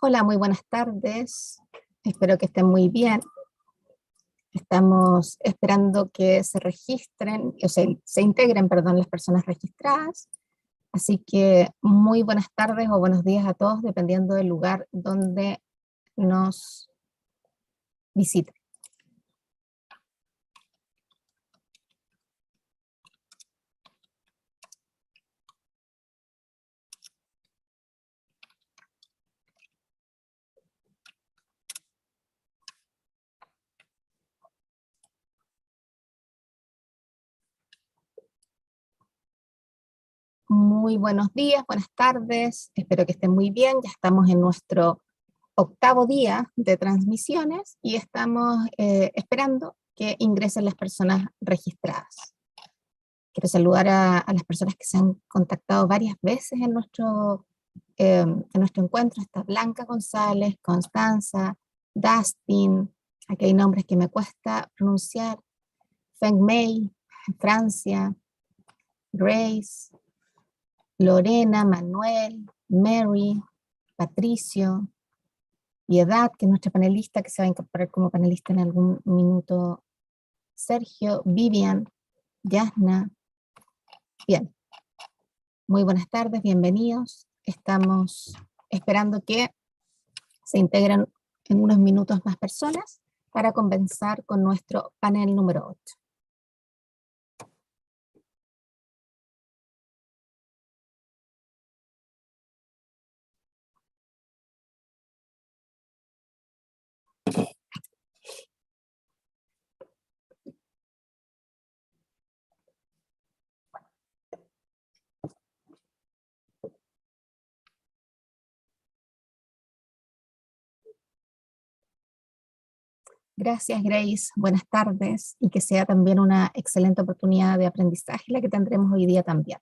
Hola, muy buenas tardes. Espero que estén muy bien. Estamos esperando que se registren, o sea, se integren, perdón, las personas registradas. Así que muy buenas tardes o buenos días a todos, dependiendo del lugar donde nos visiten. Muy buenos días, buenas tardes. Espero que estén muy bien. Ya estamos en nuestro octavo día de transmisiones y estamos esperando que ingresen las personas registradas. Quiero saludar a las personas que se han contactado varias veces en nuestro encuentro. Está Blanca González, Constanza, Dustin, aquí hay nombres que me cuesta pronunciar, Feng Mei, Francia, Grace, Lorena, Manuel, Mary, Patricio, Piedad, que es nuestra panelista, que se va a incorporar como panelista en algún minuto, Sergio, Vivian, Yasna. Bien, muy buenas tardes, bienvenidos. Estamos esperando que se integren en unos minutos más personas para comenzar con nuestro panel número 8. Gracias, Grace. Buenas tardes y que sea también una excelente oportunidad de aprendizaje la que tendremos hoy día también.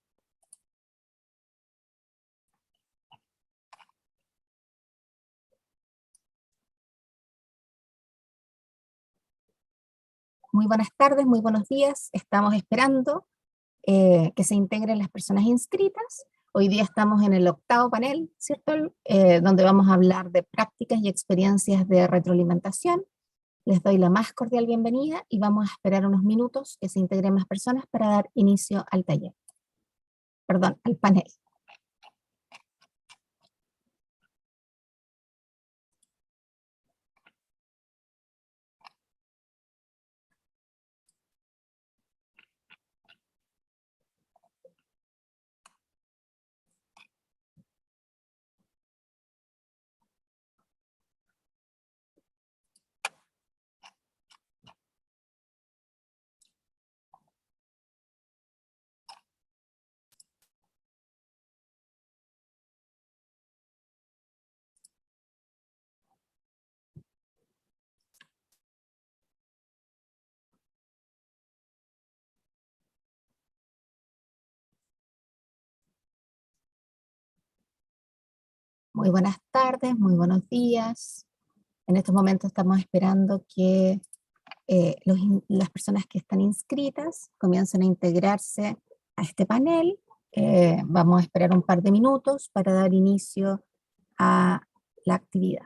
Muy buenas tardes, muy buenos días. Estamos esperando que se integren las personas inscritas. Hoy día estamos en el octavo panel, ¿cierto? Donde vamos a hablar de prácticas y experiencias de retroalimentación. Les doy la más cordial bienvenida y vamos a esperar unos minutos que se integren más personas para dar inicio al taller. Perdón, al panel. Muy buenas tardes, muy buenos días. En estos momentos estamos esperando que las personas que están inscritas comiencen a integrarse a este panel. Vamos a esperar un par de minutos para dar inicio a la actividad.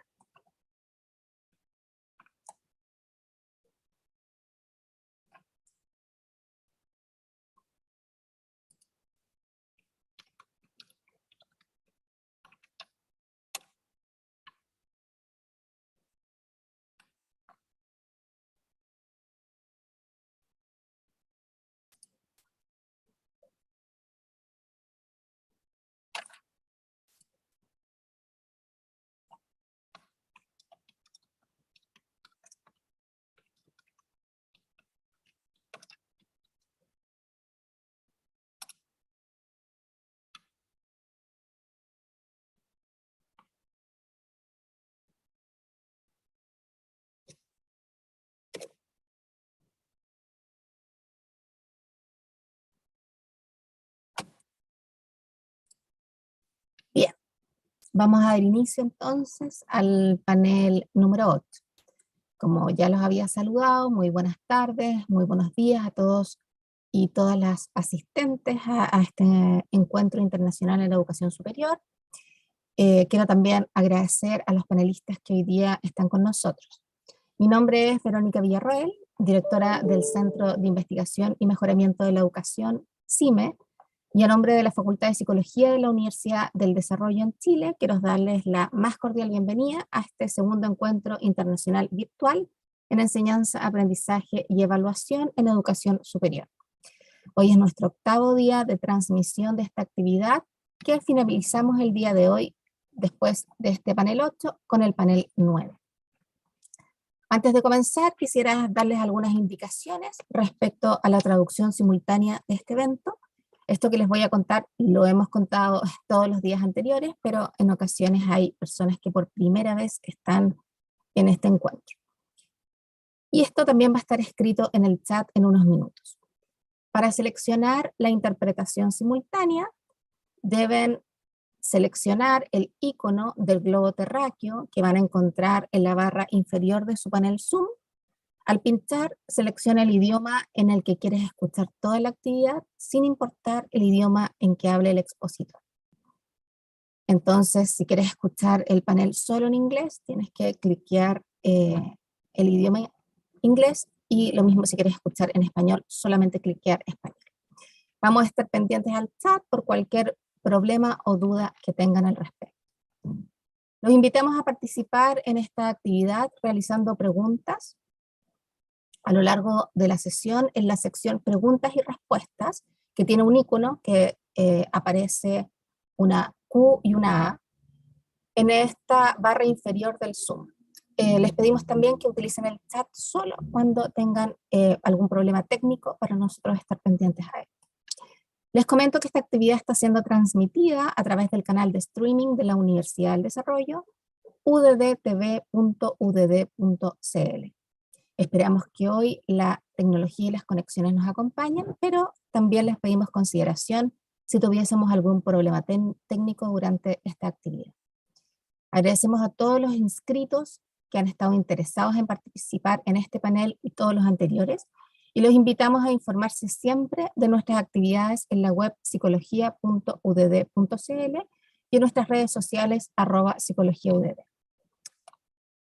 Bien, vamos a dar inicio entonces al panel número 8. Como ya los había saludado, muy buenas tardes, muy buenos días a todos y todas las asistentes a este encuentro internacional en la educación superior. quiero también agradecer a los panelistas que hoy día están con nosotros. Mi nombre es Verónica Villarroel, directora del Centro de Investigación y Mejoramiento de la Educación, CIME, y a nombre de la Facultad de Psicología de la Universidad del Desarrollo en Chile, quiero darles la más cordial bienvenida a este segundo encuentro internacional virtual en enseñanza, aprendizaje y evaluación en educación superior. Hoy es nuestro octavo día de transmisión de esta actividad, que finalizamos el día de hoy, después de este panel 8, con el panel 9. Antes de comenzar, quisiera darles algunas indicaciones respecto a la traducción simultánea de este evento. Esto que les voy a contar lo hemos contado todos los días anteriores, pero en ocasiones hay personas que por primera vez están en este encuentro. Y esto también va a estar escrito en el chat en unos minutos. Para seleccionar la interpretación simultánea, deben seleccionar el icono del globo terráqueo que van a encontrar en la barra inferior de su panel Zoom. Al pinchar, selecciona el idioma en el que quieres escuchar toda la actividad, sin importar el idioma en que hable el expositor. Entonces, si quieres escuchar el panel solo en inglés, tienes que cliquear el idioma inglés, y lo mismo si quieres escuchar en español, solamente cliquear español. Vamos a estar pendientes al chat por cualquier problema o duda que tengan al respecto. Los invitamos a participar en esta actividad realizando preguntas a lo largo de la sesión en la sección preguntas y respuestas, que tiene un icono que aparece una Q y una A en esta barra inferior del Zoom. Les pedimos también que utilicen el chat solo cuando tengan algún problema técnico para nosotros estar pendientes a él. Les comento que esta actividad está siendo transmitida a través del canal de streaming de la Universidad del Desarrollo, uddtv.udd.cl. Esperamos que hoy la tecnología y las conexiones nos acompañen, pero también les pedimos consideración si tuviésemos algún problema técnico durante esta actividad. Agradecemos a todos los inscritos que han estado interesados en participar en este panel y todos los anteriores, y los invitamos a informarse siempre de nuestras actividades en la web psicología.udd.cl y en nuestras redes sociales @psicologiaudd.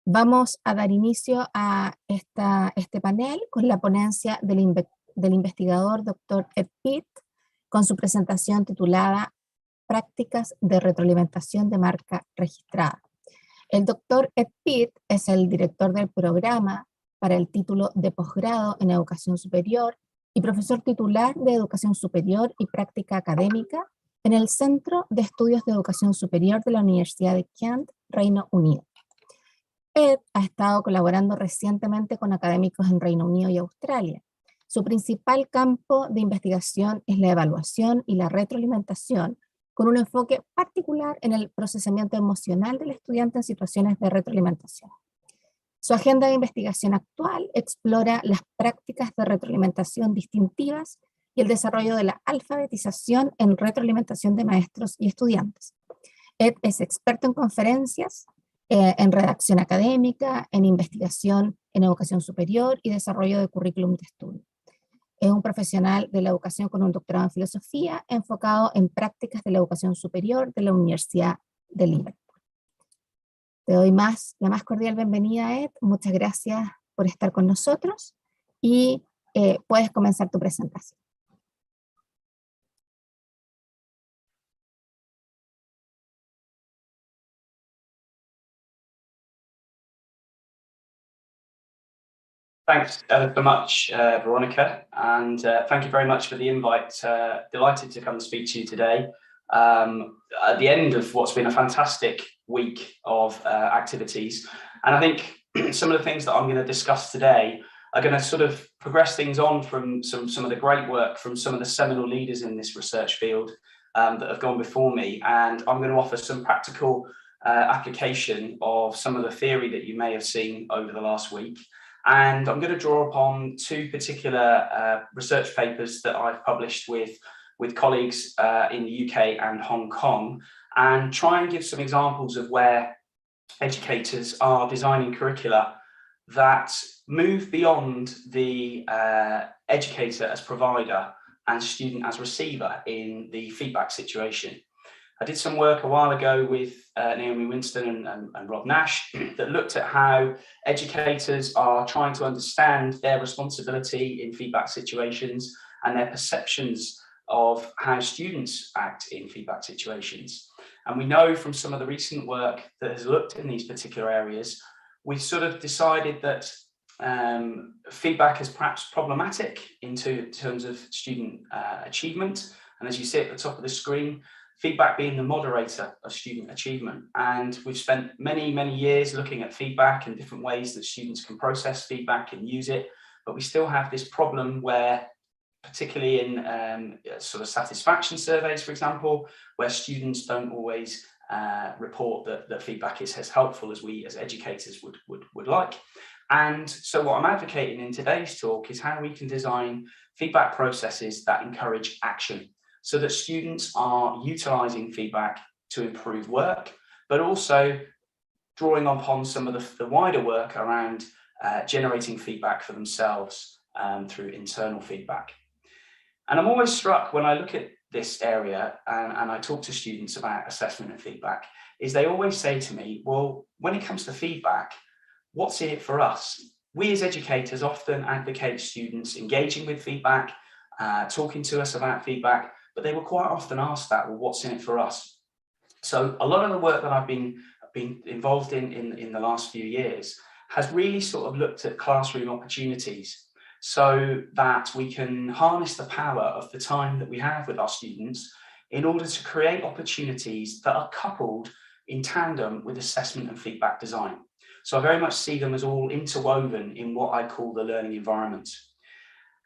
Vamos a dar inicio a este panel con la ponencia del investigador Dr. Ed Pitt, con su presentación titulada Prácticas de retroalimentación de marca registrada. El Dr. Ed Pitt es el director del programa para el título de posgrado en educación superior y profesor titular de educación superior y práctica académica en el Centro de Estudios de Educación Superior de la Universidad de Kent, Reino Unido. Ed ha estado colaborando recientemente con académicos en Reino Unido y Australia. Su principal campo de investigación es la evaluación y la retroalimentación, con un enfoque particular en el procesamiento emocional del estudiante en situaciones de retroalimentación. Su agenda de investigación actual explora las prácticas de retroalimentación distintivas y el desarrollo de la alfabetización en retroalimentación de maestros y estudiantes. Ed es experto en conferencias, en redacción académica, en investigación en educación superior y desarrollo de currículum de estudio. Es un profesional de la educación con un doctorado en filosofía enfocado en prácticas de la educación superior de la Universidad de Liverpool. Te doy la más cordial bienvenida, Ed. Muchas gracias por estar con nosotros y puedes comenzar tu presentación. Thanks ever so much, Veronica, and thank you very much for the invite. Delighted to come and speak to you today at the end of what's been a fantastic week of activities. And I think some of the things that I'm going to discuss today are going to sort of progress things on from some of the great work from some of the seminal leaders in this research field that have gone before me. And I'm going to offer some practical application of some of the theory that you may have seen over the last week. And I'm going to draw upon two particular research papers that I've published with colleagues in the UK and Hong Kong, and try and give some examples of where educators are designing curricula that move beyond the educator as provider and student as receiver in the feedback situation. I did some work a while ago with Naomi Winston and Rob Nash that looked at how educators are trying to understand their responsibility in feedback situations and their perceptions of how students act in feedback situations. And we know from some of the recent work that has looked in these particular areas, we've sort of decided that feedback is perhaps problematic in terms of student achievement. And as you see at the top of the screen, feedback being the moderator of student achievement. And we've spent many, many years looking at feedback and different ways that students can process feedback and use it. But we still have this problem where, particularly in sort of satisfaction surveys, for example, where students don't always report that feedback is as helpful as we as educators would like. And so what I'm advocating in today's talk is how we can design feedback processes that encourage action, so that students are utilising feedback to improve work, but also drawing upon some of the wider work around generating feedback for themselves through internal feedback. And I'm always struck when I look at this area and I talk to students about assessment and feedback, is they always say to me, well, when it comes to feedback, what's in it for us? We as educators often advocate students engaging with feedback, talking to us about feedback, but they will quite often ask that, well, what's in it for us? So a lot of the work that I've been involved in the last few years has really sort of looked at classroom opportunities, so that we can harness the power of the time that we have with our students in order to create opportunities that are coupled in tandem with assessment and feedback design. So I very much see them as all interwoven in what I call the learning environment.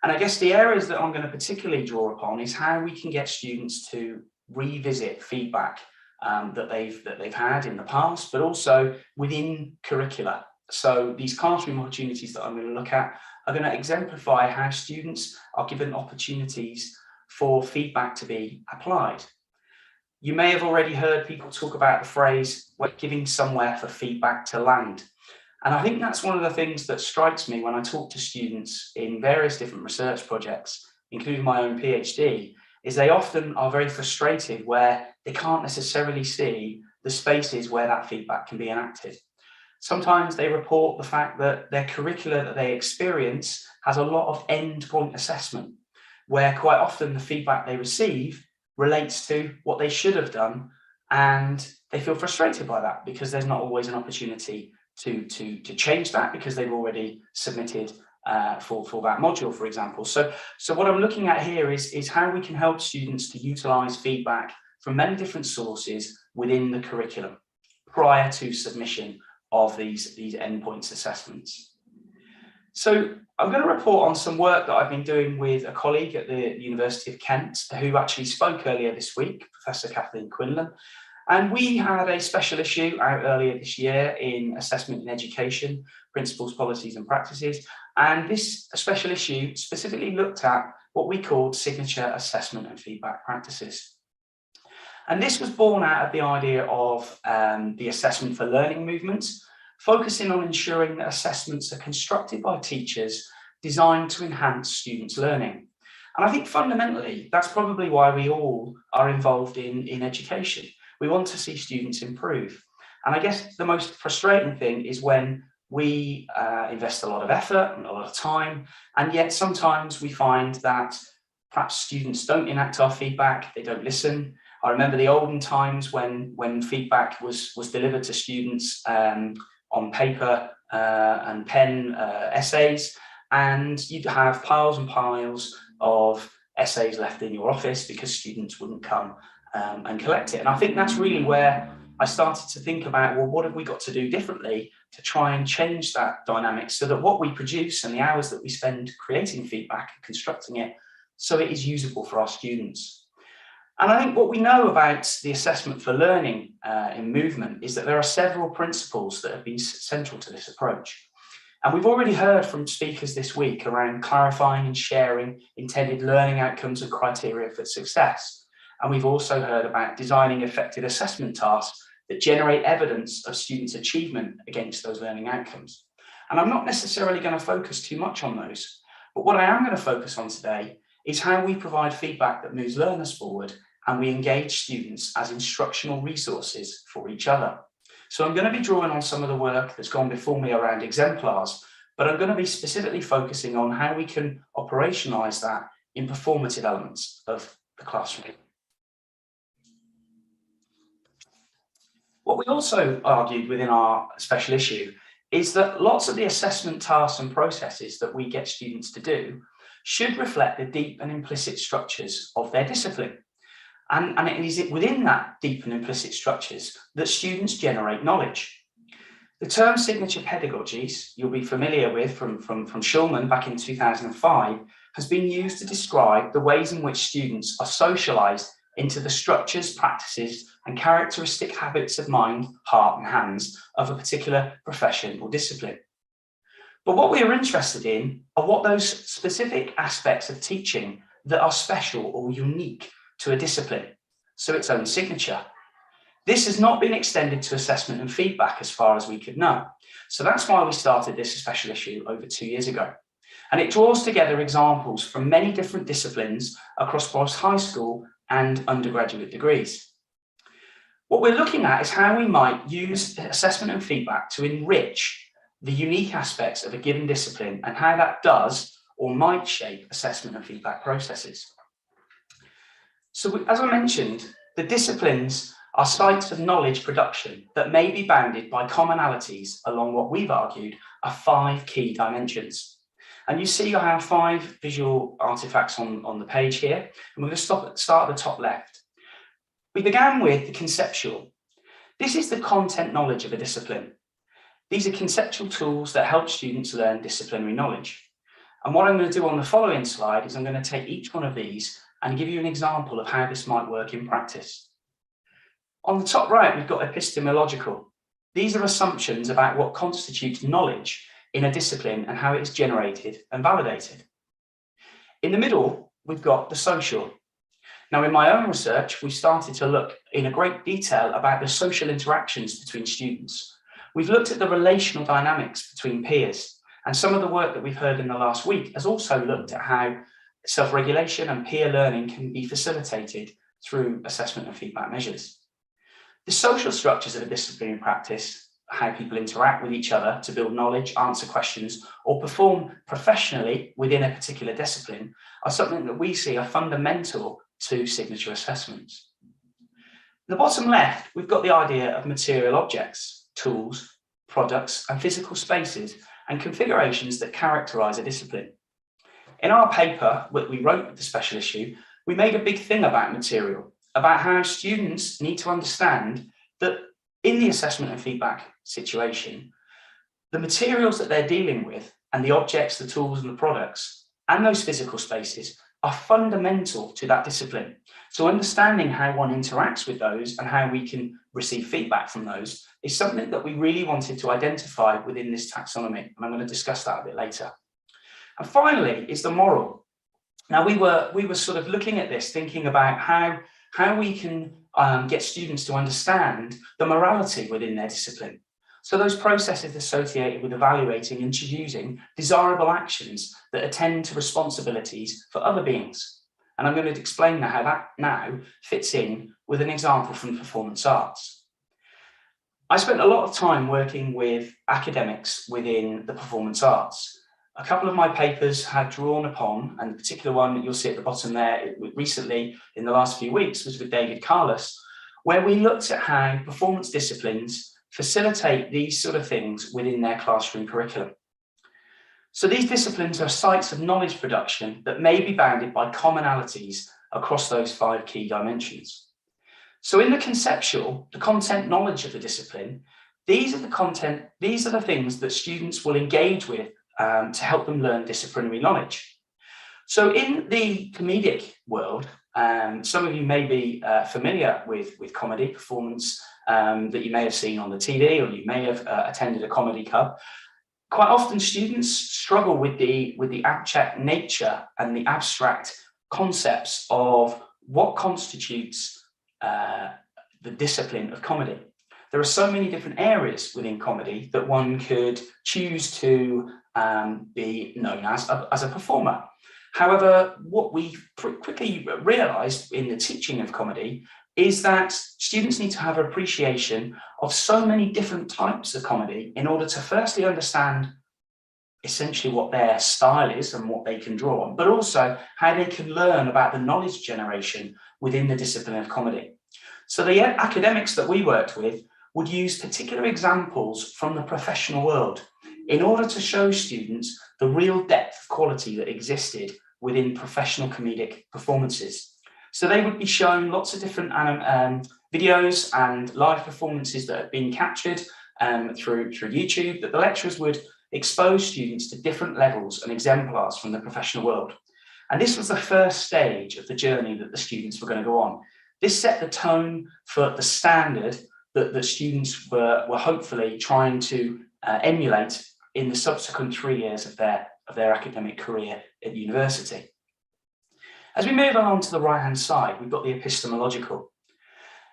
And I guess the areas that I'm going to particularly draw upon is how we can get students to revisit feedback that they've had in the past, but also within curricula. So these classroom opportunities that I'm going to look at are going to exemplify how students are given opportunities for feedback to be applied. You may have already heard people talk about the phrase, we're giving somewhere for feedback to land. And I think that's one of the things that strikes me when I talk to students in various different research projects, including my own PhD, is they often are very frustrated where they can't necessarily see the spaces where that feedback can be enacted. Sometimes they report the fact that their curricula that they experience has a lot of endpoint assessment, where quite often the feedback they receive relates to what they should have done, and they feel frustrated by that because there's not always an opportunity to change that because they've already submitted for that module, for example. So what I'm looking at here is how we can help students to utilize feedback from many different sources within the curriculum prior to submission of these endpoints assessments. So I'm going to report on some work that I've been doing with a colleague at the University of Kent, who actually spoke earlier this week, Professor Kathleen Quinlan. And we had a special issue out earlier this year in Assessment in Education, Principles, Policies and Practices. And this special issue specifically looked at what we called signature assessment and feedback practices. And this was born out of the idea of the assessment for learning movement, focusing on ensuring that assessments are constructed by teachers designed to enhance students' learning. And I think fundamentally, that's probably why we all are involved in education. We want to see students improve. And I guess the most frustrating thing is when we invest a lot of effort and a lot of time, and yet sometimes we find that perhaps students don't enact our feedback, they don't listen. I remember the olden times when feedback was delivered to students on paper and pen essays, and you'd have piles and piles of essays left in your office because students wouldn't come and collect it. And I think that's really where I started to think about, well, what have we got to do differently to try and change that dynamic so that what we produce and the hours that we spend creating feedback and constructing it, so it is usable for our students. And I think what we know about the assessment for learning in movement is that there are several principles that have been central to this approach. And we've already heard from speakers this week around clarifying and sharing intended learning outcomes and criteria for success. And we've also heard about designing effective assessment tasks that generate evidence of students' achievement against those learning outcomes. And I'm not necessarily going to focus too much on those, but what I am going to focus on today is how we provide feedback that moves learners forward and we engage students as instructional resources for each other. So I'm going to be drawing on some of the work that's gone before me around exemplars, but I'm going to be specifically focusing on how we can operationalize that in performative elements of the classroom. What we also argued within our special issue is that lots of the assessment tasks and processes that we get students to do should reflect the deep and implicit structures of their discipline. And it is within that deep and implicit structures that students generate knowledge. The term signature pedagogies, you'll be familiar with from Schulman back in 2005, has been used to describe the ways in which students are socialized into the structures, practices, and characteristic habits of mind, heart, and hands of a particular profession or discipline. But what we are interested in are what those specific aspects of teaching that are special or unique to a discipline, so its own signature. This has not been extended to assessment and feedback as far as we could know. So that's why we started this special issue over 2 years ago. And it draws together examples from many different disciplines across both high school and undergraduate degrees. What we're looking at is how we might use assessment and feedback to enrich the unique aspects of a given discipline and how that does or might shape assessment and feedback processes. So as I mentioned, the disciplines are sites of knowledge production that may be bounded by commonalities along what we've argued are 5 key dimensions. And you see I have 5 visual artifacts on the page here, and we're going to start at the top left. We began with the conceptual. This is the content knowledge of a discipline. These are conceptual tools that help students learn disciplinary knowledge. And what I'm going to do on the following slide is I'm going to take each one of these and give you an example of how this might work in practice. On the top right, we've got epistemological. These are assumptions about what constitutes knowledge in a discipline and how it is generated and validated. In the middle, we've got the social. Now, in my own research, we started to look in a great detail about the social interactions between students. We've looked at the relational dynamics between peers, and some of the work that we've heard in the last week has also looked at how self-regulation and peer learning can be facilitated through assessment and feedback measures. The social structures of a disciplinary practice, how people interact with each other to build knowledge, answer questions, or perform professionally within a particular discipline, are something that we see are fundamental to signature assessments. In the bottom left, we've got the idea of material objects, tools, products, and physical spaces and configurations that characterize a discipline. In our paper, what we wrote with the special issue, we made a big thing about material, about how students need to understand that in the assessment and feedback situation, the materials that they're dealing with and the objects, the tools and the products and those physical spaces are fundamental to that discipline. So understanding how one interacts with those and how we can receive feedback from those is something that we really wanted to identify within this taxonomy. And I'm going to discuss that a bit later. And finally, is the moral. Now, we were sort of looking at this, thinking about how we can get students to understand the morality within their discipline. So those processes associated with evaluating and choosing desirable actions that attend to responsibilities for other beings. And I'm going to explain how that now fits in with an example from performance arts. I spent a lot of time working with academics within the performance arts. A couple of my papers had drawn upon, and the particular one that you'll see at the bottom there recently in the last few weeks was with David Carlos, where we looked at how performance disciplines facilitate these sort of things within their classroom curriculum. So these disciplines are sites of knowledge production that may be bounded by commonalities across those 5 key dimensions. So in the conceptual, the content knowledge of the discipline, these are the things that students will engage with to help them learn disciplinary knowledge. So in the comedic world, some of you may be familiar with comedy performance that you may have seen on the TV, or you may have attended a comedy club. Quite often students struggle with the abstract nature and the abstract concepts of what constitutes the discipline of comedy. There are so many different areas within comedy that one could choose to be known as a performer. However, what we quickly realized in the teaching of comedy is that students need to have an appreciation of so many different types of comedy in order to firstly understand essentially what their style is and what they can draw on, but also how they can learn about the knowledge generation within the discipline of comedy. So the academics that we worked with would use particular examples from the professional world in order to show students the real depth of quality that existed within professional comedic performances. So they would be shown lots of different videos and live performances that had been captured through YouTube, that the lecturers would expose students to different levels and exemplars from the professional world. And this was the first stage of the journey that the students were going to go on. This set the tone for the standard that the students were hopefully trying to emulate in the subsequent 3 years of their academic career at university. As we move along to the right-hand side, we've got the epistemological.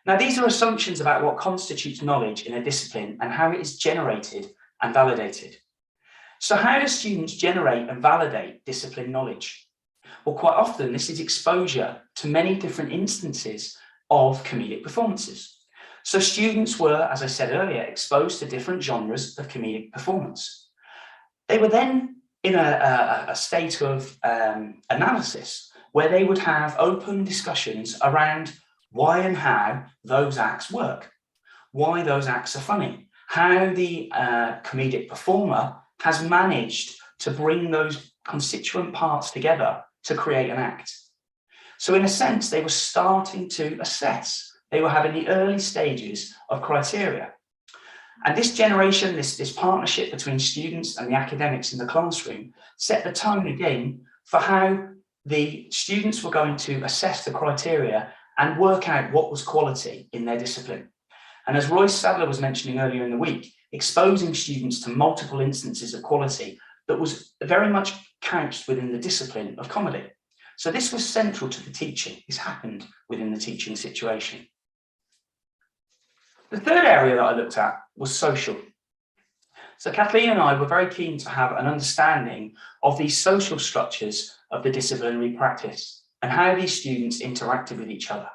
Now, these are assumptions about what constitutes knowledge in a discipline and how it is generated and validated. So how do students generate and validate discipline knowledge? Well, quite often this is exposure to many different instances of comedic performances. So students were, as I said earlier, exposed to different genres of comedic performance. They were then in a state of analysis where they would have open discussions around why and how those acts work, why those acts are funny, how the comedic performer has managed to bring those constituent parts together to create an act. So in a sense, they were starting to assess. They were having the early stages of criteria. And this generation, this partnership between students and the academics in the classroom set the tone again for how the students were going to assess the criteria and work out what was quality in their discipline. And as Roy Sadler was mentioning earlier in the week, exposing students to multiple instances of quality that was very much couched within the discipline of comedy. So this was central to the teaching. This happened within the teaching situation. The third area that I looked at was social. So Kathleen and I were very keen to have an understanding of these social structures of the disciplinary practice and how these students interacted with each other.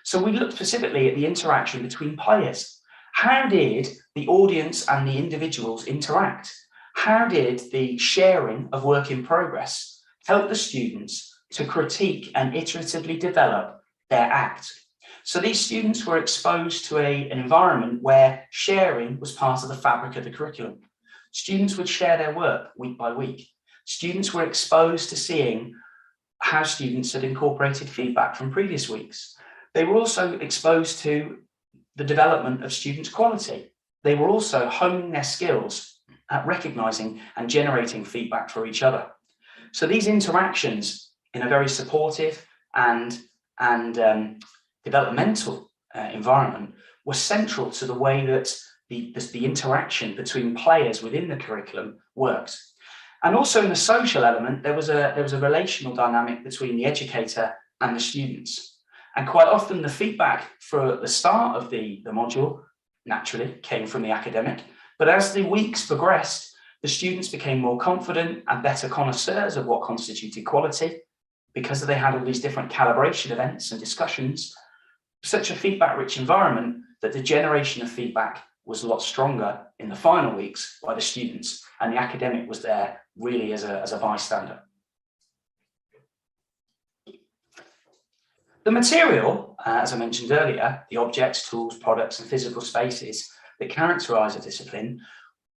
So we looked specifically at the interaction between players. How did the audience and the individuals interact? How did the sharing of work in progress help the students to critique and iteratively develop their act? So these students were exposed to an environment where sharing was part of the fabric of the curriculum. Students would share their work week by week. Students were exposed to seeing how students had incorporated feedback from previous weeks. They were also exposed to the development of students' quality. They were also honing their skills at recognizing and generating feedback for each other. So these interactions in a very supportive and developmental environment were central to the way that the interaction between players within the curriculum worked. And also in the social element, there was a relational dynamic between the educator and the students. And quite often the feedback for the start of the module naturally came from the academic, but as the weeks progressed, the students became more confident and better connoisseurs of what constituted quality because they had all these different calibration events and discussions. Such a feedback-rich environment that the generation of feedback was a lot stronger in the final weeks by the students, and the academic was there really as a bystander. The material, as I mentioned earlier, the objects, tools, products, and physical spaces that characterize a discipline,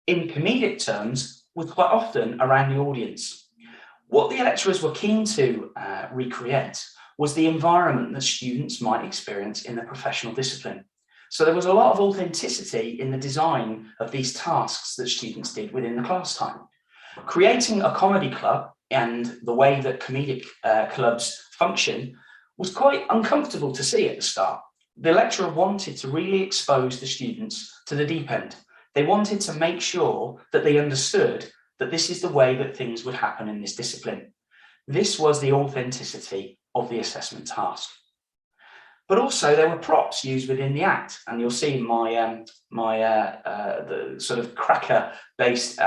in comedic terms, was quite often around the audience. What the lecturers were keen to recreate was the environment that students might experience in the professional discipline. So there was a lot of authenticity in the design of these tasks that students did within the class time. Creating a comedy club and the way that comedic clubs function was quite uncomfortable to see at the start. The lecturer wanted to really expose the students to the deep end. They wanted to make sure that they understood that this is the way that things would happen in this discipline. This was the authenticity of the assessment task. But also there were props used within the act, and you'll see in my the sort of cracker-based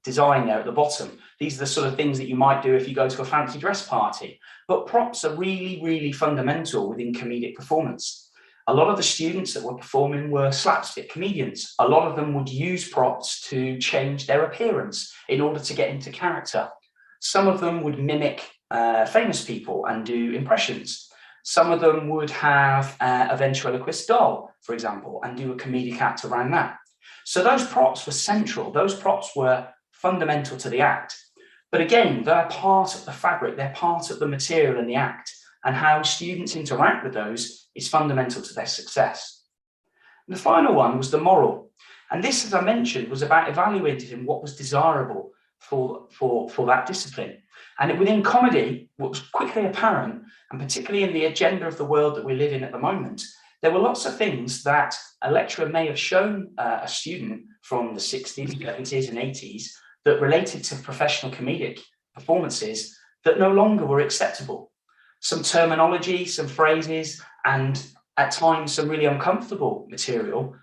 design there at the bottom. These are the sort of things that you might do if you go to a fancy dress party. But props are really, really fundamental within comedic performance. A lot of the students that were performing were slapstick comedians. A lot of them would use props to change their appearance in order to get into character. Some of them would mimic famous people and do impressions. Some of them would have a ventriloquist doll, for example, and do a comedic act around that. So those props were central. Those props were fundamental to the act. But again, they're part of the fabric. They're part of the material in the act. And how students interact with those is fundamental to their success. And the final one was the moral. And this, as I mentioned, was about evaluating what was desirable for that discipline. And within comedy, what was quickly apparent, and particularly in the agenda of the world that we live in at the moment, there were lots of things that a lecturer may have shown a student from the 60s, 70s and 80s that related to professional comedic performances that no longer were acceptable. Some terminology, some phrases, and at times some really uncomfortable material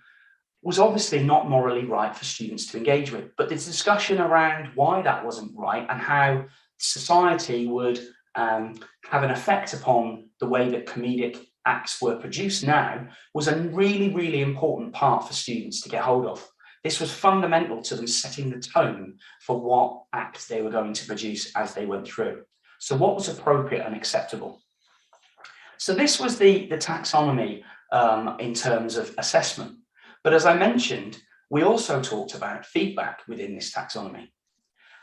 was obviously not morally right for students to engage with. But the discussion around why that wasn't right and how society would have an effect upon the way that comedic acts were produced now was a really, really important part for students to get hold of. This was fundamental to them setting the tone for what acts they were going to produce as they went through. So what was appropriate and acceptable? So this was the taxonomy in terms of assessment. But as I mentioned, we also talked about feedback within this taxonomy.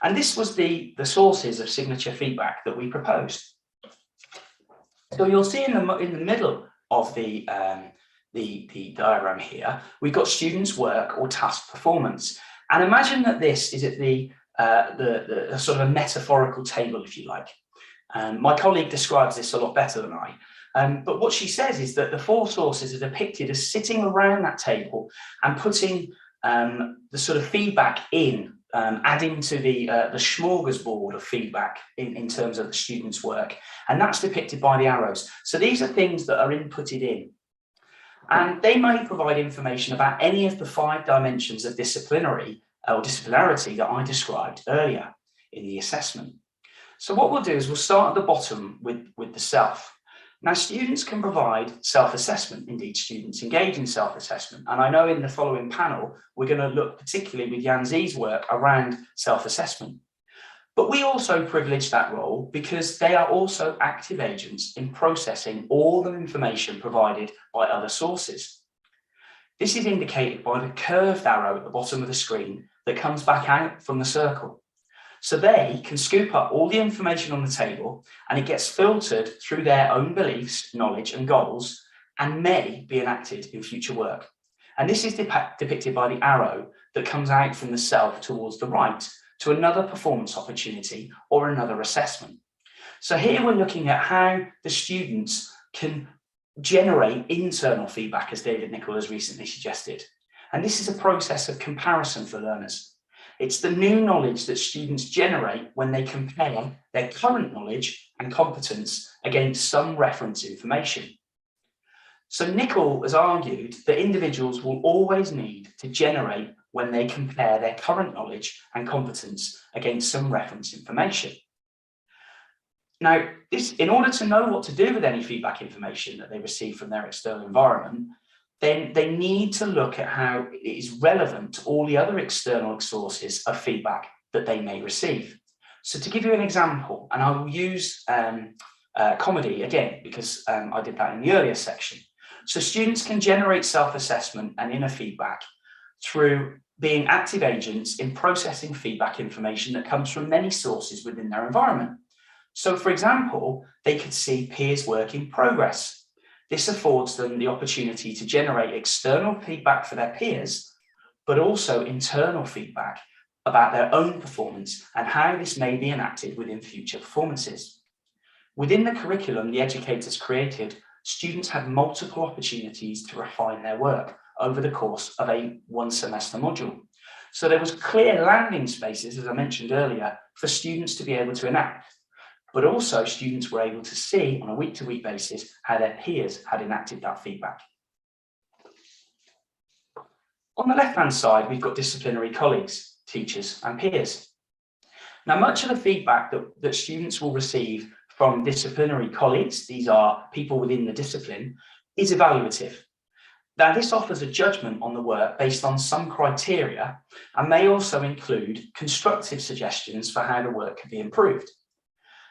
And this was the sources of signature feedback that we proposed. So you'll see in the middle of the diagram here, we've got students' work or task performance. And imagine that this is at the sort of a metaphorical table, if you like. My colleague describes this a lot better than I. But what she says is that the four sources are depicted as sitting around that table and putting the sort of feedback in, adding to the smorgasbord of feedback in terms of the students' work. And that's depicted by the arrows. So these are things that are inputted in. And they may provide information about any of the 5 dimensions of disciplinarity that I described earlier in the assessment. So what we'll do is we'll start at the bottom with the self. Now, students can provide self-assessment. Indeed, students engage in self-assessment. And I know in the following panel, we're going to look particularly with Jan Z's work around self-assessment. But we also privilege that role because they are also active agents in processing all the information provided by other sources. This is indicated by the curved arrow at the bottom of the screen that comes back out from the circle. So they can scoop up all the information on the table and it gets filtered through their own beliefs, knowledge and goals and may be enacted in future work. And this is depicted by the arrow that comes out from the self towards the right to another performance opportunity or another assessment. So here we're looking at how the students can generate internal feedback, as David Nicol has recently suggested. And this is a process of comparison for learners. It's the new knowledge that students generate when they compare their current knowledge and competence against some reference information. So Nicol has argued that individuals will always need to generate when they compare their current knowledge and competence against some reference information. Now, in order to know what to do with any feedback information that they receive from their external environment, then they need to look at how it is relevant to all the other external sources of feedback that they may receive. So to give you an example, and I will use comedy again, because I did that in the earlier section. So students can generate self-assessment and inner feedback through being active agents in processing feedback information that comes from many sources within their environment. So for example, they could see peers' work in progress. This affords them the opportunity to generate external feedback for their peers, but also internal feedback about their own performance and how this may be enacted within future performances. Within the curriculum the educators created, students had multiple opportunities to refine their work over the course of a one-semester module. So there was clear landing spaces, as I mentioned earlier, for students to be able to enact. but also students were able to see on a week-to-week basis how their peers had enacted that feedback. On the left-hand side, we've got disciplinary colleagues, teachers and peers. Now, much of the feedback that students will receive from disciplinary colleagues, these are people within the discipline, is evaluative. Now, this offers a judgment on the work based on some criteria and may also include constructive suggestions for how the work can be improved.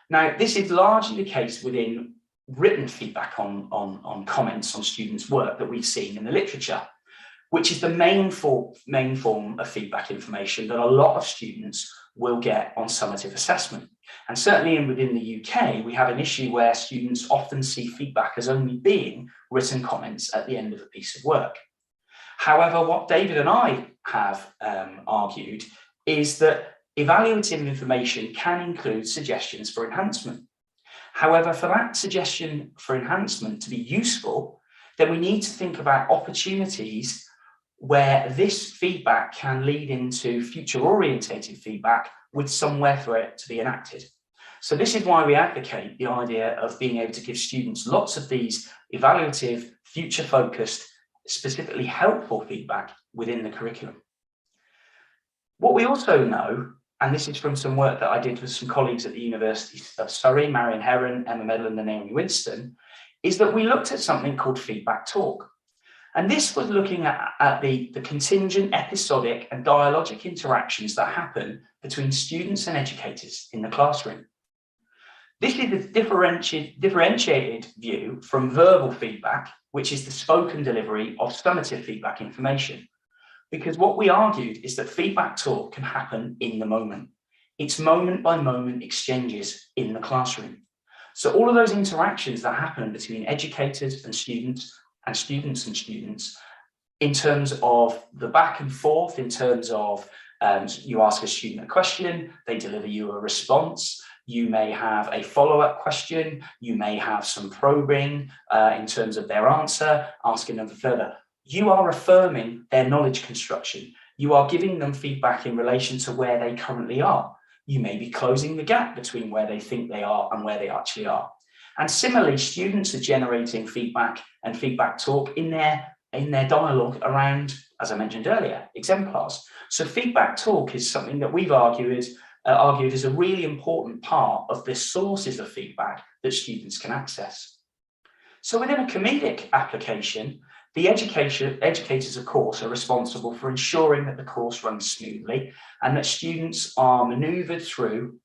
Now, this is largely the case within written feedback on comments on students' work that we've seen in the literature, which is the main form of feedback information that a lot of students will get on summative assessment. And certainly within the UK, we have an issue where students often see feedback as only being written comments at the end of a piece of work. However, what David and I have argued is that evaluative information can include suggestions for enhancement. However, for that suggestion for enhancement to be useful, then we need to think about opportunities where this feedback can lead into future-orientated feedback with somewhere for it to be enacted. So this is why we advocate the idea of being able to give students lots of these evaluative, future-focused, specifically helpful feedback within the curriculum. What we also know, and this is from some work that I did with some colleagues at the University of Surrey, Marion Heron, Emma Medland and Naomi Winston, is that we looked at something called feedback talk. And this was looking at the contingent, episodic and dialogic interactions that happen between students and educators in the classroom. This is a differentiated view from verbal feedback, which is the spoken delivery of summative feedback information. Because what we argued is that feedback talk can happen in the moment. It's moment by moment exchanges in the classroom. So all of those interactions that happen between educators and students in terms of the back and forth, in terms of you ask a student a question, they deliver you a response, you may have a follow-up question, you may have some probing in terms of their answer, asking them further. You are affirming their knowledge construction. You are giving them feedback in relation to where they currently are. You may be closing the gap between where they think they are and where they actually are. And similarly, students are generating feedback and feedback talk in their dialogue around, as I mentioned earlier, exemplars. So feedback talk is something that we've argued is a really important part of the sources of feedback that students can access. So within a comedic application, the educators, of course, are responsible for ensuring that the course runs smoothly and that students are manoeuvred through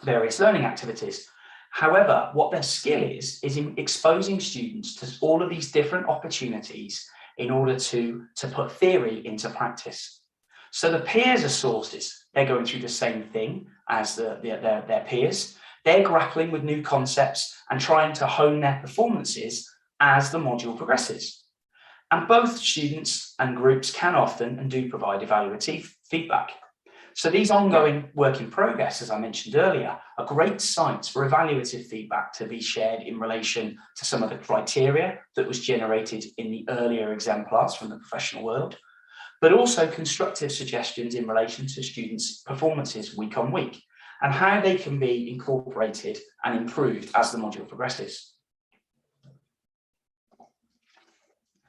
various learning activities. However, what their skill is in exposing students to all of these different opportunities in order to put theory into practice. So the peers are sources. They're going through the same thing as their peers. They're grappling with new concepts and trying to hone their performances as the module progresses. And both students and groups can often and do provide evaluative feedback. So these ongoing work in progress, as I mentioned earlier, are great sites for evaluative feedback to be shared in relation to some of the criteria that was generated in the earlier exemplars from the professional world, but also constructive suggestions in relation to students' performances week on week and how they can be incorporated and improved as the module progresses.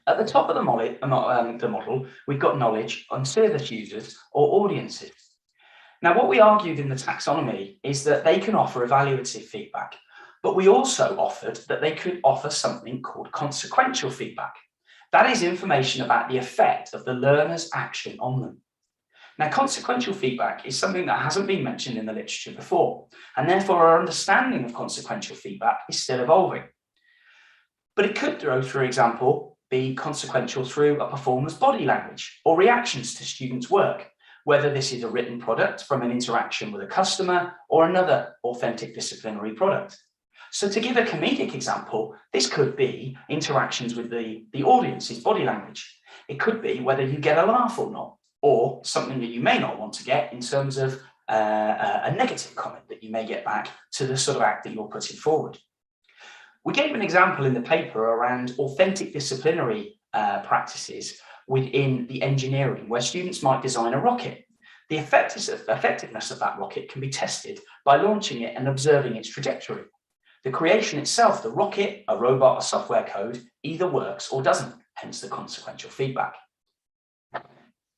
At the top of the model, we've got knowledge on service users or audiences. Now, what we argued in the taxonomy is that they can offer evaluative feedback, but we also offered that they could offer something called consequential feedback. That is information about the effect of the learner's action on them. Now, consequential feedback is something that hasn't been mentioned in the literature before, and therefore our understanding of consequential feedback is still evolving. But it could, for example, be consequential through a performer's body language or reactions to students' work, whether this is a written product from an interaction with a customer or another authentic disciplinary product. So to give a comedic example, this could be interactions with the audience's body language. It could be whether you get a laugh or not, or something that you may not want to get in terms of a negative comment that you may get back to the sort of act that you're putting forward. We gave an example in the paper around authentic disciplinary practices within the engineering, where students might design a rocket. the effectiveness of that rocket can be tested by launching it and observing its trajectory. The creation itself, the rocket, a robot, a software code, either works or doesn't, hence the consequential feedback.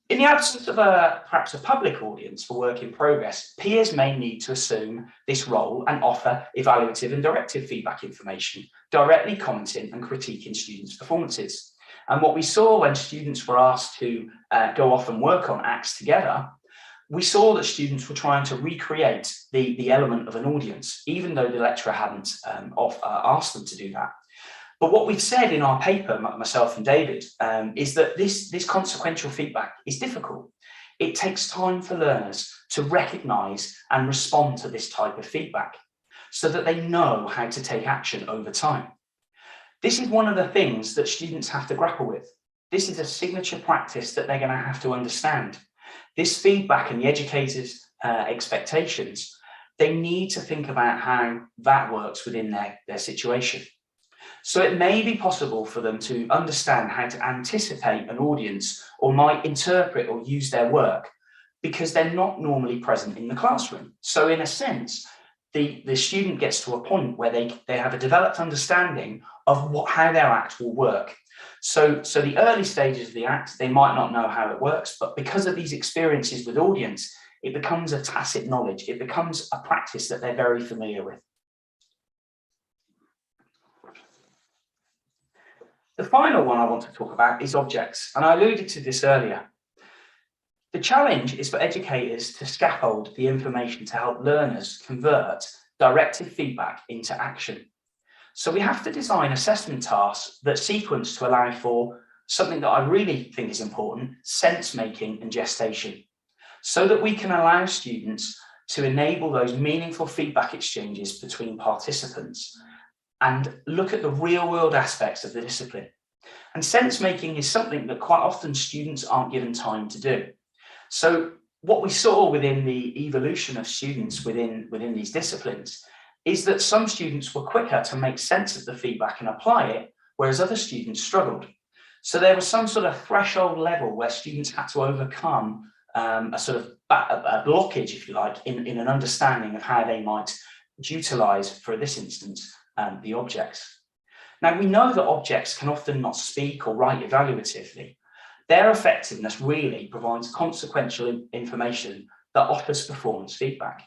In the absence of perhaps a public audience for work in progress, peers may need to assume this role and offer evaluative and directive feedback information, directly commenting and critiquing students' performances. And what we saw when students were asked to go off and work on acts together, we saw that students were trying to recreate the element of an audience, even though the lecturer hadn't asked them to do that. But what we've said in our paper, myself and David, is that this consequential feedback is difficult. It takes time for learners to recognise and respond to this type of feedback so that they know how to take action over time. This is one of the things that students have to grapple with. This is a signature practice that they're going to have to understand. This feedback and the educators' expectations, they need to think about how that works within their situation. So it may be possible for them to understand how to anticipate an audience or might interpret or use their work because they're not normally present in the classroom. So in a sense, the student gets to a point where they have a developed understanding of how their act will work. So the early stages of the act, they might not know how it works, but because of these experiences with audience, it becomes a tacit knowledge. It becomes a practice that they're very familiar with. The final one I want to talk about is objects, and I alluded to this earlier. The challenge is for educators to scaffold the information to help learners convert directive feedback into action. So we have to design assessment tasks that sequence to allow for something that I really think is important, sense making and gestation, so that we can allow students to enable those meaningful feedback exchanges between participants and look at the real world aspects of the discipline. And sense making is something that quite often students aren't given time to do. So what we saw within the evolution of students within these disciplines is that some students were quicker to make sense of the feedback and apply it, whereas other students struggled. So there was some sort of threshold level where students had to overcome a sort of a blockage, if you like, in an understanding of how they might utilize, for this instance, the objects. Now, we know that objects can often not speak or write evaluatively. Their effectiveness really provides consequential information that offers performance feedback.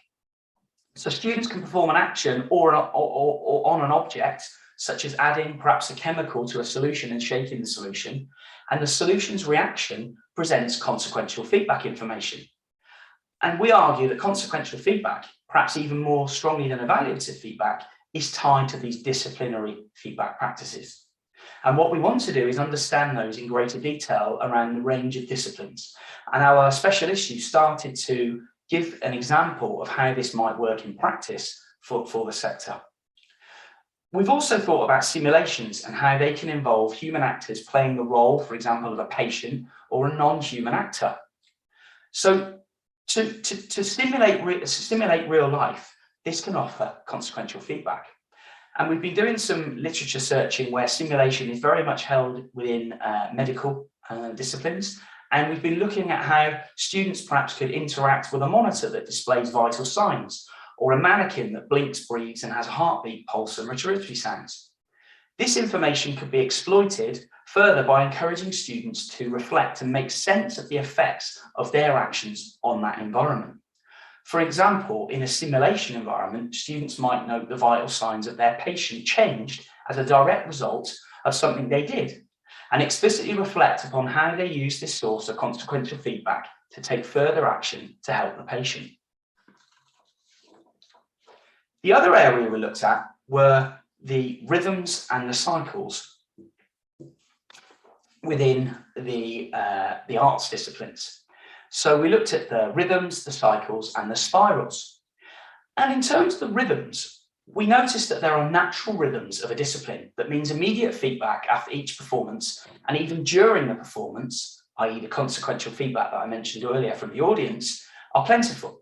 So students can perform an action or on an object, such as adding perhaps a chemical to a solution and shaking the solution, and the solution's reaction presents consequential feedback information. And we argue that consequential feedback, perhaps even more strongly than evaluative feedback, is tied to these disciplinary feedback practices. And what we want to do is understand those in greater detail around the range of disciplines. And our special issue started to give an example of how this might work in practice for the sector. We've also thought about simulations and how they can involve human actors playing the role, for example, of a patient or a non-human actor. So to simulate real life, this can offer consequential feedback. And we've been doing some literature searching where simulation is very much held within medical disciplines. And we've been looking at how students perhaps could interact with a monitor that displays vital signs, or a mannequin that blinks, breathes, and has a heartbeat, pulse, and respiratory sounds. This information could be exploited further by encouraging students to reflect and make sense of the effects of their actions on that environment. For example, in a simulation environment, students might note the vital signs of their patient changed as a direct result of something they did, and explicitly reflect upon how they use this source of consequential feedback to take further action to help the patient. The other area we looked at were the rhythms and the cycles within the arts disciplines. So we looked at the rhythms, the cycles, and the spirals. And in terms of the rhythms, we noticed that there are natural rhythms of a discipline that means immediate feedback after each performance, and even during the performance, i.e. the consequential feedback that I mentioned earlier from the audience, are plentiful.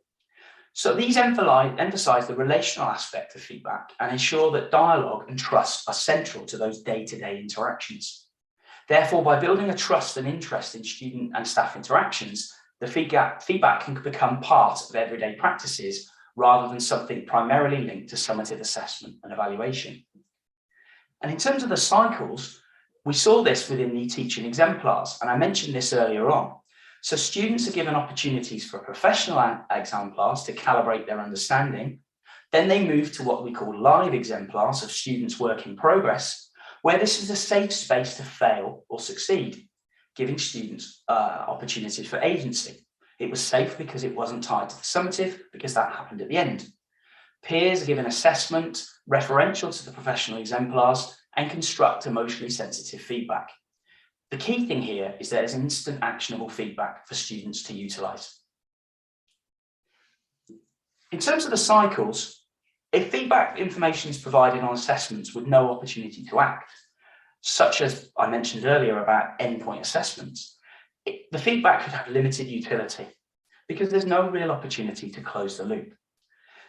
So these emphasize the relational aspect of feedback and ensure that dialogue and trust are central to those day-to-day interactions. Therefore, by building a trust and interest in student and staff interactions, The feedback can become part of everyday practices rather than something primarily linked to summative assessment and evaluation. And in terms of the cycles, we saw this within the teaching exemplars, and I mentioned this earlier on. So students are given opportunities for professional exemplars to calibrate their understanding. Then they move to what we call live exemplars of students' work in progress, where this is a safe space to fail or succeed, giving students opportunities for agency. It was safe because it wasn't tied to the summative, because that happened at the end. Peers are given assessment referential to the professional exemplars and construct emotionally sensitive feedback. The key thing here is there is instant actionable feedback for students to utilise. In terms of the cycles, if feedback information is provided on assessments with no opportunity to act, such as I mentioned earlier about endpoint assessments, the feedback could have limited utility because there's no real opportunity to close the loop.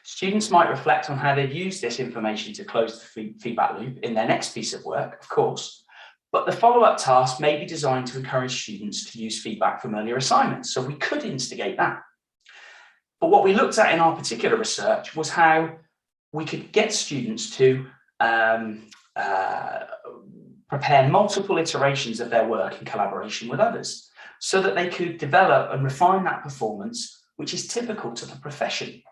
Students might reflect on how they've used this information to close the feedback loop in their next piece of work, of course, but the follow-up task may be designed to encourage students to use feedback from earlier assignments, so we could instigate that. But what we looked at in our particular research was how we could get students to prepare multiple iterations of their work in collaboration with others, so that they could develop and refine that performance, which is typical to the profession.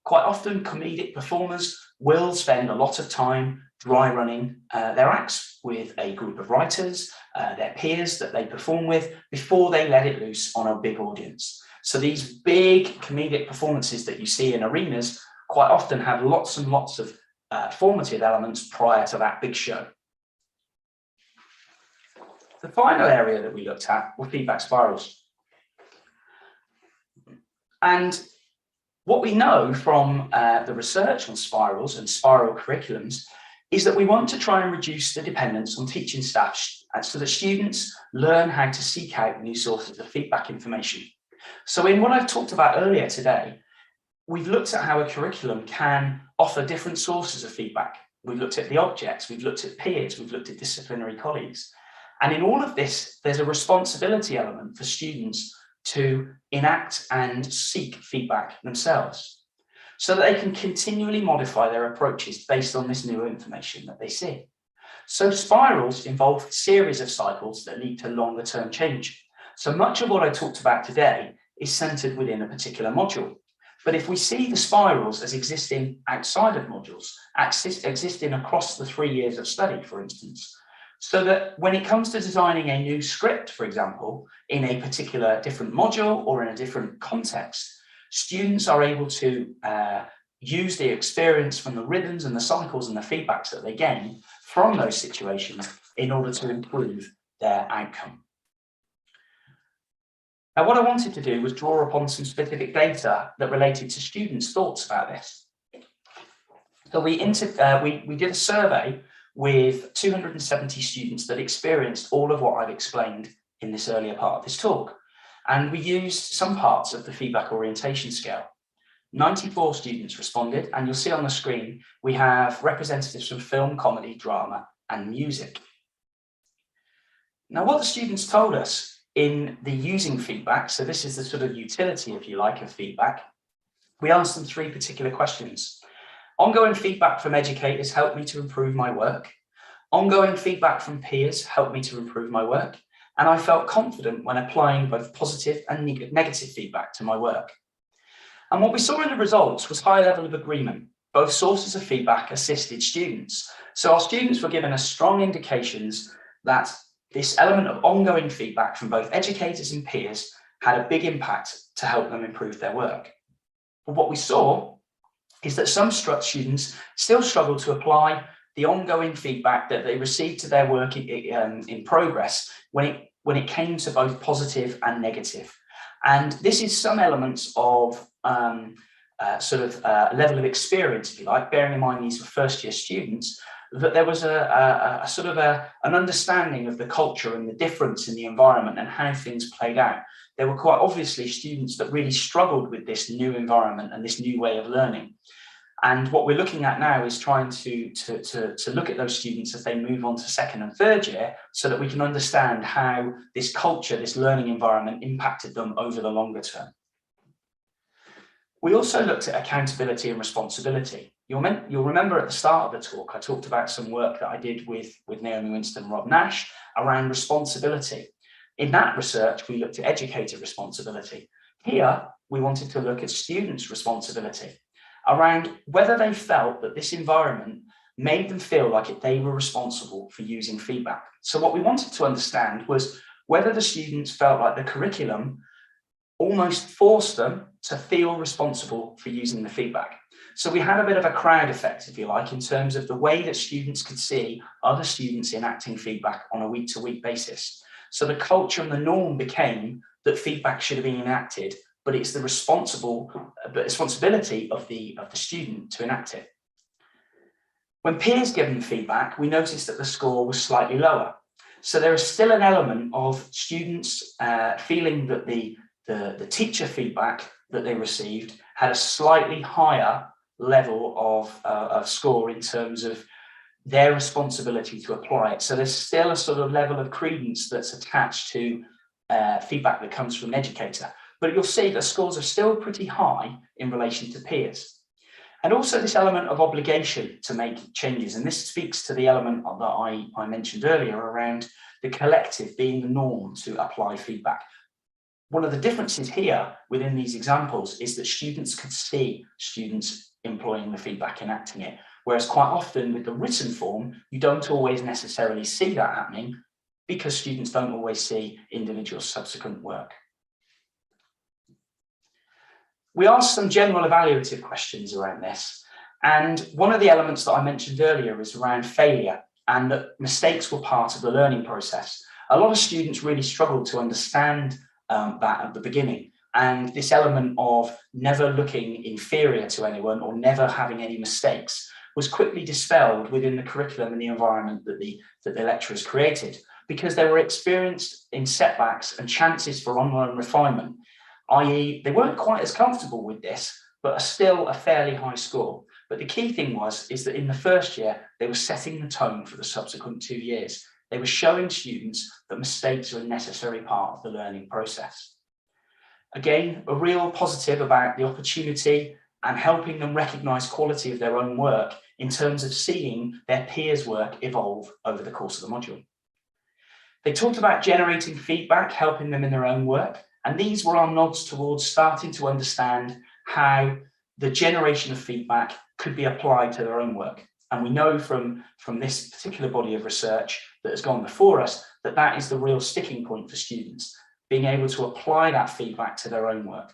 Quite often, comedic performers will spend a lot of time dry running their acts with a group of writers, their peers that they perform with, before they let it loose on a big audience. So these big comedic performances that you see in arenas quite often have lots and lots of formative elements prior to that big show. The final area that we looked at were feedback spirals. And what we know from the research on spirals and spiral curriculums is that we want to try and reduce the dependence on teaching staff so that students learn how to seek out new sources of feedback information. So in what I've talked about earlier today, we've looked at how a curriculum can offer different sources of feedback. We've looked at the objects, we've looked at peers, we've looked at disciplinary colleagues. And in all of this, there's a responsibility element for students to enact and seek feedback themselves, so that they can continually modify their approaches based on this new information that they see. So spirals involve a series of cycles that lead to longer term change. So much of what I talked about today is centered within a particular module. But if we see the spirals as existing outside of modules, existing across the 3 years of study, for instance, so that when it comes to designing a new script, for example, in a particular different module or in a different context, students are able to use the experience from the rhythms and the cycles and the feedbacks that they gain from those situations in order to improve their outcome. Now, what I wanted to do was draw upon some specific data that related to students' thoughts about this. So we did a survey with 270 students that experienced all of what I've explained in this earlier part of this talk. And we used some parts of the feedback orientation scale. 94 students responded, and you'll see on the screen, we have representatives from film, comedy, drama, and music. Now, what the students told us in the using feedback, so this is the sort of utility, if you like, of feedback, we asked them 3 particular questions. Ongoing feedback from educators helped me to improve my work. Ongoing feedback from peers helped me to improve my work. And I felt confident when applying both positive and negative feedback to my work. And what we saw in the results was high level of agreement. Both sources of feedback assisted students. So our students were given us strong indications that this element of ongoing feedback from both educators and peers had a big impact to help them improve their work. But what we saw is that some students still struggle to apply the ongoing feedback that they received to their work in progress when it came to both positive and negative. And this is some elements of level of experience, if you like, bearing in mind these were first year students, that there was an understanding of the culture and the difference in the environment and how things played out. There were quite obviously students that really struggled with this new environment and this new way of learning. And what we're looking at now is trying to look at those students as they move on to second and third year, so that we can understand how this culture, this learning environment impacted them over the longer term. We also looked at accountability and responsibility. You'll remember at the start of the talk, I talked about some work that I did with Naomi Winston and Rob Nash around responsibility. In that research, we looked at educator responsibility. Here, we wanted to look at students' responsibility around whether they felt that this environment made them feel like they were responsible for using feedback. So what we wanted to understand was whether the students felt like the curriculum almost forced them to feel responsible for using the feedback. So we had a bit of a crowd effect, if you like, in terms of the way that students could see other students enacting feedback on a week-to-week basis. So the culture and the norm became that feedback should have been enacted, but it's the responsibility of the student to enact it. When peers give them feedback, we noticed that the score was slightly lower. So there is still an element of students feeling that the teacher feedback that they received had a slightly higher level of score in terms of their responsibility to apply it. So there's still a sort of level of credence that's attached to feedback that comes from an educator. But you'll see the scores are still pretty high in relation to peers. And also this element of obligation to make changes. And this speaks to the element that I mentioned earlier around the collective being the norm to apply feedback. One of the differences here within these examples is that students could see students employing the feedback, enacting it. Whereas quite often with the written form, you don't always necessarily see that happening because students don't always see individual subsequent work. We asked some general evaluative questions around this. And one of the elements that I mentioned earlier is around failure and that mistakes were part of the learning process. A lot of students really struggled to understand that at the beginning. And this element of never looking inferior to anyone or never having any mistakes was quickly dispelled within the curriculum and the environment that the lecturers created, because they were experienced in setbacks and chances for ongoing refinement, i.e. they weren't quite as comfortable with this, but are still a fairly high score. But the key thing is that in the first year, they were setting the tone for the subsequent 2 years. They were showing students that mistakes are a necessary part of the learning process. Again, a real positive about the opportunity and helping them recognise quality of their own work in terms of seeing their peers' work evolve over the course of the module. They talked about generating feedback, helping them in their own work, and these were our nods towards starting to understand how the generation of feedback could be applied to their own work. And we know from this particular body of research that has gone before us that that is the real sticking point for students, being able to apply that feedback to their own work.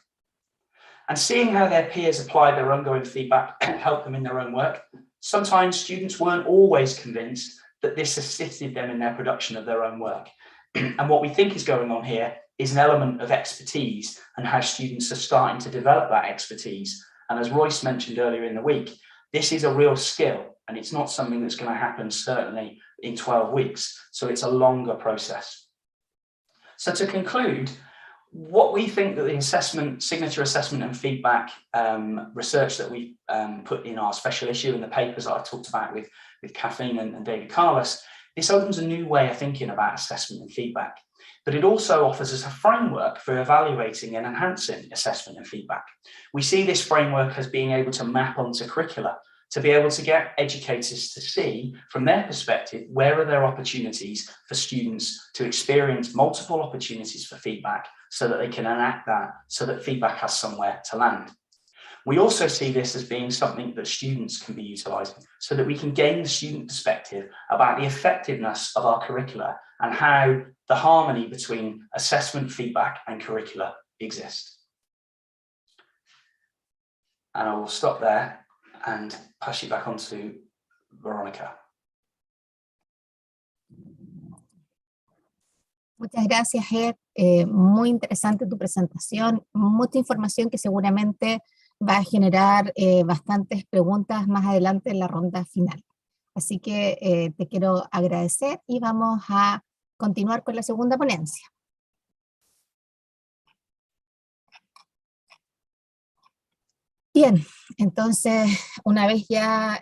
And seeing how their peers applied their ongoing feedback and helped them in their own work, sometimes students weren't always convinced that this assisted them in their production of their own work. And what we think is going on here is an element of expertise and how students are starting to develop that expertise. And as Royce mentioned earlier in the week, this is a real skill and it's not something that's going to happen certainly in 12 weeks. So it's a longer process. So to conclude, what we think that the assessment, signature assessment and feedback research that we put in our special issue and the papers that I talked about with Kathleen and David Carlos, this opens a new way of thinking about assessment and feedback. But it also offers us a framework for evaluating and enhancing assessment and feedback. We see this framework as being able to map onto curricula, to be able to get educators to see from their perspective, where are there opportunities for students to experience multiple opportunities for feedback so that they can enact that, so that feedback has somewhere to land. We also see this as being something that students can be utilising so that we can gain the student perspective about the effectiveness of our curricula and how the harmony between assessment, feedback and curricula exist. And I will stop there and pass you back on to Veronica. Muchas gracias, Ed. Muy interesante tu presentación, mucha información que seguramente va a generar bastantes preguntas más adelante en la ronda final. Así que te quiero agradecer y vamos a continuar con la segunda ponencia. Bien, Entonces, una vez ya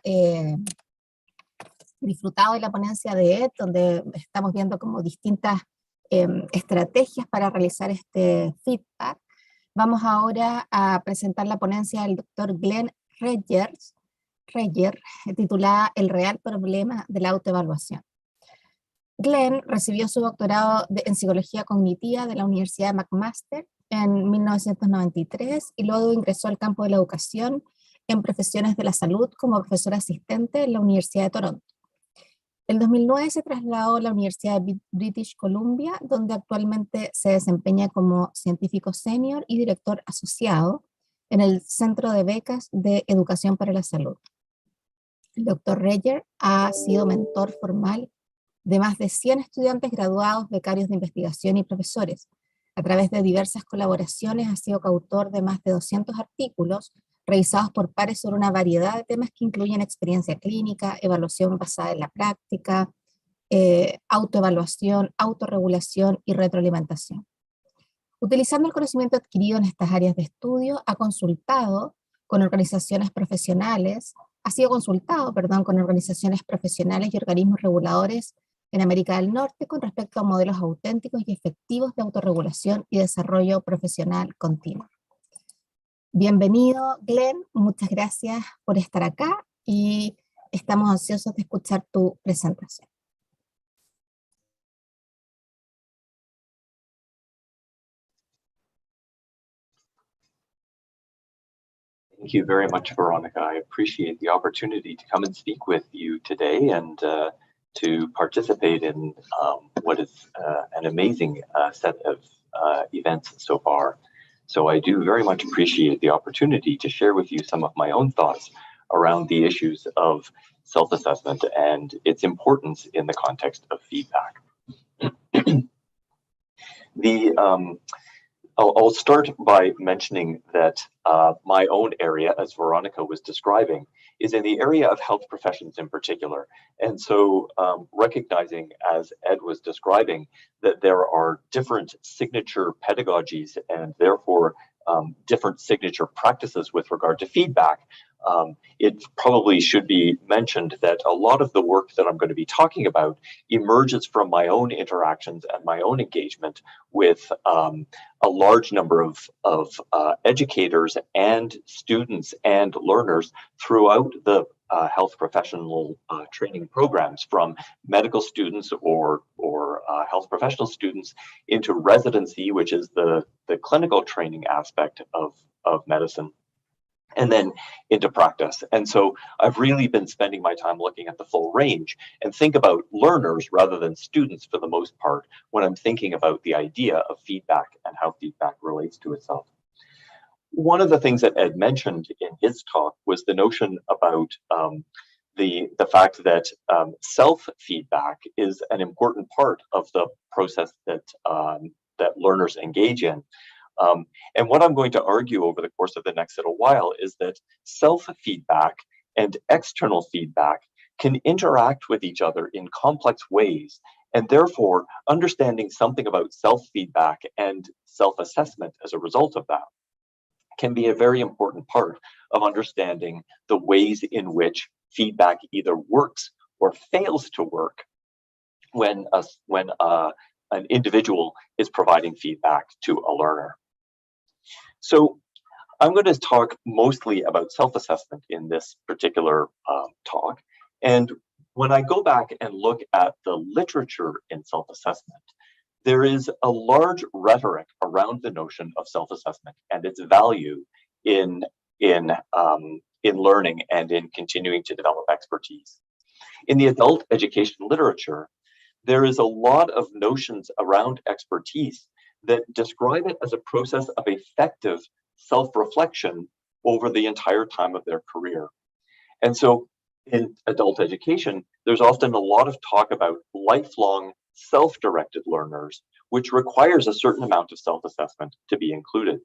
disfrutado de la ponencia de Ed, donde estamos viendo como distintas estrategias para realizar este feedback, vamos ahora a presentar la ponencia del doctor Glenn Reger, titulada El real problema de la autoevaluación. Glenn recibió su doctorado en psicología cognitiva de la Universidad de McMaster en 1993 y luego ingresó al campo de la educación en profesiones de la salud como profesor asistente en la Universidad de Toronto. En 2009 se trasladó a la Universidad de British Columbia, donde actualmente se desempeña como científico senior y director asociado en el Centro de Becas de Educación para la Salud. El Dr. Reger ha sido mentor formal de más de 100 estudiantes graduados, becarios de investigación y profesores. A través de diversas colaboraciones ha sido coautor de más de 200 artículos revisados por pares sobre una variedad de temas que incluyen experiencia clínica, evaluación basada en la práctica, autoevaluación, autorregulación y retroalimentación. Utilizando el conocimiento adquirido en estas áreas de estudio, ha sido consultado con organizaciones profesionales y organismos reguladores en América del Norte con respecto a modelos auténticos y efectivos de autorregulación y desarrollo profesional continuo. Bienvenido, Glenn, muchas gracias por estar acá y estamos ansiosos de escuchar tu presentación. Thank you very much, Veronica. I appreciate the opportunity to come and speak with you today and to participate in what is an amazing set of events so far. So I do very much appreciate the opportunity to share with you some of my own thoughts around the issues of self-assessment and its importance in the context of feedback. I'll start by mentioning that my own area, as Veronica was describing, is in the area of health professions in particular. And so recognizing, as Ed was describing, that there are different signature pedagogies and therefore different signature practices with regard to feedback, it probably should be mentioned that a lot of the work that I'm going to be talking about emerges from my own interactions and my own engagement with a large number of educators and students and learners throughout the health professional training programs, from medical students or health professional students into residency, which is the clinical training aspect of medicine, and then into practice. And so I've really been spending my time looking at the full range and think about learners rather than students for the most part when I'm thinking about the idea of feedback and how feedback relates to itself. One of the things that Ed mentioned in his talk was the notion about the fact that self-feedback is an important part of the process that learners engage in. And what I'm going to argue over the course of the next little while is that self-feedback and external feedback can interact with each other in complex ways, and therefore understanding something about self-feedback and self-assessment as a result of that can be a very important part of understanding the ways in which feedback either works or fails to work when an individual is providing feedback to a learner. So I'm going to talk mostly about self-assessment in this particular talk. And when I go back and look at the literature in self-assessment, there is a large rhetoric around the notion of self-assessment and its value in learning and in continuing to develop expertise. In the adult education literature, there is a lot of notions around expertise that describe it as a process of effective self-reflection over the entire time of their career. And so in adult education, there's often a lot of talk about lifelong self-directed learners, which requires a certain amount of self-assessment to be included.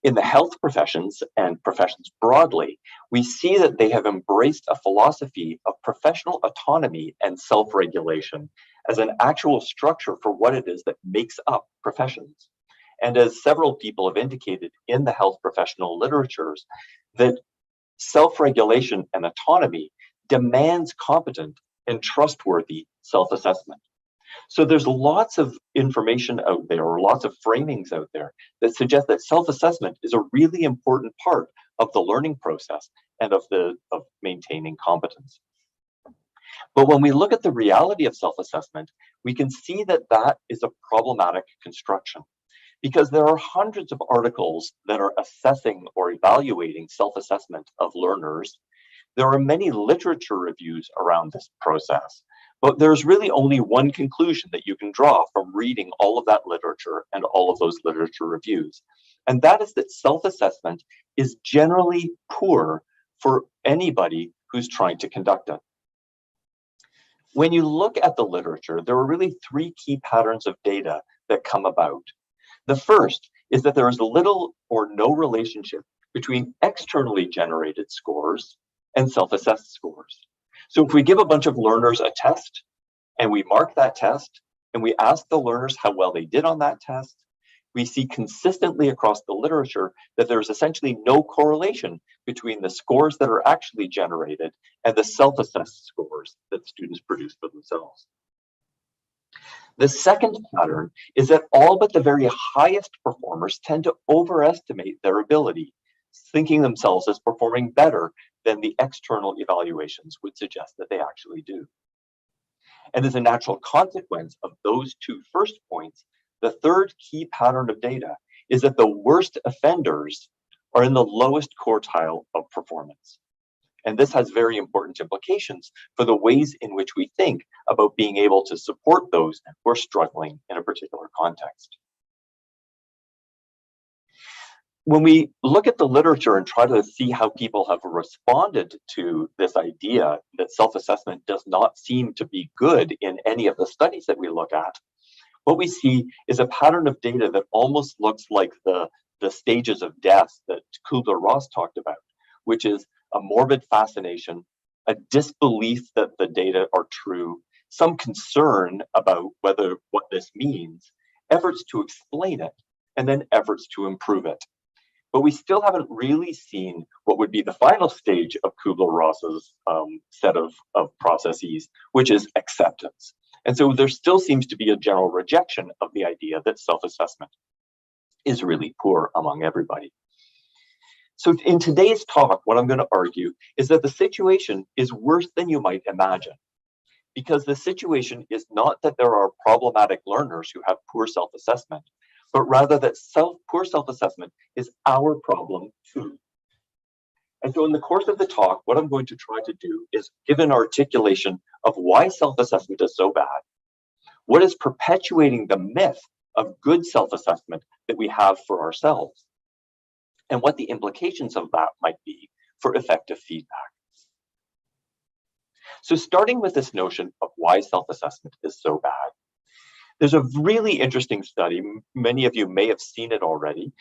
In the health professions and professions broadly, we see that they have embraced a philosophy of professional autonomy and self-regulation as an actual structure for what it is that makes up professions. And as several people have indicated in the health professional literatures, that self-regulation and autonomy demands competent and trustworthy self-assessment. So there's lots of information out there, or lots of framings out there, that suggest that self-assessment is a really important part of the learning process and of maintaining competence. But when we look at the reality of self-assessment, we can see that that is a problematic construction, because there are hundreds of articles that are assessing or evaluating self-assessment of learners. There are many literature reviews around this process, but there's really only one conclusion that you can draw from reading all of that literature and all of those literature reviews. And that is that self-assessment is generally poor for anybody who's trying to conduct it. When you look at the literature, there are really three key patterns of data that come about. The first is that there is little or no relationship between externally generated scores and self-assessed scores. So if we give a bunch of learners a test and we mark that test and we ask the learners how well they did on that test, we see consistently across the literature that there's essentially no correlation between the scores that are actually generated and the self-assessed scores that students produce for themselves. The second pattern is that all but the very highest performers tend to overestimate their ability, thinking themselves as performing better than the external evaluations would suggest that they actually do. And as a natural consequence of those two first points, the third key pattern of data is that the worst offenders are in the lowest quartile of performance. And this has very important implications for the ways in which we think about being able to support those who are struggling in a particular context. When we look at the literature and try to see how people have responded to this idea that self-assessment does not seem to be good in any of the studies that we look at, what we see is a pattern of data that almost looks like the stages of death that Kubler-Ross talked about, which is a morbid fascination, a disbelief that the data are true, some concern about what this means, efforts to explain it, and then efforts to improve it. But we still haven't really seen what would be the final stage of Kubler-Ross's set of processes, which is acceptance. And so there still seems to be a general rejection of the idea that self-assessment is really poor among everybody. So in today's talk, what I'm going to argue is that the situation is worse than you might imagine, because the situation is not that there are problematic learners who have poor self-assessment, but rather that poor self-assessment is our problem too. And so in the course of the talk, what I'm going to try to do is give an articulation of why self-assessment is so bad, what is perpetuating the myth of good self-assessment that we have for ourselves, and what the implications of that might be for effective feedback. So starting with this notion of why self-assessment is so bad, there's a really interesting study, many of you may have seen it already,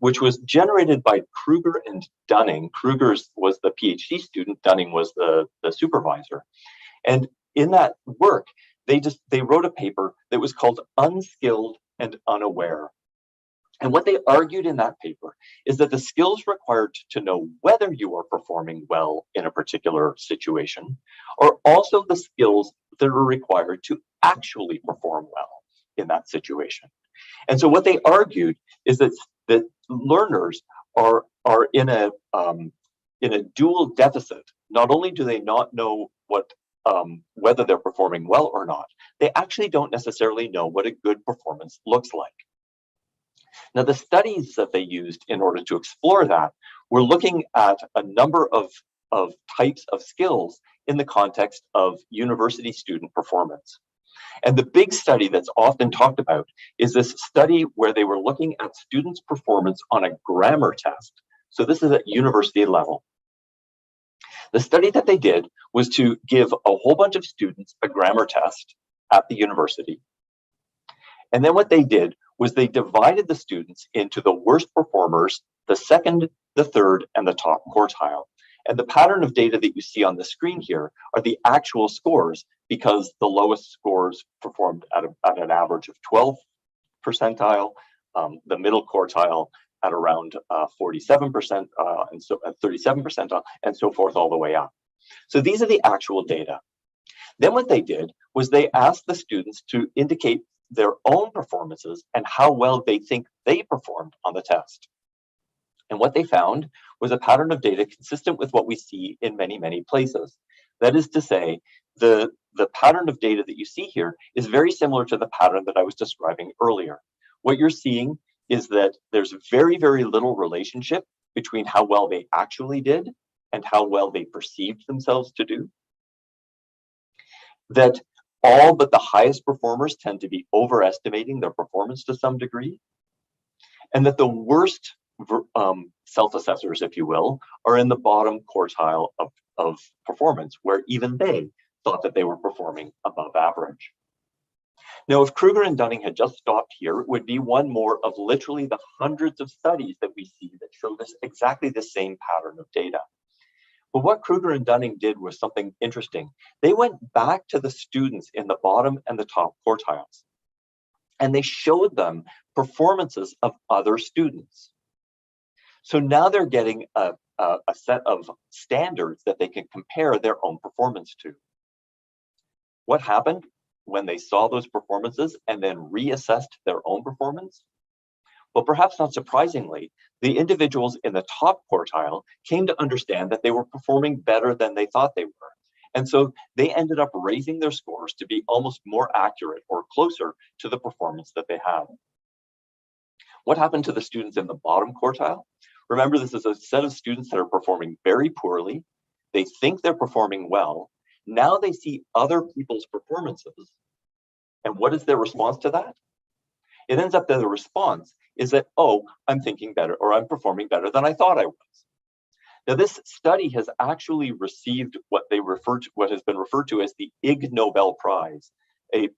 which was generated by Kruger and Dunning. Kruger was the PhD student, Dunning was the supervisor. And in that work, they wrote a paper that was called Unskilled and Unaware. And what they argued in that paper is that the skills required to know whether you are performing well in a particular situation are also the skills that are required to actually perform well in that situation. And so what they argued is that learners are in a dual deficit. Not only do they not know whether they're performing well or not, they actually don't necessarily know what a good performance looks like. Now, the studies that they used in order to explore that were looking at a number of types of skills in the context of university student performance. And the big study that's often talked about is this study where they were looking at students' performance on a grammar test. So this is at university level. The study that they did was to give a whole bunch of students a grammar test at the university. And then what they did was they divided the students into the worst performers, the second, the third, and the top quartile. And the pattern of data that you see on the screen here are the actual scores, because the lowest scores performed at an average of 12 percentile, the middle quartile at around 47%, and so at 37%, and so forth all the way up. So these are the actual data. Then what they did was they asked the students to indicate their own performances and how well they think they performed on the test. And what they found was a pattern of data consistent with what we see in many, many places. That is to say, the pattern of data that you see here is very similar to the pattern that I was describing earlier. What you're seeing is that there's very, very little relationship between how well they actually did and how well they perceived themselves to do. That all but the highest performers tend to be overestimating their performance to some degree. And that the worst self-assessors, if you will, are in the bottom quartile of performance, where even they thought that they were performing above average. Now, if Kruger and Dunning had just stopped here, it would be one more of literally the hundreds of studies that we see that show this exactly the same pattern of data. But what Kruger and Dunning did was something interesting. They went back to the students in the bottom and the top quartiles, and they showed them performances of other students. So now they're getting a set of standards that they can compare their own performance to. What happened when they saw those performances and then reassessed their own performance? Well, perhaps not surprisingly, the individuals in the top quartile came to understand that they were performing better than they thought they were. And so they ended up raising their scores to be almost more accurate or closer to the performance that they had. What happened to the students in the bottom quartile? Remember, this is a set of students that are performing very poorly. They think they're performing well. Now they see other people's performances. And what is their response to that? It ends up that the response is that, oh, I'm thinking better, or I'm performing better than I thought I was. Now, this study has actually received what has been referred to as the Ig Nobel Prize, a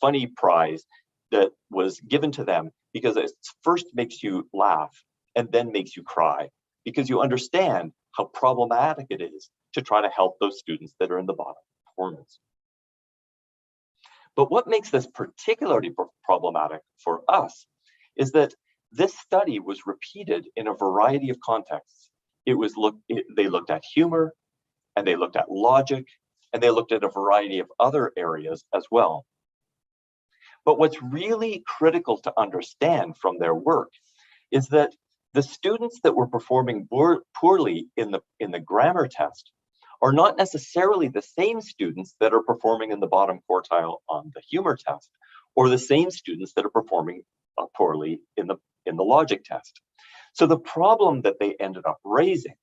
funny prize that was given to them because it first makes you laugh and then makes you cry, because you understand how problematic it is to try to help those students that are in the bottom performance. But what makes this particularly problematic for us is that this study was repeated in a variety of contexts. They looked at humor, and they looked at logic, and they looked at a variety of other areas as well. But what's really critical to understand from their work is that the students that were performing poorly in the grammar test are not necessarily the same students that are performing in the bottom quartile on the humor test, or the same students that are performing poorly in the logic test. So the problem that they ended up raising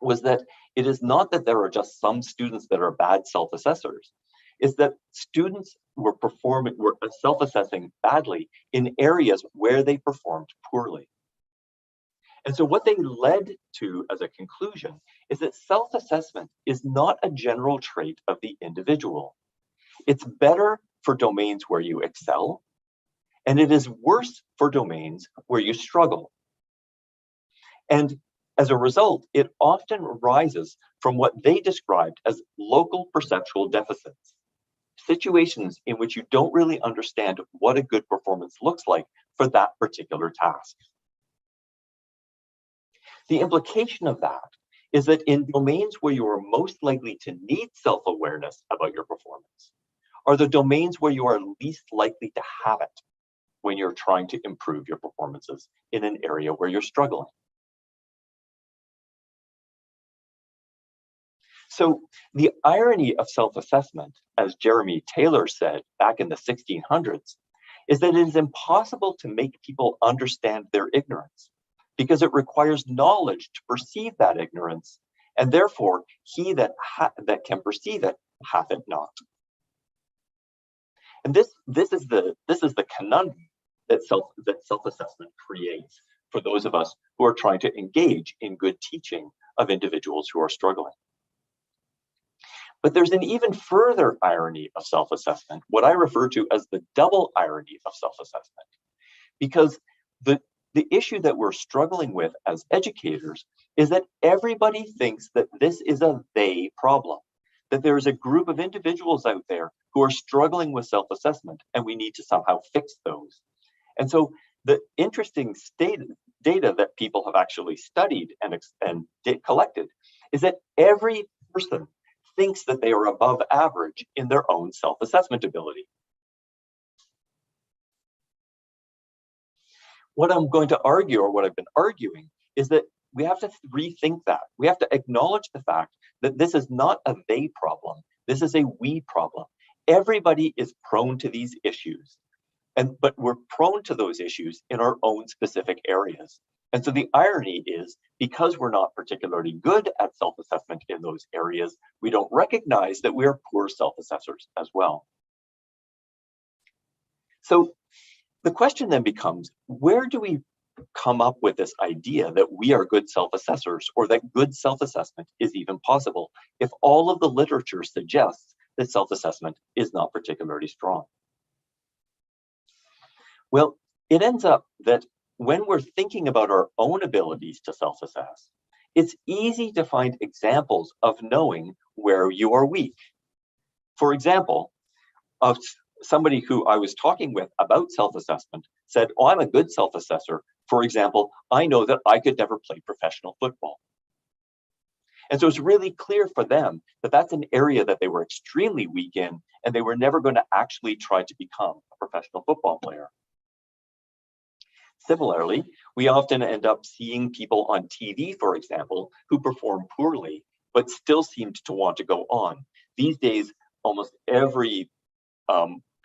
was that it is not that there are just some students that are bad self-assessors, it's that students were self-assessing badly in areas where they performed poorly. And so what they led to as a conclusion is that self-assessment is not a general trait of the individual. It's better for domains where you excel, and it is worse for domains where you struggle. And as a result, it often arises from what they described as local perceptual deficits, situations in which you don't really understand what a good performance looks like for that particular task. The implication of that is that in domains where you are most likely to need self-awareness about your performance are the domains where you are least likely to have it when you're trying to improve your performances in an area where you're struggling. So the irony of self-assessment, as Jeremy Taylor said back in the 1600s, is that it is impossible to make people understand their ignorance, because it requires knowledge to perceive that ignorance, and therefore he that can perceive it hath it not. And this is the conundrum that self-assessment creates for those of us who are trying to engage in good teaching of individuals who are struggling. But there's an even further irony of self-assessment, what I refer to as the double irony of self-assessment, because the issue that we're struggling with as educators is that everybody thinks that this is a they problem, that there is a group of individuals out there who are struggling with self-assessment, and we need to somehow fix those. And so the interesting data that people have actually studied and collected is that every person thinks that they are above average in their own self-assessment ability. What I'm going to argue, or what I've been arguing, is that we have to rethink that. We have to acknowledge the fact that this is not a they problem. This is a we problem. Everybody is prone to these issues, but we're prone to those issues in our own specific areas. And so the irony is, because we're not particularly good at self-assessment in those areas, we don't recognize that we are poor self-assessors as well. So the question then becomes, where do we come up with this idea that we are good self-assessors, or that good self-assessment is even possible, if all of the literature suggests that self-assessment is not particularly strong? Well, it ends up that when we're thinking about our own abilities to self-assess, it's easy to find examples of knowing where you are weak. For example, somebody who I was talking with about self-assessment said, oh, I'm a good self-assessor. For example, I know that I could never play professional football. And so it's really clear for them that that's an area that they were extremely weak in, and they were never going to actually try to become a professional football player. Similarly, we often end up seeing people on TV, for example, who perform poorly, but still seemed to want to go on. These days, almost every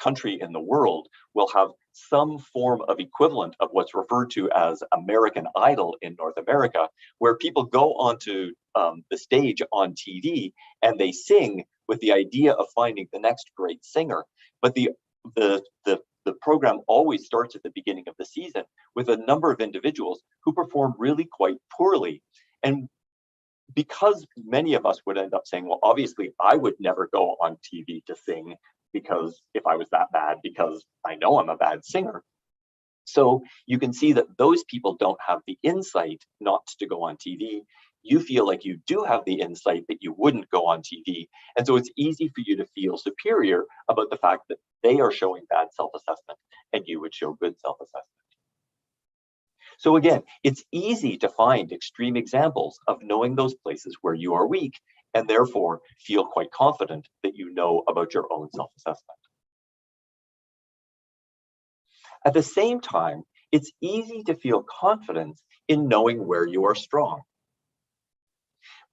country in the world will have some form of equivalent of what's referred to as American Idol in North America, where people go onto the stage on TV and they sing with the idea of finding the next great singer. But the program always starts at the beginning of the season with a number of individuals who perform really quite poorly. And because many of us would end up saying, well, obviously I would never go on TV to sing, because if I was that bad, because I know I'm a bad singer. So you can see that those people don't have the insight not to go on TV. You feel like you do have the insight that you wouldn't go on TV. And so it's easy for you to feel superior about the fact that they are showing bad self-assessment and you would show good self-assessment. So again, it's easy to find extreme examples of knowing those places where you are weak, and therefore feel quite confident that you know about your own self-assessment. At the same time, it's easy to feel confidence in knowing where you are strong.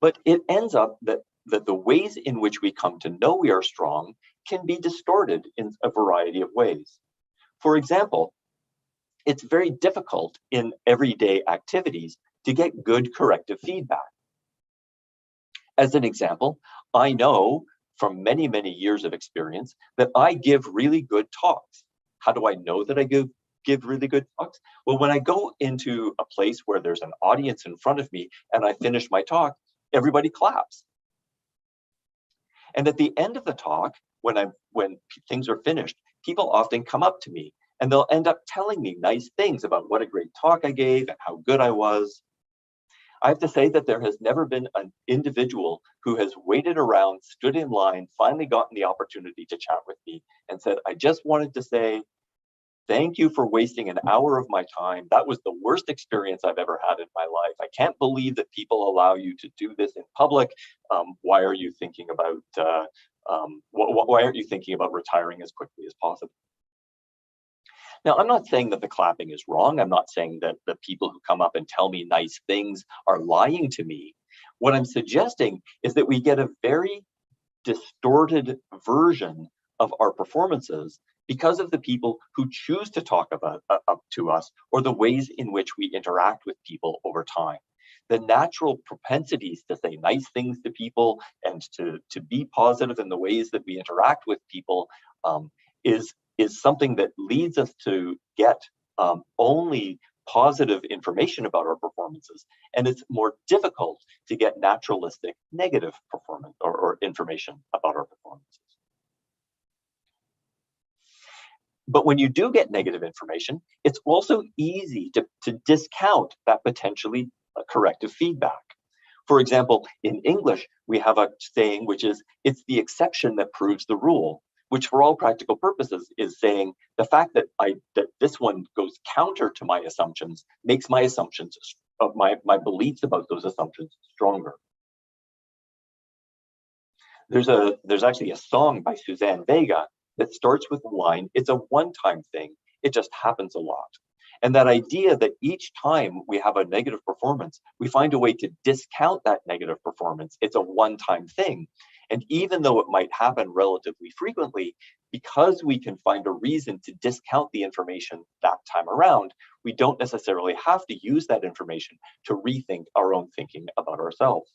But it ends up that the ways in which we come to know we are strong can be distorted in a variety of ways. For example, it's very difficult in everyday activities to get good corrective feedback. As an example, I know from many, many years of experience that I give really good talks. How do I know that I give really good talks? Well, when I go into a place where there's an audience in front of me and I finish my talk, everybody claps. And at the end of the talk, when things are finished, people often come up to me and they'll end up telling me nice things about what a great talk I gave and how good I was. I have to say that there has never been an individual who has waited around, stood in line, finally gotten the opportunity to chat with me and said, I just wanted to say, thank you for wasting an hour of my time. That was the worst experience I've ever had in my life. I can't believe that people allow you to do this in public. Why are you thinking about, why aren't you thinking about retiring as quickly as possible? Now, I'm not saying that the clapping is wrong. I'm not saying that the people who come up and tell me nice things are lying to me. What I'm suggesting is that we get a very distorted version of our performances because of the people who choose to talk about to us, or the ways in which we interact with people over time. The natural propensities to say nice things to people and to be positive in the ways that we interact with people is something that leads us to get only positive information about our performances. And it's more difficult to get naturalistic negative performance or information about our performances. But when you do get negative information, it's also easy to discount that potentially corrective feedback. For example, in English, we have a saying which is, it's the exception that proves the rule. which for all practical purposes is saying the fact that this one goes counter to my assumptions makes my assumptions, my beliefs about those assumptions stronger. There's actually a song by Suzanne Vega that starts with the line, "It's a one-time thing, it just happens a lot." And that idea that each time we have a negative performance, we find a way to discount that negative performance. It's a one-time thing. And even though it might happen relatively frequently, because we can find a reason to discount the information that time around, we don't necessarily have to use that information to rethink our own thinking about ourselves.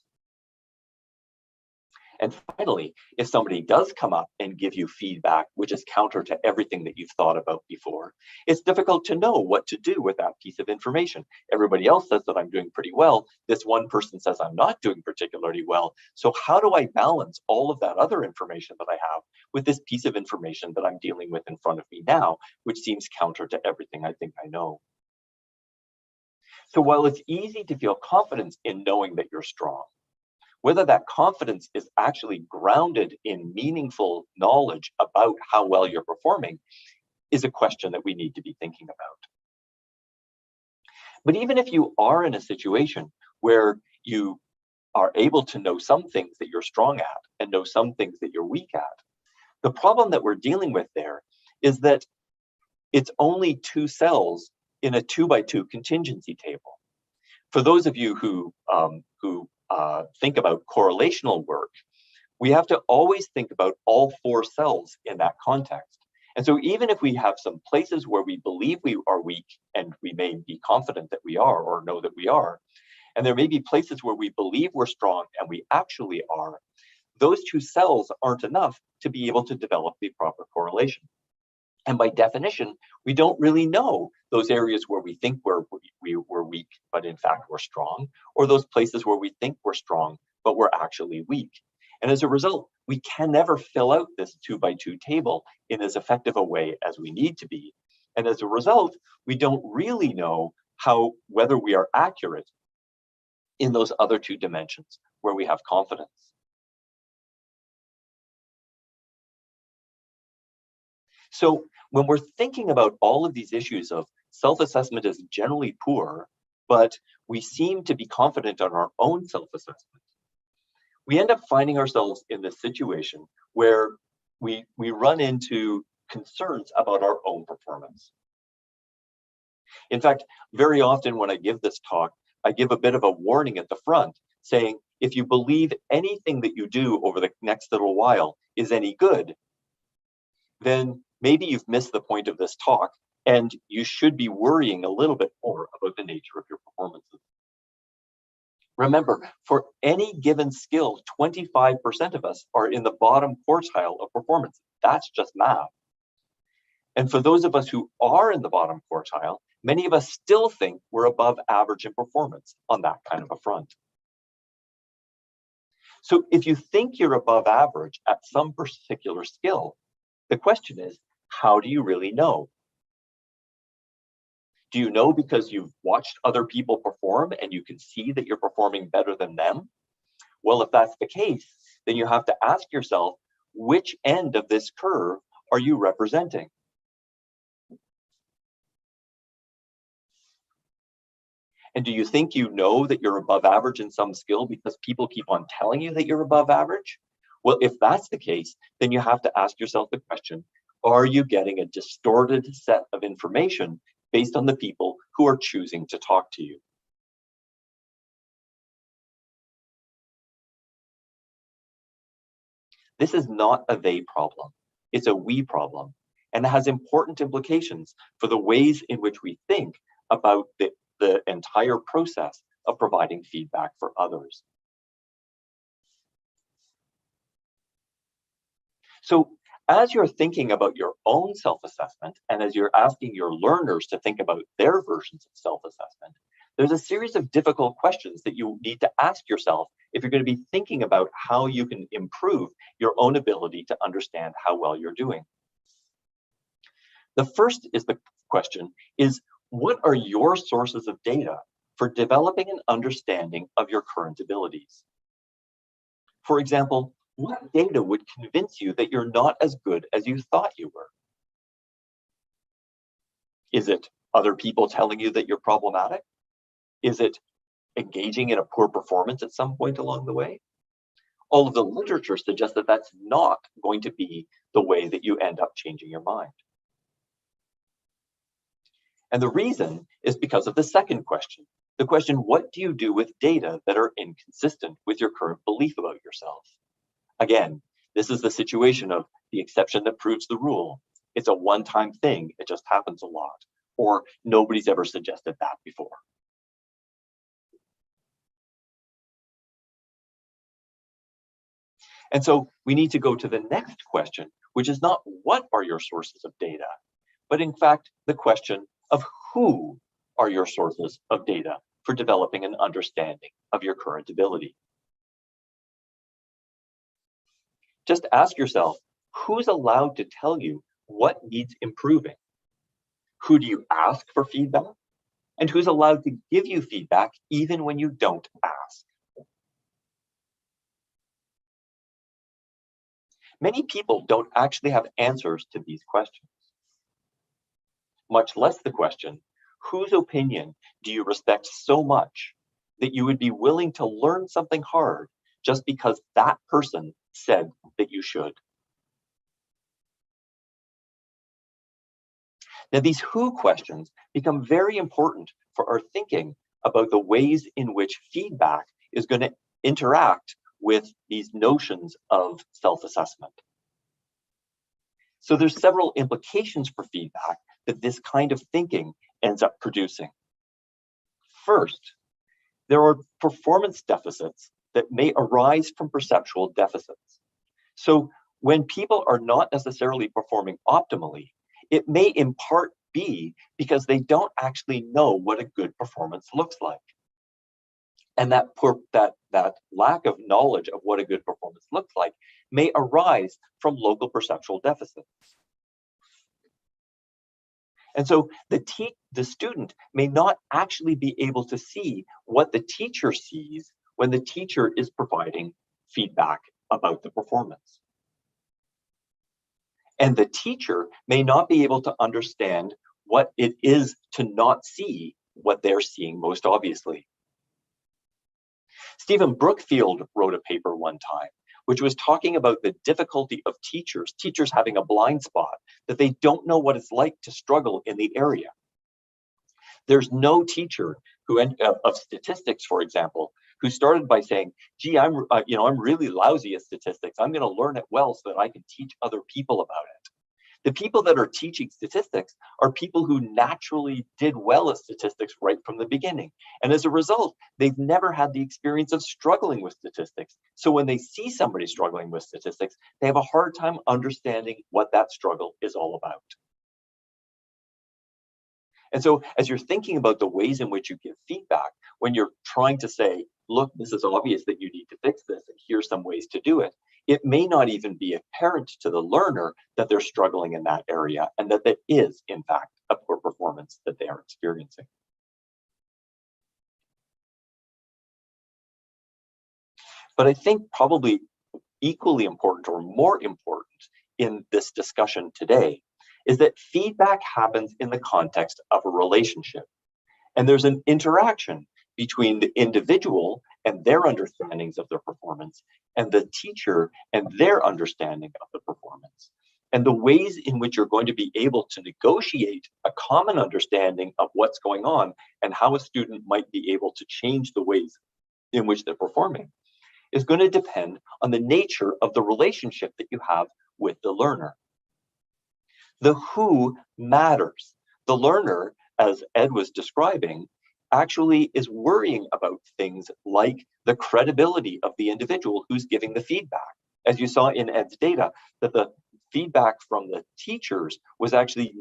And finally, if somebody does come up and give you feedback, which is counter to everything that you've thought about before, it's difficult to know what to do with that piece of information. Everybody else says that I'm doing pretty well. This one person says I'm not doing particularly well. So how do I balance all of that other information that I have with this piece of information that I'm dealing with in front of me now, which seems counter to everything I think I know? So while it's easy to feel confidence in knowing that you're strong, whether that confidence is actually grounded in meaningful knowledge about how well you're performing is a question that we need to be thinking about. But even if you are in a situation where you are able to know some things that you're strong at and know some things that you're weak at, the problem that we're dealing with there is that it's only two cells in a 2x2 contingency table. For those of you who think about correlational work, we have to always think about all four cells in that context. And so even if we have some places where we believe we are weak, and we may be confident that we are or know that we are, and there may be places where we believe we're strong and we actually are, those two cells aren't enough to be able to develop the proper correlation. And by definition, we don't really know those areas where we think we're weak, but in fact we're strong, or those places where we think we're strong, but we're actually weak. And as a result, we can never fill out this 2x2 table in as effective a way as we need to be. And as a result, we don't really know whether we are accurate in those other two dimensions where we have confidence. So when we're thinking about all of these issues of self-assessment is generally poor, but we seem to be confident on our own self-assessment, we end up finding ourselves in this situation where we run into concerns about our own performance. In fact, very often when I give this talk, I give a bit of a warning at the front saying, if you believe anything that you do over the next little while is any good, then maybe you've missed the point of this talk, and you should be worrying a little bit more about the nature of your performances. Remember, for any given skill, 25% of us are in the bottom quartile of performance. That's just math. And for those of us who are in the bottom quartile, many of us still think we're above average in performance on that kind of a front. So if you think you're above average at some particular skill, the question is, how do you really know? Do you know because you've watched other people perform and you can see that you're performing better than them? Well, if that's the case, then you have to ask yourself, which end of this curve are you representing? And do you think you know that you're above average in some skill because people keep on telling you that you're above average? Well, if that's the case, then you have to ask yourself the question, are you getting a distorted set of information based on the people who are choosing to talk to you? This is not a they problem, it's a we problem, and it has important implications for the ways in which we think about the entire process of providing feedback for others. So as you're thinking about your own self-assessment, and as you're asking your learners to think about their versions of self-assessment, there's a series of difficult questions that you need to ask yourself if you're going to be thinking about how you can improve your own ability to understand how well you're doing. The first is the question is, what are your sources of data for developing an understanding of your current abilities? For example, What data would convince you that you're not as good as you thought you were? Is it other people telling you that you're problematic? Is it engaging in a poor performance at some point along the way? All of the literature suggests that that's not going to be the way that you end up changing your mind. And the reason is because of the second question. The question, what do you do with data that are inconsistent with your current belief about yourself? Again, this is the situation of the exception that proves the rule. It's a one-time thing, it just happens a lot. Or nobody's ever suggested that before. And so we need to go to the next question, which is not what are your sources of data, but in fact, the question of who are your sources of data for developing an understanding of your current ability. Just ask yourself, who's allowed to tell you what needs improving? Who do you ask for feedback? And who's allowed to give you feedback even when you don't ask? Many people don't actually have answers to these questions, much less the question, whose opinion do you respect so much that you would be willing to learn something hard just because that person said that you should? Now, these who questions become very important for our thinking about the ways in which feedback is going to interact with these notions of self-assessment. So there's several implications for feedback that this kind of thinking ends up producing. First, there are performance deficits that may arise from perceptual deficits. So when people are not necessarily performing optimally, it may in part be because they don't actually know what a good performance looks like. And that lack of knowledge of what a good performance looks like may arise from local perceptual deficits. And so the student may not actually be able to see what the teacher sees when the teacher is providing feedback about the performance. And the teacher may not be able to understand what it is to not see what they're seeing most obviously. Stephen Brookfield wrote a paper one time, which was talking about the difficulty of teachers having a blind spot, that they don't know what it's like to struggle in the area. There's no teacher of statistics, for example, who started by saying, gee, I'm really lousy at statistics. I'm going to learn it well so that I can teach other people about it. The people that are teaching statistics are people who naturally did well at statistics right from the beginning. And as a result, they've never had the experience of struggling with statistics. So when they see somebody struggling with statistics, they have a hard time understanding what that struggle is all about. And so as you're thinking about the ways in which you give feedback, when you're trying to say, look, this is obvious that you need to fix this, and here's some ways to do it, it may not even be apparent to the learner that they're struggling in that area and that that is, in fact, a poor performance that they are experiencing. But I think probably equally important or more important in this discussion today is that feedback happens in the context of a relationship. And there's an interaction between the individual and their understandings of their performance and the teacher and their understanding of the performance. And the ways in which you're going to be able to negotiate a common understanding of what's going on and how a student might be able to change the ways in which they're performing is going to depend on the nature of the relationship that you have with the learner. The who matters. The learner, as Ed was describing, actually is worrying about things like the credibility of the individual who's giving the feedback. As you saw in Ed's data, that the feedback from the teachers was actually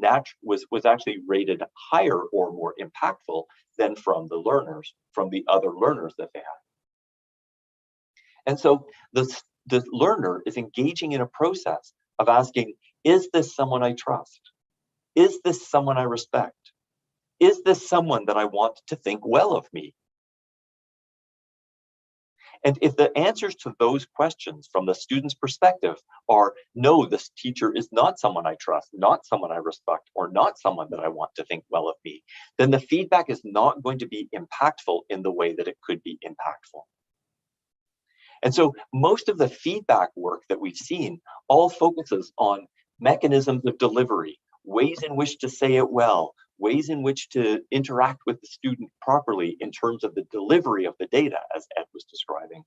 rated higher or more impactful than from the learners, from the other learners that they had. And so the learner is engaging in a process of asking, is this someone I trust? Is this someone I respect? Is this someone that I want to think well of me? And if the answers to those questions from the student's perspective are, no, this teacher is not someone I trust, not someone I respect, or not someone that I want to think well of me, then the feedback is not going to be impactful in the way that it could be impactful. And so most of the feedback work that we've seen all focuses on mechanisms of delivery, ways in which to say it well, ways in which to interact with the student properly in terms of the delivery of the data, as Ed was describing,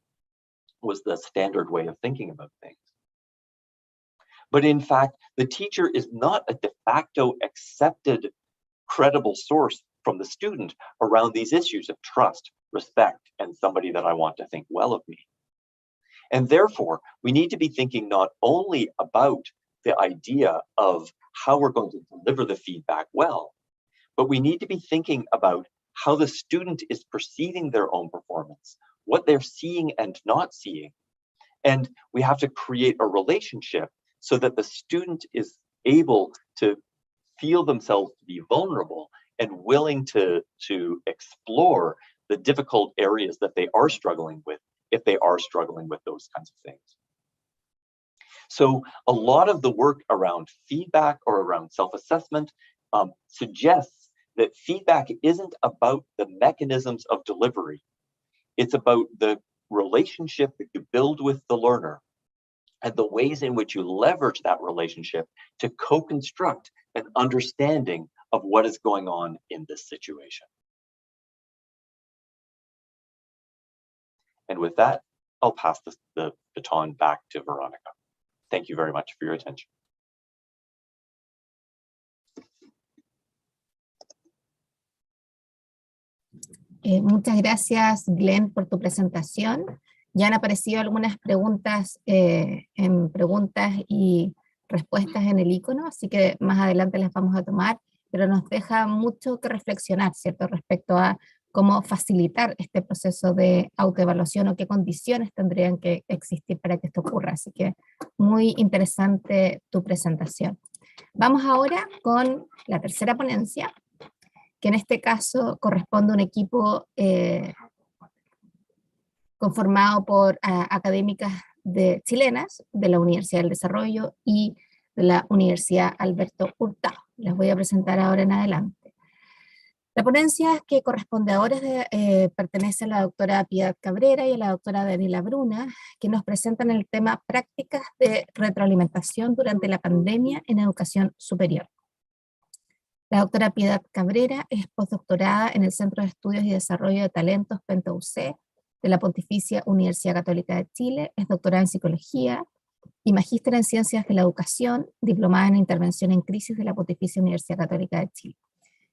was the standard way of thinking about things. But in fact, the teacher is not a de facto accepted, credible source from the student around these issues of trust, respect, and somebody that I want to think well of me. And therefore, we need to be thinking not only about the idea of how we're going to deliver the feedback well, but we need to be thinking about how the student is perceiving their own performance, what they're seeing and not seeing. And we have to create a relationship so that the student is able to feel themselves to be vulnerable and willing to explore the difficult areas that they are struggling with, if they are struggling with those kinds of things. So a lot of the work around feedback or around self-assessment suggests that feedback isn't about the mechanisms of delivery. It's about the relationship that you build with the learner and the ways in which you leverage that relationship to co-construct an understanding of what is going on in this situation. And with that, I'll pass the baton back to Veronica. Thank you very much for your attention. Muchas gracias, Glenn, por tu presentación. Ya han aparecido algunas preguntas en preguntas y respuestas en el icono, así que más adelante las vamos a tomar, pero nos deja mucho que reflexionar, ¿cierto?, respecto a cómo facilitar este proceso de autoevaluación o qué condiciones tendrían que existir para que esto ocurra. Así que muy interesante tu presentación. Vamos ahora con la tercera ponencia, que en este caso corresponde a un equipo conformado por académicas chilenas de la Universidad del Desarrollo y de la Universidad Alberto Hurtado. Las voy a presentar ahora en adelante. La ponencia que corresponde ahora pertenece a la doctora Piedad Cabrera y a la doctora Daniela Bruna, que nos presentan el tema Prácticas de retroalimentación durante la pandemia en educación superior. La doctora Piedad Cabrera es postdoctorada en el Centro de Estudios y Desarrollo de Talentos PENTUC de la Pontificia Universidad Católica de Chile, es doctorada en Psicología y magíster en Ciencias de la Educación, diplomada en Intervención en Crisis de la Pontificia Universidad Católica de Chile,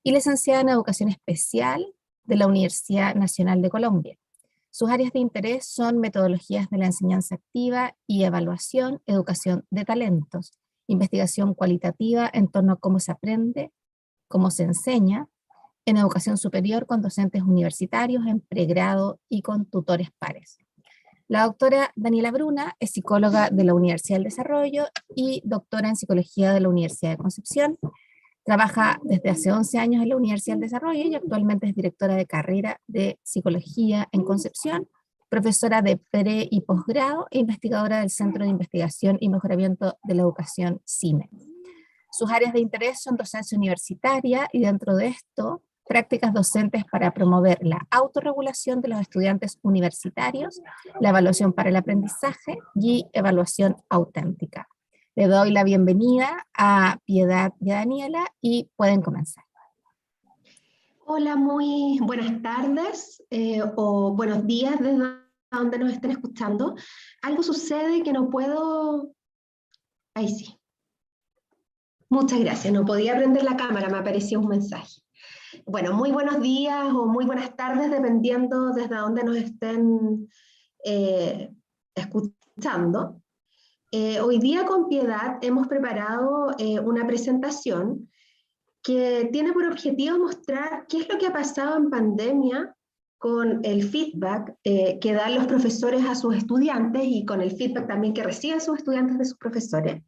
y licenciada en Educación Especial de la Universidad Nacional de Colombia. Sus áreas de interés son metodologías de la enseñanza activa y evaluación, educación de talentos, investigación cualitativa en torno a cómo se aprende, cómo se enseña, en educación superior con docentes universitarios, en pregrado y con tutores pares. La doctora Daniela Bruna es psicóloga de la Universidad del Desarrollo y doctora en Psicología de la Universidad de Concepción. Trabaja desde hace 11 años en la Universidad del Desarrollo y actualmente es directora de carrera de Psicología en Concepción, profesora de pre- y posgrado e investigadora del Centro de Investigación y Mejoramiento de la Educación CIME. Sus áreas de interés son docencia universitaria y dentro de esto, prácticas docentes para promover la autorregulación de los estudiantes universitarios, la evaluación para el aprendizaje y evaluación auténtica. Le doy la bienvenida a Piedad y a Daniela y pueden comenzar. Hola, muy buenas tardes o buenos días desde donde nos estén escuchando. Algo sucede que no puedo... Ahí sí. Muchas gracias, no podía prender la cámara, me apareció un mensaje. Bueno, muy buenos días o muy buenas tardes, dependiendo desde donde nos estén escuchando. Hoy día con Piedad hemos preparado una presentación que tiene por objetivo mostrar qué es lo que ha pasado en pandemia con el feedback que dan los profesores a sus estudiantes y con el feedback también que reciben sus estudiantes de sus profesores.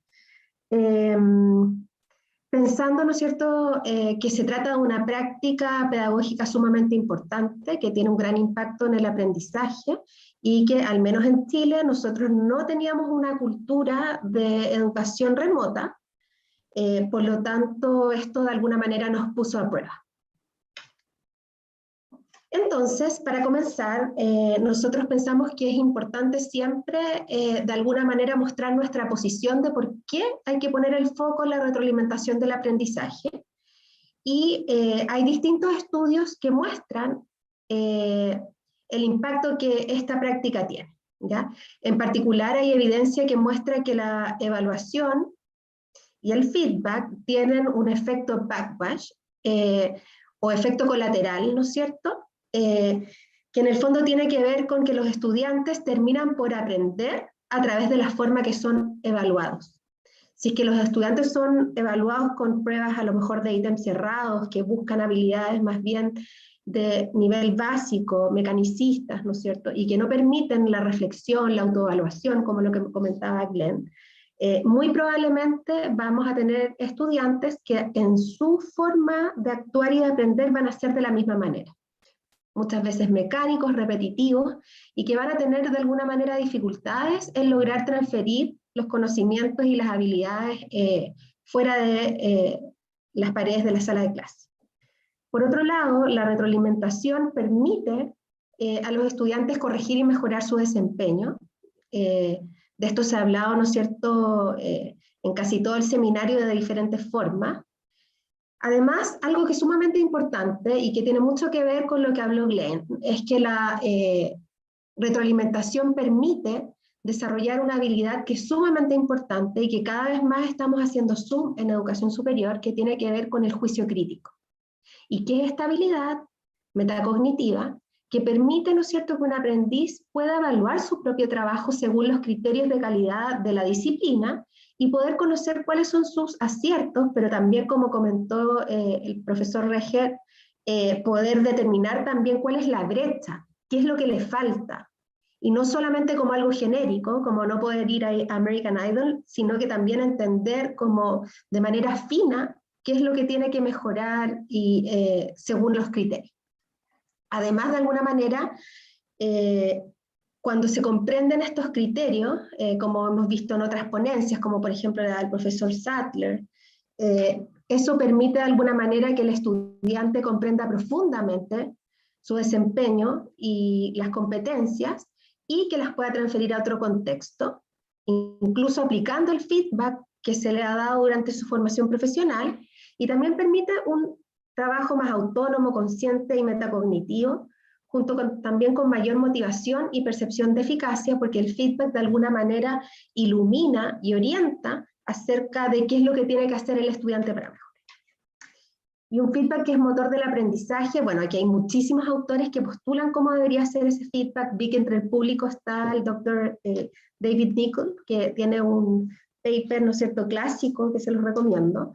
pensando, ¿no es cierto?, que se trata de una práctica pedagógica sumamente importante, que tiene un gran impacto en el aprendizaje, y que al menos en Chile nosotros no teníamos una cultura de educación remota, por lo tanto esto de alguna manera nos puso a prueba. Entonces, para comenzar, nosotros pensamos que es importante siempre, de alguna manera, mostrar nuestra posición de por qué hay que poner el foco en la retroalimentación del aprendizaje. Y hay distintos estudios que muestran el impacto que esta práctica tiene, ¿ya? En particular, hay evidencia que muestra que la evaluación y el feedback tienen un efecto backlash, o efecto colateral, ¿no es cierto?, que en el fondo tiene que ver con que los estudiantes terminan por aprender a través de la forma que son evaluados. Si es que los estudiantes son evaluados con pruebas a lo mejor de ítems cerrados, que buscan habilidades más bien de nivel básico, mecanicistas, ¿no es cierto?, y que no permiten la reflexión, la autoevaluación, como lo que comentaba Glenn, muy probablemente vamos a tener estudiantes que en su forma de actuar y de aprender van a ser de la misma manera. Muchas veces mecánicos, repetitivos, y que van a tener de alguna manera dificultades en lograr transferir los conocimientos y las habilidades fuera de las paredes de la sala de clase. Por otro lado, la retroalimentación permite a los estudiantes corregir y mejorar su desempeño. De esto se ha hablado, ¿no es cierto?, en casi todo el seminario de diferentes formas. Además, algo que es sumamente importante y que tiene mucho que ver con lo que habló Glenn, es que la retroalimentación permite desarrollar una habilidad que es sumamente importante y que cada vez más estamos haciendo zoom en educación superior, que tiene que ver con el juicio crítico. ¿Y qué es esta habilidad metacognitiva? Que permite, ¿no es cierto?, que un aprendiz pueda evaluar su propio trabajo según los criterios de calidad de la disciplina y poder conocer cuáles son sus aciertos, pero también, como comentó el profesor Reger, poder determinar también cuál es la brecha, qué es lo que le falta, y no solamente como algo genérico, como no poder ir a American Idol, sino que también entender como de manera fina qué es lo que tiene que mejorar y, según los criterios. Además, de alguna manera, cuando se comprenden estos criterios, como hemos visto en otras ponencias, como por ejemplo la del profesor Sattler, eso permite de alguna manera que el estudiante comprenda profundamente su desempeño y las competencias, y que las pueda transferir a otro contexto, incluso aplicando el feedback que se le ha dado durante su formación profesional, y también permite un trabajo más autónomo, consciente y metacognitivo, junto también con mayor motivación y percepción de eficacia, porque el feedback de alguna manera ilumina y orienta acerca de qué es lo que tiene que hacer el estudiante para mejorar. Y un feedback que es motor del aprendizaje, bueno, aquí hay muchísimos autores que postulan cómo debería ser ese feedback. Vi que entre el público está el doctor David Nichol, que tiene un paper, ¿no es cierto?, clásico, que se los recomiendo.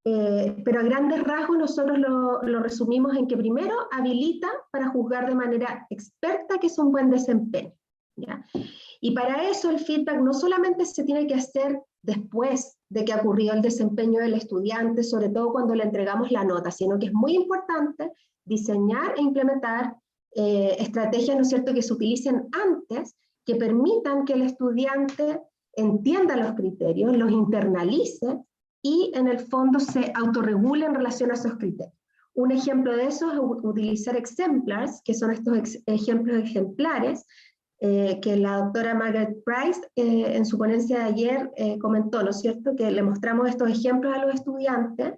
Pero a grandes rasgos nosotros lo resumimos en que primero habilita para juzgar de manera experta que es un buen desempeño, ¿ya? Y para eso el feedback no solamente se tiene que hacer después de que ha ocurrido el desempeño del estudiante, sobre todo cuando le entregamos la nota, sino que es muy importante diseñar e implementar estrategias, ¿no es cierto?, que se utilicen antes, que permitan que el estudiante entienda los criterios, los internalice y en el fondo se autorregule en relación a esos criterios. Un ejemplo de eso es utilizar exemplars, que son estos ejemplos ejemplares, que la doctora Margaret Price en su ponencia de ayer comentó, ¿no es cierto?, que le mostramos estos ejemplos a los estudiantes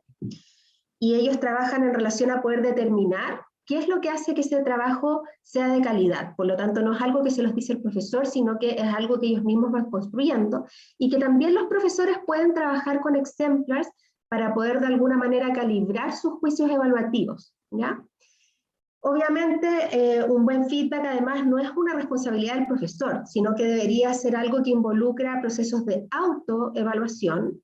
y ellos trabajan en relación a poder determinar qué es lo que hace que ese trabajo sea de calidad. Por lo tanto, no es algo que se los dice el profesor, sino que es algo que ellos mismos van construyendo, y que también los profesores pueden trabajar con exemplars para poder de alguna manera calibrar sus juicios evaluativos, ¿ya? Obviamente, un buen feedback además no es una responsabilidad del profesor, sino que debería ser algo que involucra procesos de autoevaluación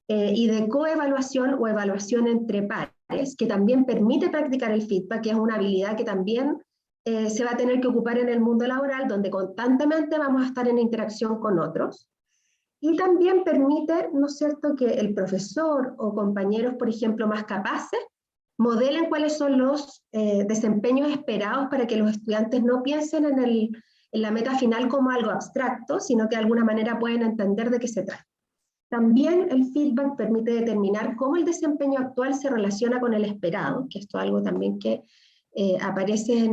y de coevaluación o evaluación entre pares, que también permite practicar el feedback, que es una habilidad que también se va a tener que ocupar en el mundo laboral, donde constantemente vamos a estar en interacción con otros. Y también permite, ¿no es cierto?, que el profesor o compañeros, por ejemplo, más capaces, modelen cuáles son los desempeños esperados para que los estudiantes no piensen en la meta final como algo abstracto, sino que de alguna manera pueden entender de qué se trata. También el feedback permite determinar cómo el desempeño actual se relaciona con el esperado, que esto es algo también que aparece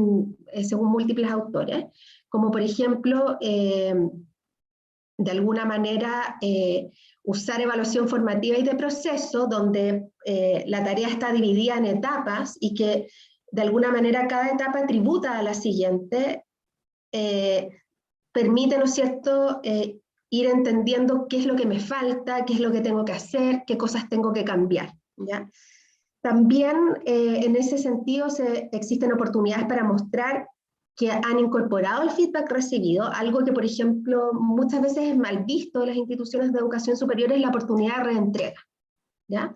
según múltiples autores, como por ejemplo, de alguna manera, usar evaluación formativa y de proceso, donde la tarea está dividida en etapas y que de alguna manera cada etapa tributa a la siguiente, permite, ¿no es cierto?, ir entendiendo qué es lo que me falta, qué es lo que tengo que hacer, qué cosas tengo que cambiar, ¿ya? También en ese sentido existen oportunidades para mostrar que han incorporado el feedback recibido, algo que, por ejemplo, muchas veces es mal visto en las instituciones de educación superior, es la oportunidad de reentrega, ¿ya?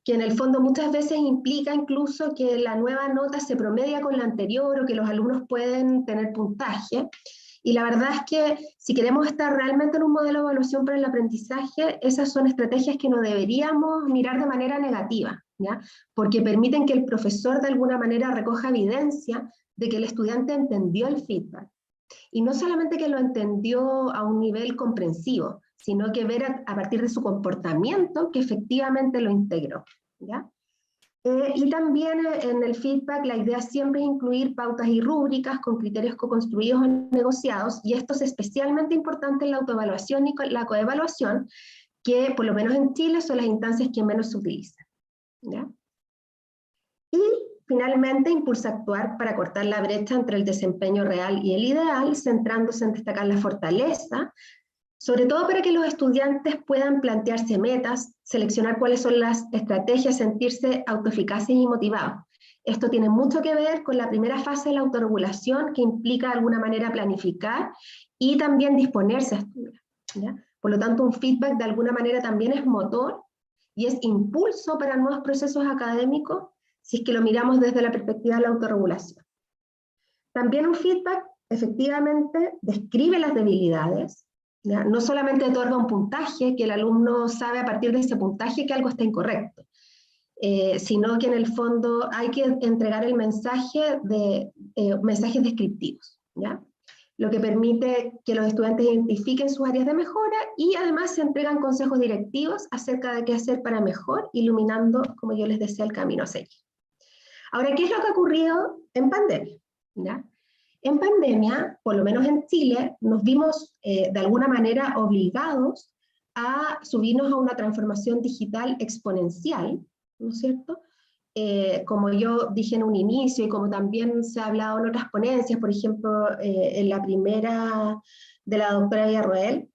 Que en el fondo muchas veces implica incluso que la nueva nota se promedia con la anterior o que los alumnos pueden tener puntaje. Y la verdad es que si queremos estar realmente en un modelo de evaluación para el aprendizaje, esas son estrategias que no deberíamos mirar de manera negativa, ¿ya? Porque permiten que el profesor de alguna manera recoja evidencia de que el estudiante entendió el feedback. Y no solamente que lo entendió a un nivel comprensivo, sino que ver a partir de su comportamiento que efectivamente lo integró, ¿ya? Y también en el feedback la idea siempre es incluir pautas y rúbricas con criterios co-construidos o negociados, y esto es especialmente importante en la autoevaluación y la coevaluación, que por lo menos en Chile son las instancias que menos se utilizan, ¿ya? Y finalmente impulsa actuar para cortar la brecha entre el desempeño real y el ideal, centrándose en destacar la fortaleza, sobre todo para que los estudiantes puedan plantearse metas, seleccionar cuáles son las estrategias, sentirse autoeficaces y motivados. Esto tiene mucho que ver con la primera fase de la autorregulación, que implica de alguna manera planificar y también disponerse a estudiar, ¿ya? Por lo tanto, un feedback de alguna manera también es motor y es impulso para nuevos procesos académicos, si es que lo miramos desde la perspectiva de la autorregulación. También un feedback efectivamente describe las debilidades, ¿ya? No solamente otorga un puntaje, que el alumno sabe a partir de ese puntaje que algo está incorrecto, sino que en el fondo hay que entregar el mensaje de mensajes descriptivos, ¿ya? Lo que permite que los estudiantes identifiquen sus áreas de mejora y además se entregan consejos directivos acerca de qué hacer para mejor, iluminando, como yo les decía, el camino a seguir. Ahora, ¿qué es lo que ha ocurrido en pandemia? ¿Ya? En pandemia, por lo menos en Chile, nos vimos de alguna manera obligados a subirnos a una transformación digital exponencial, ¿no es cierto? Como yo dije en un inicio y como también se ha hablado en otras ponencias, por ejemplo, en la primera de la doctora Villarroel,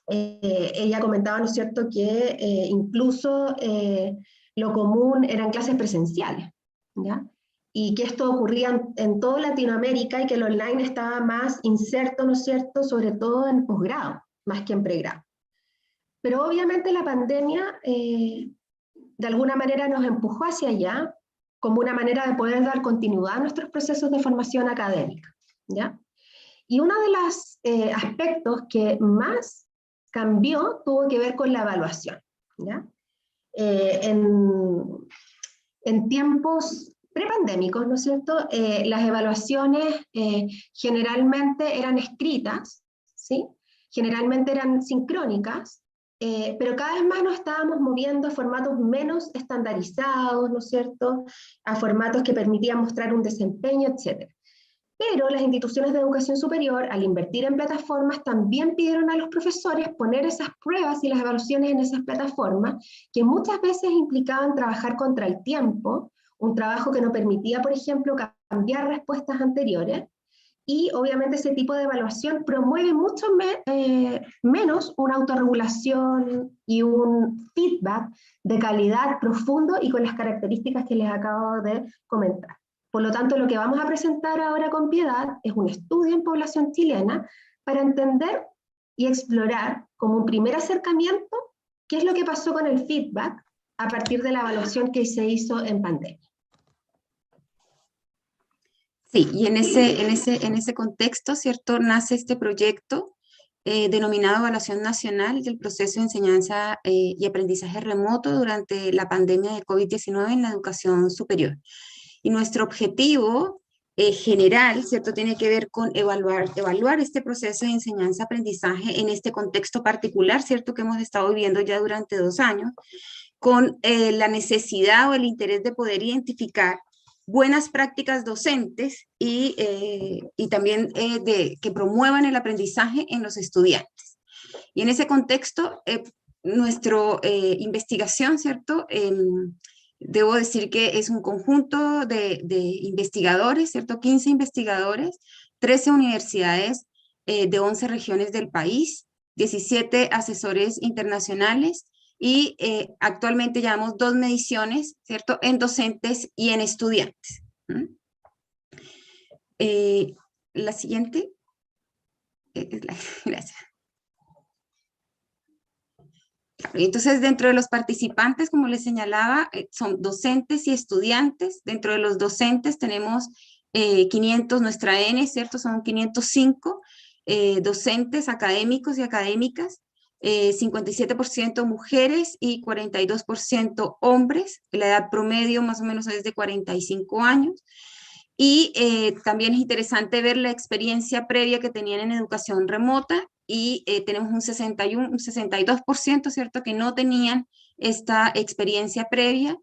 ella comentaba, ¿no es cierto?, que incluso lo común eran clases presenciales, ¿ya? Y que esto ocurría en toda Latinoamérica y que el online estaba más inserto, ¿no es cierto?, sobre todo en posgrado, más que en pregrado. Pero obviamente la pandemia de alguna manera nos empujó hacia allá como una manera de poder dar continuidad a nuestros procesos de formación académica, ¿ya? Y uno de los aspectos que más cambió tuvo que ver con la evaluación, ¿ya? En tiempos prepandémicos, ¿no es cierto?, las evaluaciones generalmente eran escritas, ¿sí? Generalmente eran sincrónicas, pero cada vez más nos estábamos moviendo a formatos menos estandarizados, ¿no es cierto?, a formatos que permitían mostrar un desempeño, etc. Pero las instituciones de educación superior, al invertir en plataformas, también pidieron a los profesores poner esas pruebas y las evaluaciones en esas plataformas, que muchas veces implicaban trabajar contra el tiempo, un trabajo que no permitía, por ejemplo, cambiar respuestas anteriores, y obviamente ese tipo de evaluación promueve mucho menos una autorregulación y un feedback de calidad profundo y con las características que les acabo de comentar. Por lo tanto, lo que vamos a presentar ahora con Piedad es un estudio en población chilena para entender y explorar como un primer acercamiento qué es lo que pasó con el feedback a partir de la evaluación que se hizo en pandemia. Sí, y en ese contexto, ¿cierto?, nace este proyecto denominado Evaluación Nacional del Proceso de Enseñanza y Aprendizaje Remoto durante la pandemia de COVID-19 en la educación superior. Y nuestro objetivo general, ¿cierto?, tiene que ver con evaluar este proceso de enseñanza-aprendizaje en este contexto particular, ¿cierto?, que hemos estado viviendo ya durante 2 años, con la necesidad o el interés de poder identificar buenas prácticas docentes y también que promuevan el aprendizaje en los estudiantes. Y en ese contexto, nuestra investigación, ¿cierto?, debo decir que es un conjunto de investigadores, ¿cierto?, 15 investigadores, 13 universidades de 11 regiones del país, 17 asesores internacionales, y actualmente llevamos 2 mediciones, ¿cierto?, en docentes y en estudiantes. La siguiente. Gracias. Entonces, dentro de los participantes, como les señalaba, son docentes y estudiantes. Dentro de los docentes tenemos 500, nuestra N, ¿cierto?, son 505 docentes académicos y académicas. 57% mujeres y 42% hombres, la edad promedio más o menos es de 45 años, y también es interesante ver la experiencia previa que tenían en educación remota, y tenemos un 62%, ¿cierto?, que no tenían esta experiencia previa,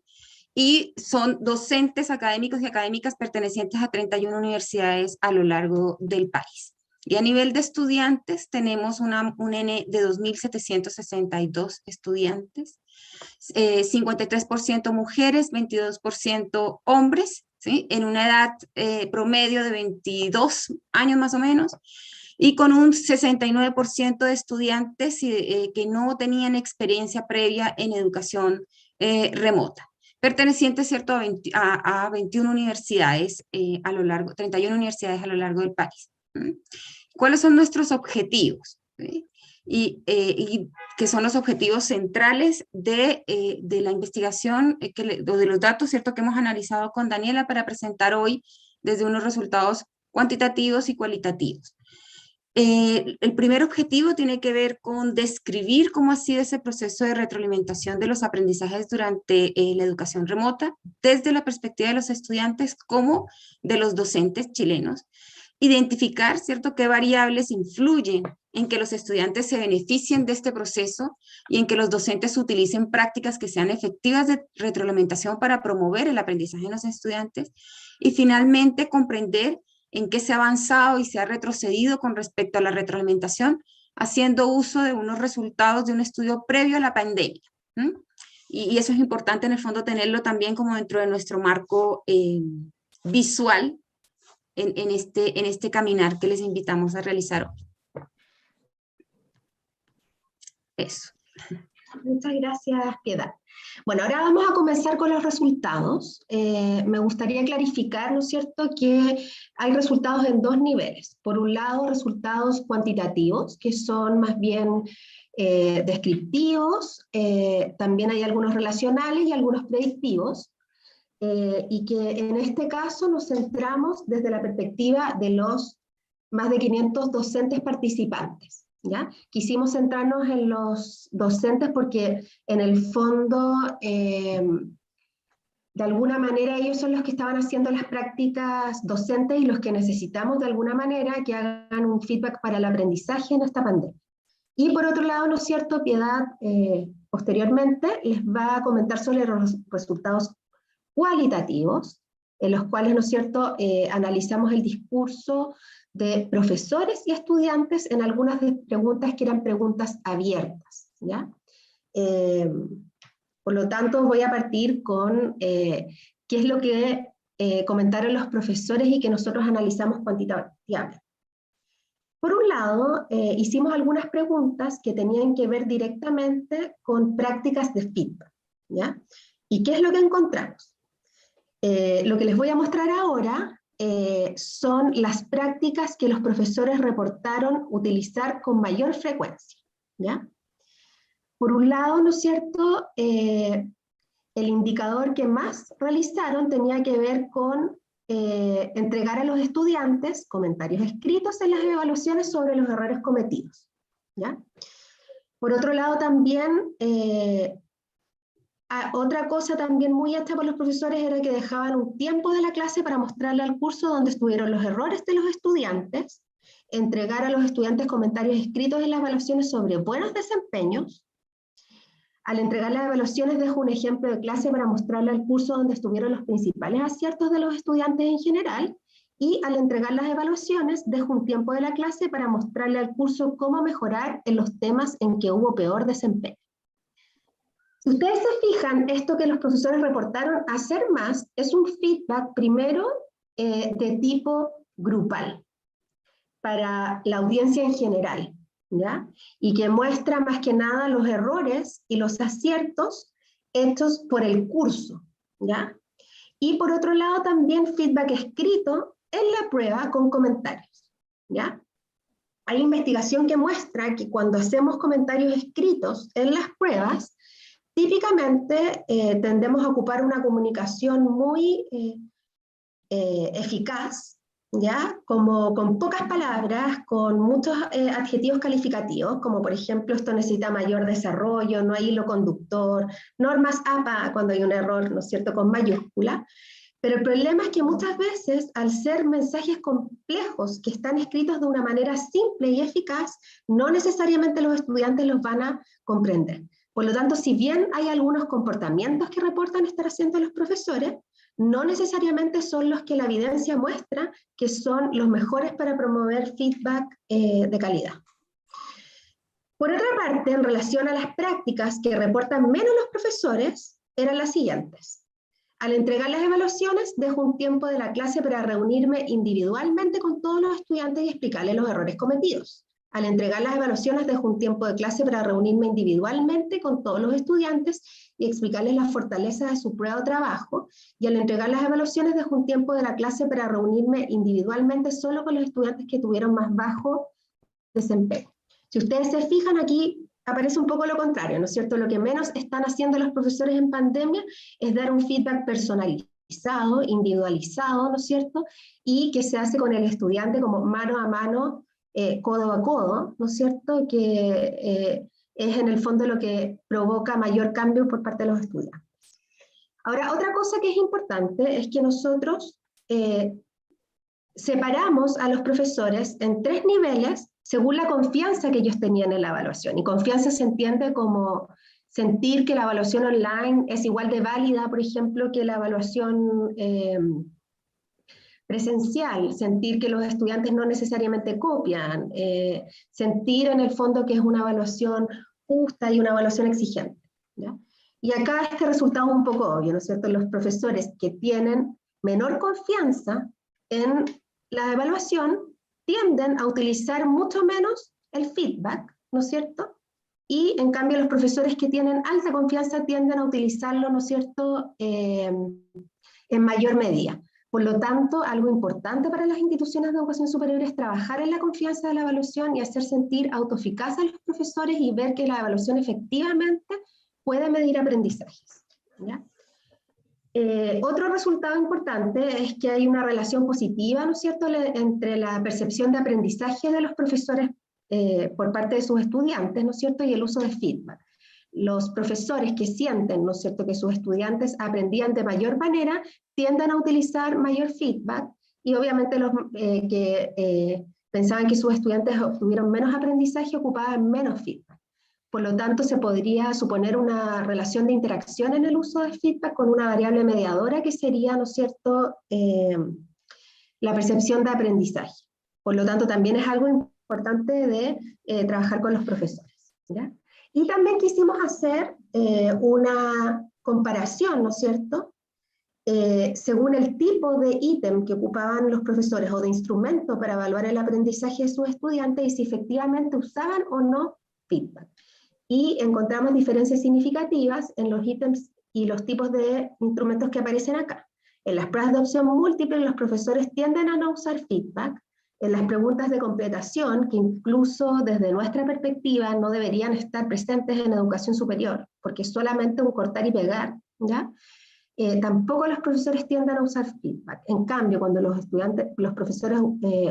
y son docentes académicos y académicas pertenecientes a 31 universidades a lo largo del país. Y a nivel de estudiantes tenemos un N de 2.762 estudiantes, 53% mujeres, 22% hombres, ¿sí?, en una edad promedio de 22 años más o menos, y con un 69% de estudiantes que no tenían experiencia previa en educación remota, pertenecientes, ¿cierto?, a 21 universidades 31 universidades a lo largo del país. ¿Cuáles son nuestros objetivos? ¿Sí? Y que son los objetivos centrales de la investigación o de los datos, ¿cierto?, que hemos analizado con Daniela para presentar hoy desde unos resultados cuantitativos y cualitativos. El primer objetivo tiene que ver con describir cómo ha sido ese proceso de retroalimentación de los aprendizajes durante la educación remota, desde la perspectiva de los estudiantes como de los docentes chilenos. Identificar, ¿cierto?, qué variables influyen en que los estudiantes se beneficien de este proceso y en que los docentes utilicen prácticas que sean efectivas de retroalimentación para promover el aprendizaje en los estudiantes. Y finalmente, comprender en qué se ha avanzado y se ha retrocedido con respecto a la retroalimentación, haciendo uso de unos resultados de un estudio previo a la pandemia. Y eso es importante en el fondo tenerlo también como dentro de nuestro marco visual en este caminar que les invitamos a realizar hoy. Eso. Muchas gracias, Piedad. Bueno, ahora vamos a comenzar con los resultados. Me gustaría clarificar, ¿no es cierto?, que hay resultados en 2 niveles. Por un lado, resultados cuantitativos, que son más bien descriptivos, también hay algunos relacionales y algunos predictivos, y que en este caso nos centramos desde la perspectiva de los más de 500 docentes participantes, ¿ya? Quisimos centrarnos en los docentes porque en el fondo, de alguna manera ellos son los que estaban haciendo las prácticas docentes y los que necesitamos de alguna manera que hagan un feedback para el aprendizaje en esta pandemia. Y por otro lado, ¿no es cierto?, Piedad posteriormente les va a comentar sobre los resultados cualitativos, en los cuales, ¿no es cierto?, analizamos el discurso de profesores y estudiantes en algunas preguntas que eran preguntas abiertas, ¿ya? Por lo tanto, voy a partir con qué es lo que comentaron los profesores y que nosotros analizamos cuantitativamente. Por un lado, hicimos algunas preguntas que tenían que ver directamente con prácticas de feedback, ¿ya? ¿Y qué es lo que encontramos? Lo que les voy a mostrar ahora son las prácticas que los profesores reportaron utilizar con mayor frecuencia, ¿ya? Por un lado, ¿no es cierto?, el indicador que más realizaron tenía que ver con entregar a los estudiantes comentarios escritos en las evaluaciones sobre los errores cometidos, ¿ya? Por otro lado también, otra cosa también muy hecha por los profesores era que dejaban un tiempo de la clase para mostrarle al curso donde estuvieron los errores de los estudiantes, entregar a los estudiantes comentarios escritos en las evaluaciones sobre buenos desempeños. Al entregar las evaluaciones dejo un ejemplo de clase para mostrarle al curso donde estuvieron los principales aciertos de los estudiantes en general, y al entregar las evaluaciones dejo un tiempo de la clase para mostrarle al curso cómo mejorar en los temas en que hubo peor desempeño. Si ustedes se fijan, esto que los profesores reportaron hacer más es un feedback primero de tipo grupal, para la audiencia en general, ¿ya? Y que muestra más que nada los errores y los aciertos hechos por el curso, ¿ya? Y por otro lado también feedback escrito en la prueba con comentarios, ¿ya? Hay investigación que muestra que cuando hacemos comentarios escritos en las pruebas, típicamente tendemos a ocupar una comunicación muy eficaz, ¿ya? Como con pocas palabras, con muchos adjetivos calificativos, como por ejemplo, esto necesita mayor desarrollo, no hay hilo conductor, normas APA cuando hay un error, ¿no es cierto?, con mayúscula. Pero el problema es que muchas veces, al ser mensajes complejos que están escritos de una manera simple y eficaz, no necesariamente los estudiantes los van a comprender. Por lo tanto, si bien hay algunos comportamientos que reportan estar haciendo los profesores, no necesariamente son los que la evidencia muestra que son los mejores para promover feedback de calidad. Por otra parte, en relación a las prácticas que reportan menos los profesores, eran las siguientes. Al entregar las evaluaciones, dejo un tiempo de la clase para reunirme individualmente con todos los estudiantes y explicarles los errores cometidos. Al entregar las evaluaciones, dejo un tiempo de clase para reunirme individualmente con todos los estudiantes y explicarles las fortalezas de su prueba o trabajo. Y al entregar las evaluaciones, dejo un tiempo de la clase para reunirme individualmente solo con los estudiantes que tuvieron más bajo desempeño. Si ustedes se fijan, aquí aparece un poco lo contrario, ¿no es cierto? Lo que menos están haciendo los profesores en pandemia es dar un feedback personalizado, individualizado, ¿no es cierto? Y que se hace con el estudiante como mano a mano, codo a codo, ¿no es cierto?, que es en el fondo lo que provoca mayor cambio por parte de los estudiantes. Ahora, otra cosa que es importante es que nosotros separamos a los profesores en 3 niveles según la confianza que ellos tenían en la evaluación. Y confianza se entiende como sentir que la evaluación online es igual de válida, por ejemplo, que la evaluación presencial, sentir que los estudiantes no necesariamente copian, sentir en el fondo que es una evaluación justa y una evaluación exigente, ¿ya? Y acá este resultado es un poco obvio, ¿no es cierto? Los profesores que tienen menor confianza en la evaluación tienden a utilizar mucho menos el feedback, ¿no es cierto? Y en cambio los profesores que tienen alta confianza tienden a utilizarlo, ¿no es cierto?, en mayor medida. Por lo tanto, algo importante para las instituciones de educación superior es trabajar en la confianza de la evaluación y hacer sentir autoeficaz a los profesores y ver que la evaluación efectivamente puede medir aprendizajes, ¿ya? Otro resultado importante es que hay una relación positiva, ¿no es cierto?, entre la percepción de aprendizaje de los profesores por parte de sus estudiantes, ¿no es cierto?, y el uso de feedback. Los profesores que sienten, ¿no es cierto?, que sus estudiantes aprendían de mayor manera, tienden a utilizar mayor feedback, y obviamente los que pensaban que sus estudiantes obtuvieron menos aprendizaje ocupaban menos feedback. Por lo tanto, se podría suponer una relación de interacción en el uso de feedback con una variable mediadora que sería, ¿no es cierto?, la percepción de aprendizaje. Por lo tanto, también es algo importante de trabajar con los profesores, ¿ya? Y también quisimos hacer una comparación, ¿no es cierto?, según el tipo de ítem que ocupaban los profesores o de instrumento para evaluar el aprendizaje de sus estudiantes y si efectivamente usaban o no feedback. Y encontramos diferencias significativas en los ítems y los tipos de instrumentos que aparecen acá. En las pruebas de opción múltiple, los profesores tienden a no usar feedback. En las preguntas de completación, que incluso desde nuestra perspectiva no deberían estar presentes en educación superior, porque es solamente un cortar y pegar, ¿ya? tampoco los profesores tienden a usar feedback. En cambio, cuando los profesores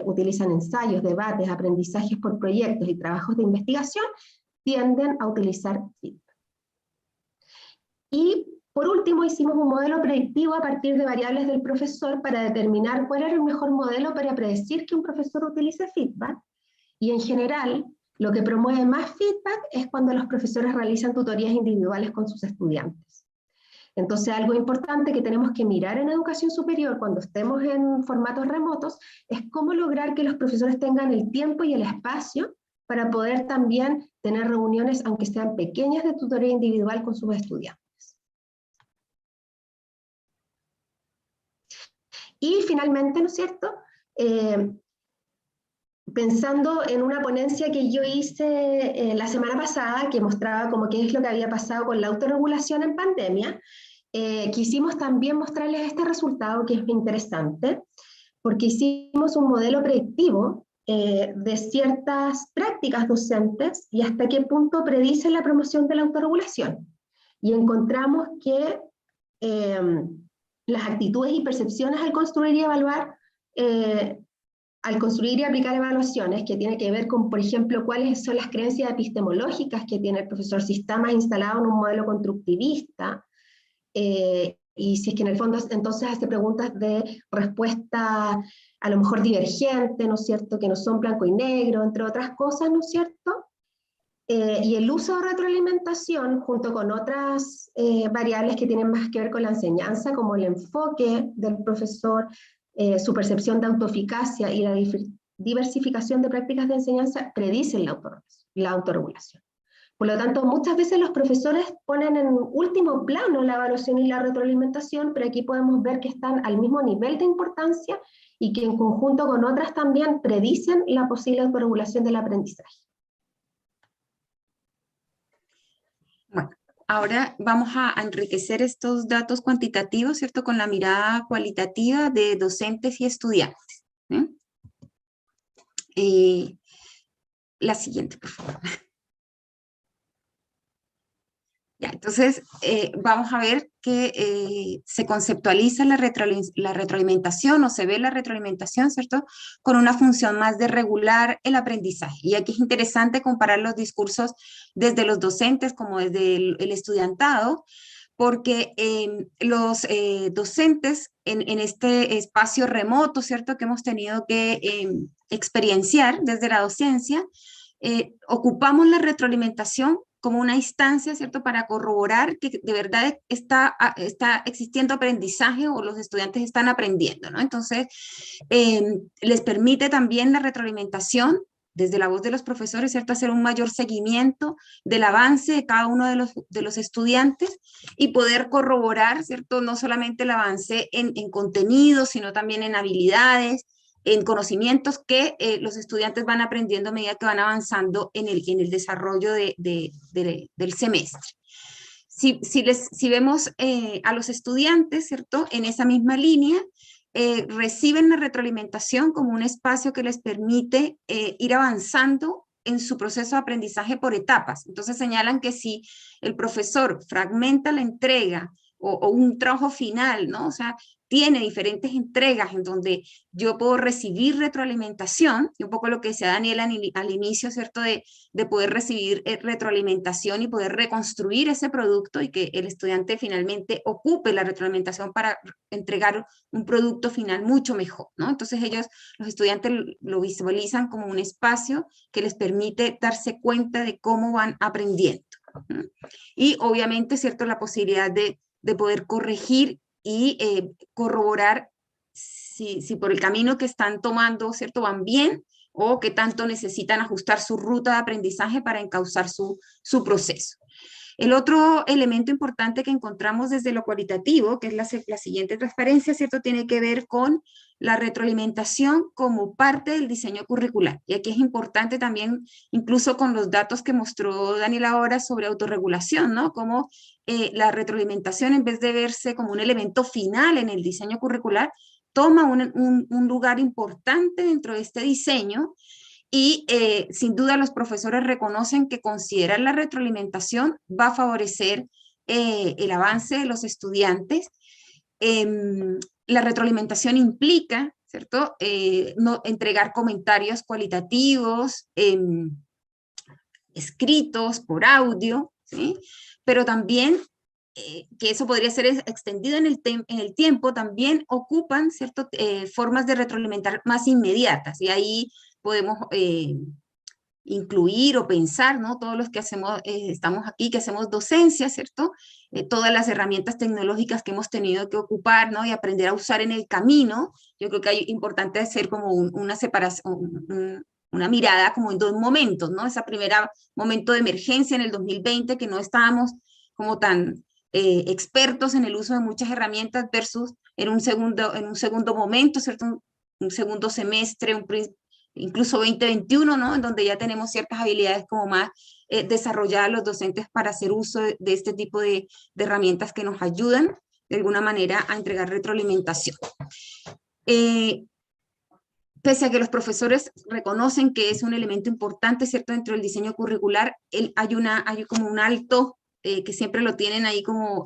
utilizan ensayos, debates, aprendizajes por proyectos y trabajos de investigación, tienden a utilizar feedback. Y por último, hicimos un modelo predictivo a partir de variables del profesor para determinar cuál era el mejor modelo para predecir que un profesor utilice feedback. Y en general, lo que promueve más feedback es cuando los profesores realizan tutorías individuales con sus estudiantes. Entonces, algo importante que tenemos que mirar en educación superior cuando estemos en formatos remotos es cómo lograr que los profesores tengan el tiempo y el espacio para poder también tener reuniones, aunque sean pequeñas, de tutoría individual con sus estudiantes. Y finalmente, ¿no es cierto?, pensando en una ponencia que yo hice la semana pasada, que mostraba como qué es lo que había pasado con la autorregulación en pandemia, quisimos también mostrarles este resultado que es interesante, porque hicimos un modelo predictivo de ciertas prácticas docentes y hasta qué punto predicen la promoción de la autorregulación. Y encontramos que las actitudes y percepciones al construir y evaluar, al construir y aplicar evaluaciones, que tiene que ver con, por ejemplo, cuáles son las creencias epistemológicas que tiene el profesor, si está más instalado en un modelo constructivista, y si es que en el fondo entonces hace preguntas de respuesta a lo mejor divergente, ¿no es cierto?, que no son blanco y negro, entre otras cosas, ¿no es cierto? Y el uso de retroalimentación, junto con otras variables que tienen más que ver con la enseñanza, como el enfoque del profesor, su percepción de autoeficacia y la diversificación de prácticas de enseñanza, predicen la autorregulación. Por lo tanto, muchas veces los profesores ponen en último plano la evaluación y la retroalimentación, pero aquí podemos ver que están al mismo nivel de importancia y que en conjunto con otras también predicen la posible autorregulación del aprendizaje. Bueno, ahora vamos a enriquecer estos datos cuantitativos, ¿cierto?, con la mirada cualitativa de docentes y estudiantes. La siguiente, por favor. Ya, entonces, vamos a ver que se conceptualiza la retroalimentación, o se ve la retroalimentación, ¿cierto?, con una función más de regular el aprendizaje. Y aquí es interesante comparar los discursos desde los docentes como desde el estudiantado, porque los docentes en este espacio remoto, ¿cierto?, que hemos tenido que experienciar desde la docencia, ocupamos la retroalimentación como una instancia, ¿cierto?, para corroborar que de verdad está existiendo aprendizaje o los estudiantes están aprendiendo, ¿no? Entonces, les permite también la retroalimentación desde la voz de los profesores, ¿cierto?, hacer un mayor seguimiento del avance de cada uno de los estudiantes y poder corroborar, ¿cierto?, no solamente el avance en contenido, sino también en habilidades, en conocimientos que los estudiantes van aprendiendo a medida que van avanzando en el desarrollo del semestre. Si vemos a los estudiantes, ¿cierto?, en esa misma línea, reciben la retroalimentación como un espacio que les permite ir avanzando en su proceso de aprendizaje por etapas. Entonces señalan que si el profesor fragmenta la entrega o un trabajo final, ¿no?, o sea, tiene diferentes entregas en donde yo puedo recibir retroalimentación, y un poco lo que decía Daniel al inicio, ¿cierto?, de poder recibir retroalimentación y poder reconstruir ese producto y que el estudiante finalmente ocupe la retroalimentación para entregar un producto final mucho mejor, ¿no? Entonces los estudiantes lo visualizan como un espacio que les permite darse cuenta de cómo van aprendiendo, ¿no? Y obviamente, ¿cierto?, la posibilidad de poder corregir y corroborar si por el camino que están tomando, ¿cierto?, van bien o qué tanto necesitan ajustar su ruta de aprendizaje para encauzar su proceso. El otro elemento importante que encontramos desde lo cualitativo, que es la siguiente transparencia, ¿cierto?, tiene que ver con la retroalimentación como parte del diseño curricular. Y aquí es importante también, incluso con los datos que mostró Daniel ahora sobre autorregulación, ¿no?, como la retroalimentación, en vez de verse como un elemento final en el diseño curricular, toma un lugar importante dentro de este diseño. Y sin duda los profesores reconocen que considerar la retroalimentación va a favorecer el avance de los estudiantes la retroalimentación implica, ¿cierto? No entregar comentarios cualitativos, escritos, por audio, ¿sí? Pero también, que eso podría ser extendido en el tiempo, también ocupan, ¿cierto? Formas de retroalimentar más inmediatas, y ahí podemos incluir o pensar, ¿no? Todos los que hacemos, estamos aquí, que hacemos docencia, ¿cierto? Todas las herramientas tecnológicas que hemos tenido que ocupar, ¿no? Y aprender a usar en el camino. Yo creo que es importante hacer como una separación, una mirada como en dos momentos, ¿no? Esa primera momento de emergencia en el 2020, que no estábamos como tan expertos en el uso de muchas herramientas, versus en un segundo momento, ¿cierto? Un segundo semestre, incluso 2021, ¿no? En donde ya tenemos ciertas habilidades como más desarrolladas los docentes para hacer uso de este tipo de herramientas que nos ayudan de alguna manera a entregar retroalimentación. Pese a que los profesores reconocen que es un elemento importante, ¿cierto? Dentro del diseño curricular, hay como un alto, que siempre lo tienen ahí como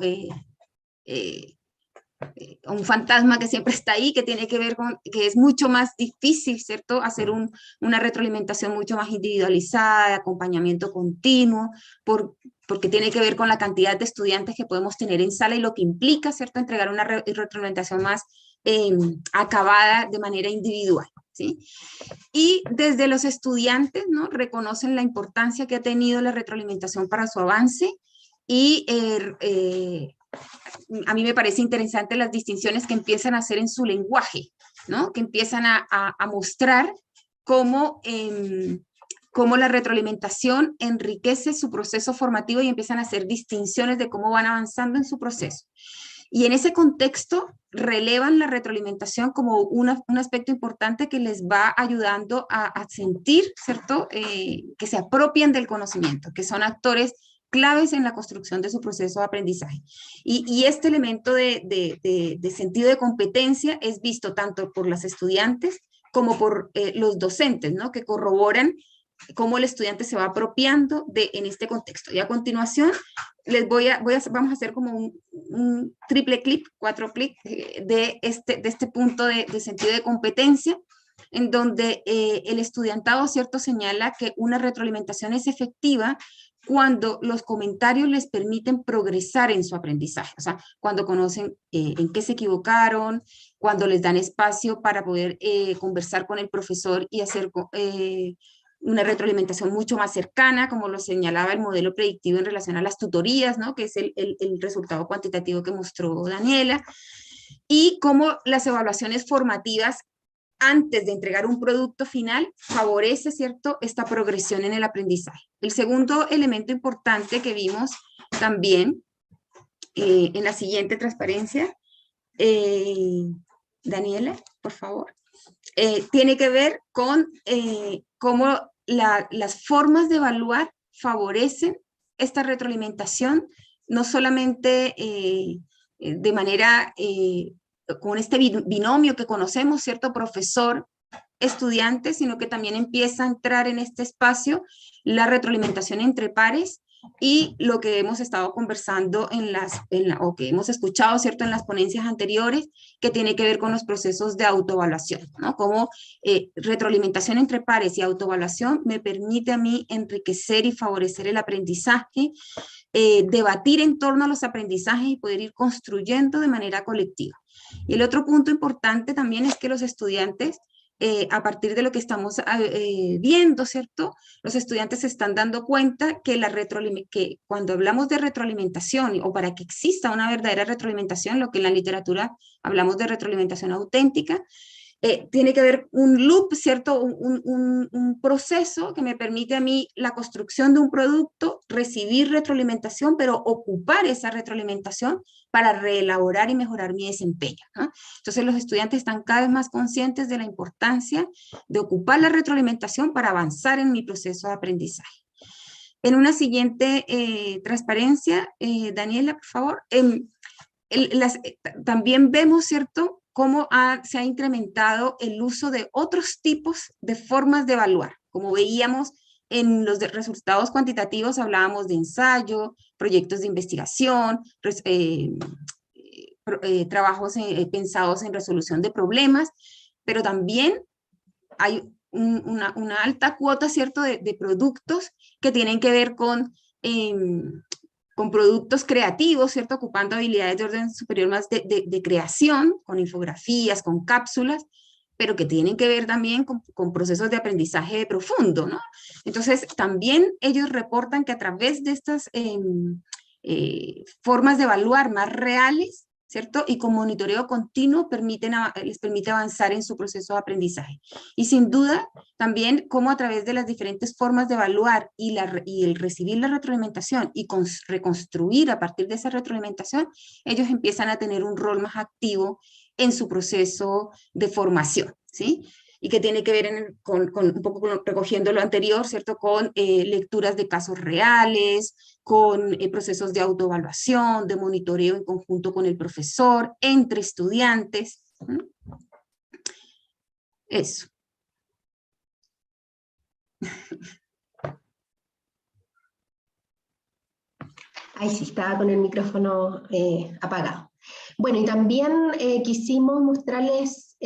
un fantasma que siempre está ahí, que tiene que ver con que es mucho más difícil, ¿cierto? Hacer una retroalimentación mucho más individualizada, de acompañamiento continuo, porque tiene que ver con la cantidad de estudiantes que podemos tener en sala y lo que implica, ¿cierto? Entregar una retroalimentación más acabada de manera individual, ¿sí? Y desde los estudiantes, ¿no? Reconocen la importancia que ha tenido la retroalimentación para su avance, y a mí me parece interesante las distinciones que empiezan a hacer en su lenguaje, ¿no? Que empiezan a mostrar cómo la retroalimentación enriquece su proceso formativo, y empiezan a hacer distinciones de cómo van avanzando en su proceso. Y en ese contexto relevan la retroalimentación como un aspecto importante que les va ayudando a sentir, ¿cierto? Que se apropian del conocimiento, que son actores claves en la construcción de su proceso de aprendizaje. Y este elemento de sentido de competencia es visto tanto por las estudiantes como por los docentes, ¿no? Que corroboran cómo el estudiante se va apropiando en este contexto. Y a continuación, vamos a hacer como un triple clic, 4 clics de este punto de sentido de competencia, en donde el estudiantado, ¿cierto?, señala que una retroalimentación es efectiva cuando los comentarios les permiten progresar en su aprendizaje, o sea, cuando conocen en qué se equivocaron, cuando les dan espacio para poder conversar con el profesor y hacer una retroalimentación mucho más cercana, como lo señalaba el modelo predictivo en relación a las tutorías, ¿no? Que es el resultado cuantitativo que mostró Daniela, y cómo las evaluaciones formativas antes de entregar un producto final favorece, ¿cierto?, esta progresión en el aprendizaje. El segundo elemento importante que vimos también en la siguiente transparencia, Daniela, por favor, tiene que ver con cómo las formas de evaluar favorecen esta retroalimentación, no solamente de manera con este binomio que conocemos, ¿cierto?, profesor-estudiante, sino que también empieza a entrar en este espacio la retroalimentación entre pares, y lo que hemos estado conversando o que hemos escuchado, ¿cierto?, en las ponencias anteriores, que tiene que ver con los procesos de autoevaluación, ¿no? Como retroalimentación entre pares y autoevaluación me permite a mí enriquecer y favorecer el aprendizaje, debatir en torno a los aprendizajes y poder ir construyendo de manera colectiva. Y el otro punto importante también es que los estudiantes, a partir de lo que estamos viendo, ¿cierto? Los estudiantes se están dando cuenta que cuando hablamos de retroalimentación, o para que exista una verdadera retroalimentación, lo que en la literatura hablamos de retroalimentación auténtica, tiene que haber un loop, ¿cierto? Un proceso que me permite a mí la construcción de un producto, recibir retroalimentación, pero ocupar esa retroalimentación para reelaborar y mejorar mi desempeño, ¿no? Entonces los estudiantes están cada vez más conscientes de la importancia de ocupar la retroalimentación para avanzar en mi proceso de aprendizaje. En una siguiente transparencia, Daniela, por favor, también vemos, ¿cierto?, cómo se ha incrementado el uso de otros tipos de formas de evaluar. Como veíamos en los resultados cuantitativos, hablábamos de ensayo, proyectos de investigación, trabajos pensados en resolución de problemas, pero también hay una alta cuota, ¿cierto?, de productos que tienen que ver con productos creativos, ¿cierto?, ocupando habilidades de orden superior más de creación, con infografías, con cápsulas, pero que tienen que ver también con procesos de aprendizaje profundo, ¿no? Entonces, también ellos reportan que a través de estas formas de evaluar más reales, ¿cierto? Y con monitoreo continuo les permite avanzar en su proceso de aprendizaje. Y sin duda, también cómo a través de las diferentes formas de evaluar y el recibir la retroalimentación y reconstruir a partir de esa retroalimentación, ellos empiezan a tener un rol más activo en su proceso de formación, ¿sí? Y que tiene que ver con un poco recogiendo lo anterior, ¿cierto? Con lecturas de casos reales, con procesos de autoevaluación, de monitoreo en conjunto con el profesor, entre estudiantes. Eso. Ahí sí, estaba con el micrófono apagado. Bueno, y también quisimos mostrarles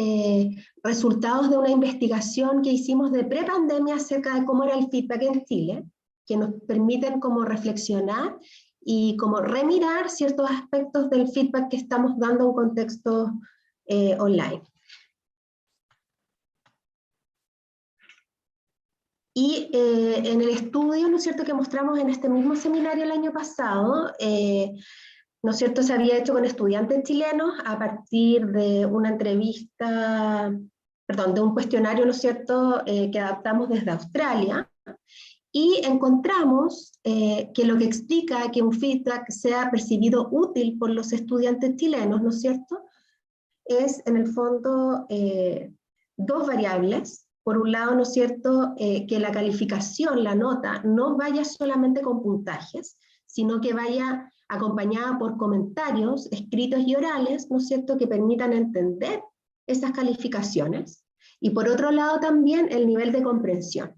resultados de una investigación que hicimos de prepandemia acerca de cómo era el feedback en Chile, que nos permiten como reflexionar y como remirar ciertos aspectos del feedback que estamos dando en un contexto online. Y en el estudio, ¿no es cierto?, que mostramos en este mismo seminario el año pasado, ¿no es cierto?, se había hecho con estudiantes chilenos a partir de una entrevista, perdón, de un cuestionario, ¿no es cierto?, que adaptamos desde Australia, y encontramos que lo que explica que un feedback sea percibido útil por los estudiantes chilenos, ¿no es cierto?, es en el fondo dos variables. Por un lado, ¿no es cierto?, que la calificación, la nota, no vaya solamente con puntajes, sino que vaya acompañada por comentarios escritos y orales, ¿no es cierto?, que permitan entender esas calificaciones. Y por otro lado también el nivel de comprensión,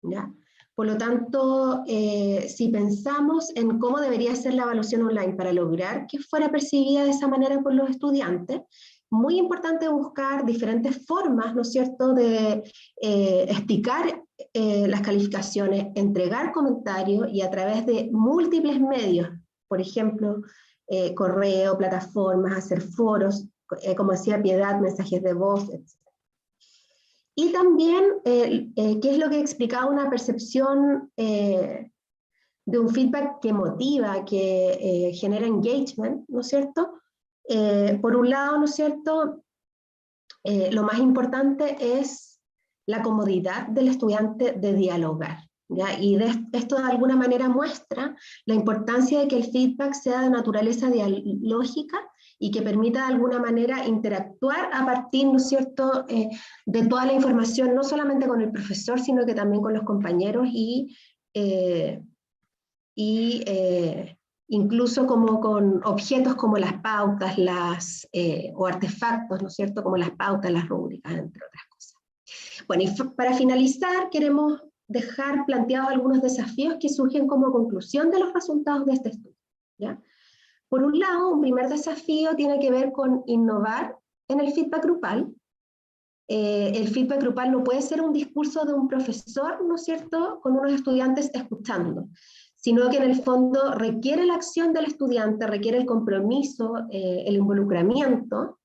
¿ya? Por lo tanto, si pensamos en cómo debería ser la evaluación online para lograr que fuera percibida de esa manera por los estudiantes, muy importante buscar diferentes formas, ¿no es cierto?, de explicar las calificaciones, entregar comentarios y a través de múltiples medios, por ejemplo, correo, plataformas, hacer foros, como decía Piedad, mensajes de voz, etc. Y también, ¿qué es lo que explicaba una percepción de un feedback que motiva, que genera engagement, ¿no es cierto? Por un lado, ¿no es cierto?, lo más importante es la comodidad del estudiante de dialogar, ¿ya? Y esto de alguna manera muestra la importancia de que el feedback sea de naturaleza dialógica y que permita de alguna manera interactuar a partir, ¿no es cierto?, de toda la información, no solamente con el profesor, sino que también con los compañeros incluso como con objetos como las pautas, o artefactos, ¿no es cierto?, como las pautas, las rúbricas, entre otras cosas. Bueno, y para finalizar, queremos dejar planteados algunos desafíos que surgen como conclusión de los resultados de este estudio, ¿ya? Por un lado, un primer desafío tiene que ver con innovar en el feedback grupal. El feedback grupal no puede ser un discurso de un profesor, ¿no es cierto?, con unos estudiantes escuchando, sino que en el fondo requiere la acción del estudiante, requiere el compromiso, el involucramiento,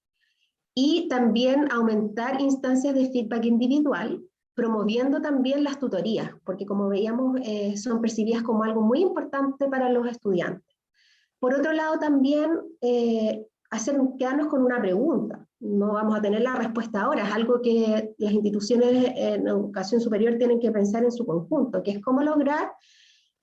y también aumentar instancias de feedback individual, promoviendo también las tutorías, porque como veíamos son percibidas como algo muy importante para los estudiantes. Por otro lado también quedarnos con una pregunta. No vamos a tener la respuesta ahora, es algo que las instituciones en educación superior tienen que pensar en su conjunto, que es cómo lograr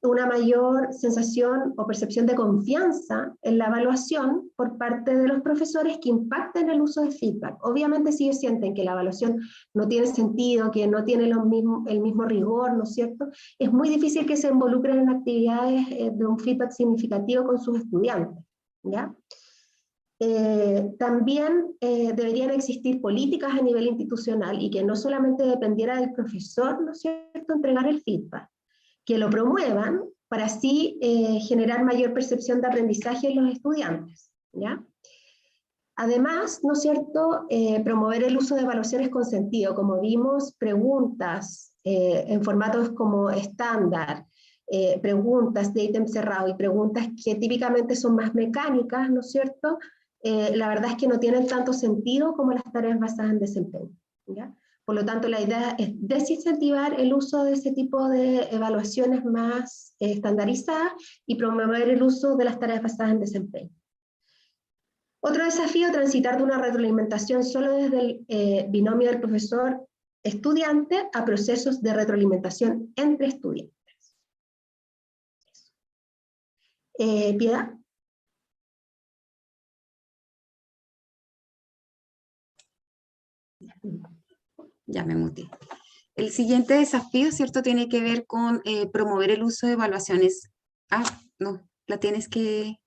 una mayor sensación o percepción de confianza en la evaluación por parte de los profesores que impacten el uso de feedback. Obviamente si ellos sienten que la evaluación no tiene sentido, que no tiene el mismo rigor, ¿no es cierto?, es muy difícil que se involucren en actividades de un feedback significativo con sus estudiantes, ¿ya? También deberían existir políticas a nivel institucional y que no solamente dependiera del profesor, ¿no es cierto?, entregar el feedback, que lo promuevan para así generar mayor percepción de aprendizaje en los estudiantes, ¿ya? Además, ¿no es cierto?, promover el uso de evaluaciones con sentido, como vimos, preguntas en formatos como estándar, preguntas de ítem cerrado y preguntas que típicamente son más mecánicas, ¿no es cierto?, la verdad es que no tienen tanto sentido como las tareas basadas en desempeño, ¿ya? Por lo tanto, la idea es desincentivar el uso de ese tipo de evaluaciones más estandarizadas y promover el uso de las tareas basadas en desempeño. Otro desafío, transitar de una retroalimentación solo desde el binomio del profesor-estudiante a procesos de retroalimentación entre estudiantes. Piedad. Ya me muteé. El siguiente desafío, ¿cierto?, tiene que ver con promover el uso de evaluaciones. Ah, no, la tienes que...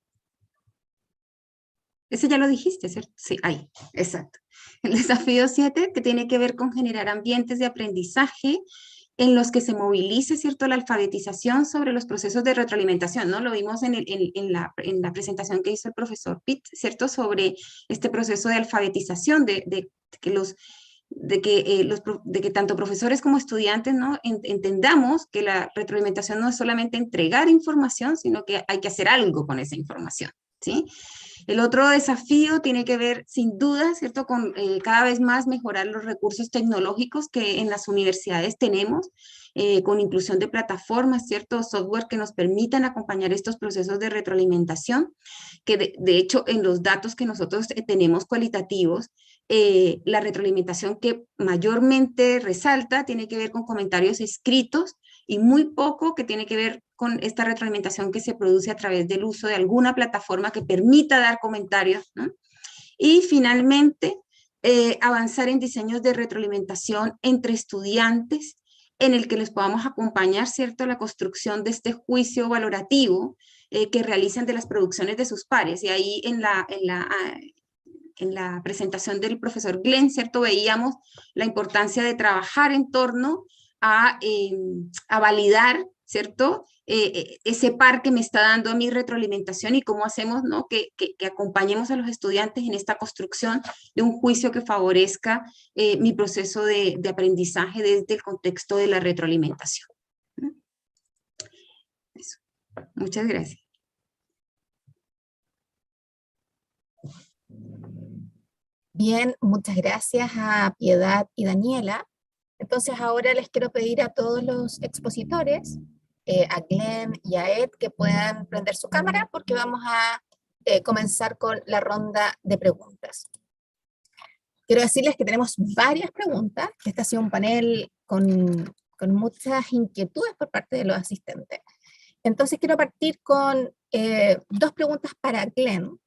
Ese ya lo dijiste, ¿cierto? Sí, ahí, exacto. El desafío 7, que tiene que ver con generar ambientes de aprendizaje en los que se movilice, ¿cierto?, la alfabetización sobre los procesos de retroalimentación, ¿no? Lo vimos en la presentación que hizo el profesor Pitt, ¿cierto?, sobre este proceso de alfabetización, de que tanto profesores como estudiantes, ¿no?, entendamos que la retroalimentación no es solamente entregar información, sino que hay que hacer algo con esa información, ¿sí? El otro desafío tiene que ver, sin duda, ¿cierto?, con cada vez más mejorar los recursos tecnológicos que en las universidades tenemos, con inclusión de plataformas, ¿cierto?, software que nos permitan acompañar estos procesos de retroalimentación, que de hecho en los datos que nosotros tenemos cualitativos, la retroalimentación que mayormente resalta tiene que ver con comentarios escritos y muy poco que tiene que ver con esta retroalimentación que se produce a través del uso de alguna plataforma que permita dar comentarios, ¿no? Y finalmente, avanzar en diseños de retroalimentación entre estudiantes en el que les podamos acompañar, ¿cierto?, la construcción de este juicio valorativo que realizan de las producciones de sus pares. Y ahí en la presentación del profesor Glenn, ¿cierto?, veíamos la importancia de trabajar en torno a validar, ¿cierto?, ese par que me está dando a mi retroalimentación y cómo hacemos, ¿no?, que acompañemos a los estudiantes en esta construcción de un juicio que favorezca mi proceso de aprendizaje desde el contexto de la retroalimentación. Eso. Muchas gracias. Bien, muchas gracias a Piedad y Daniela. Entonces ahora les quiero pedir a todos los expositores, a Glenn y a Ed, que puedan prender su cámara porque vamos a comenzar con la ronda de preguntas. Quiero decirles que tenemos varias preguntas, que este ha sido un panel con muchas inquietudes por parte de los asistentes. Entonces quiero partir con dos preguntas para Glenn,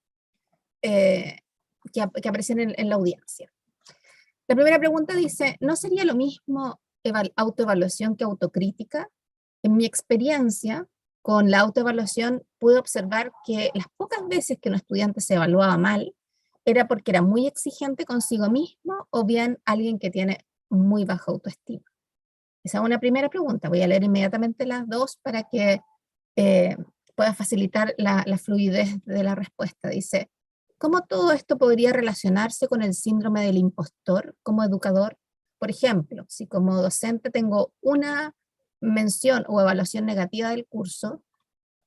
que aparecen en la audiencia. La primera pregunta dice, ¿no sería lo mismo autoevaluación que autocrítica? En mi experiencia con la autoevaluación pude observar que las pocas veces que un estudiante se evaluaba mal era porque era muy exigente consigo mismo o bien alguien que tiene muy baja autoestima. Esa es una primera pregunta. Voy a leer inmediatamente las dos para que pueda facilitar la fluidez de la respuesta. Dice, ¿cómo todo esto podría relacionarse con el síndrome del impostor como educador? Por ejemplo, si como docente tengo una mención o evaluación negativa del curso,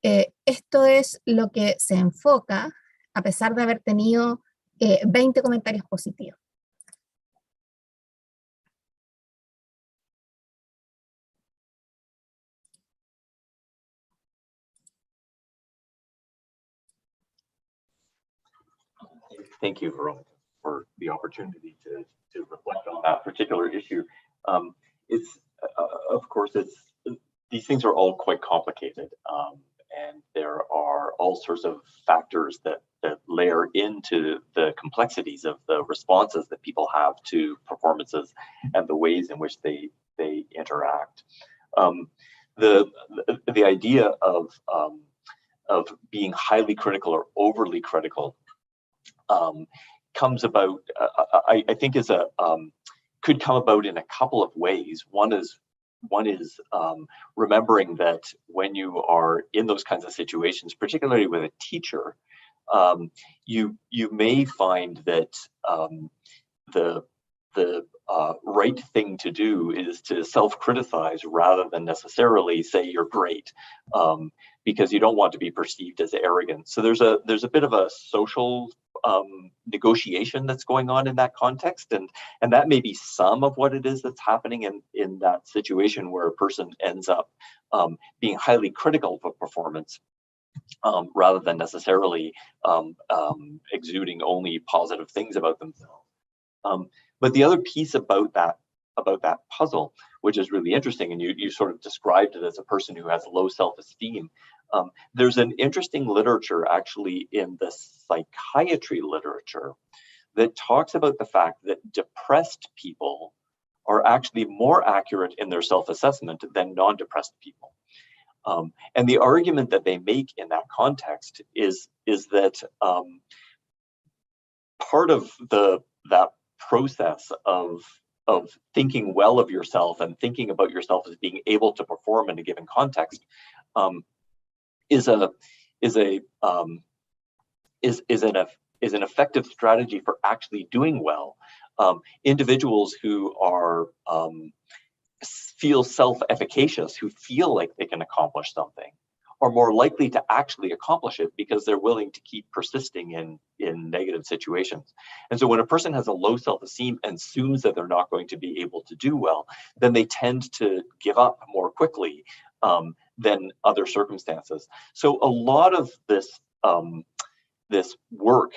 esto es lo que se enfoca a pesar de haber tenido 20 comentarios positivos. Thank you, Veronica, for the opportunity to reflect on that particular issue. Of course, these things are all quite complicated, and there are all sorts of factors that layer into the complexities of the responses that people have to performances and the ways in which they interact. The idea of being highly critical or overly critical comes about, I think, could come about in a couple of ways. One is remembering that when you are in those kinds of situations, particularly with a teacher, you may find that the right thing to do is to self-criticize rather than necessarily say you're great, because you don't want to be perceived as arrogant. So there's a bit of a social negotiation that's going on in that context, and that may be some of what it is that's happening in that situation where a person ends up being highly critical of a performance, rather than necessarily exuding only positive things about themselves. But the other piece about that puzzle, which is really interesting, and you sort of described it as a person who has low self-esteem, there's an interesting literature actually in the psychiatry literature that talks about the fact that depressed people are actually more accurate in their self-assessment than non-depressed people. And the argument that they make in that context is that part of that process of thinking well of yourself and thinking about yourself as being able to perform in a given context is an effective strategy for actually doing well. Individuals who are feel self-efficacious, who feel like they can accomplish something, are more likely to actually accomplish it because they're willing to keep persisting in negative situations. And so when a person has a low self-esteem and assumes that they're not going to be able to do well, then they tend to give up more quickly than other circumstances. So a lot of this work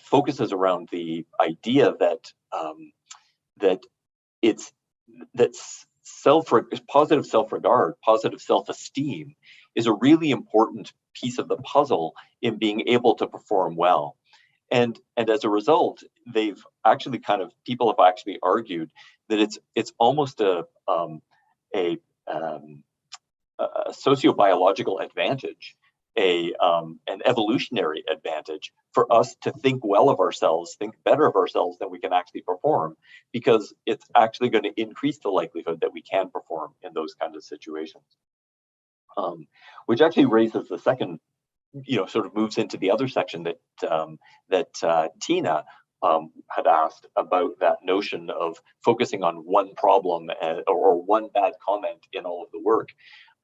focuses around the idea that positive self-regard, positive self-esteem is a really important piece of the puzzle in being able to perform well. And as a result, people have actually argued that it's almost a sociobiological advantage, an evolutionary advantage for us to think well of ourselves, think better of ourselves than we can actually perform, because it's actually going to increase the likelihood that we can perform in those kinds of situations. Which actually raises the second, sort of moves into the other section that Tina had asked about, that notion of focusing on one problem or one bad comment in all of the work.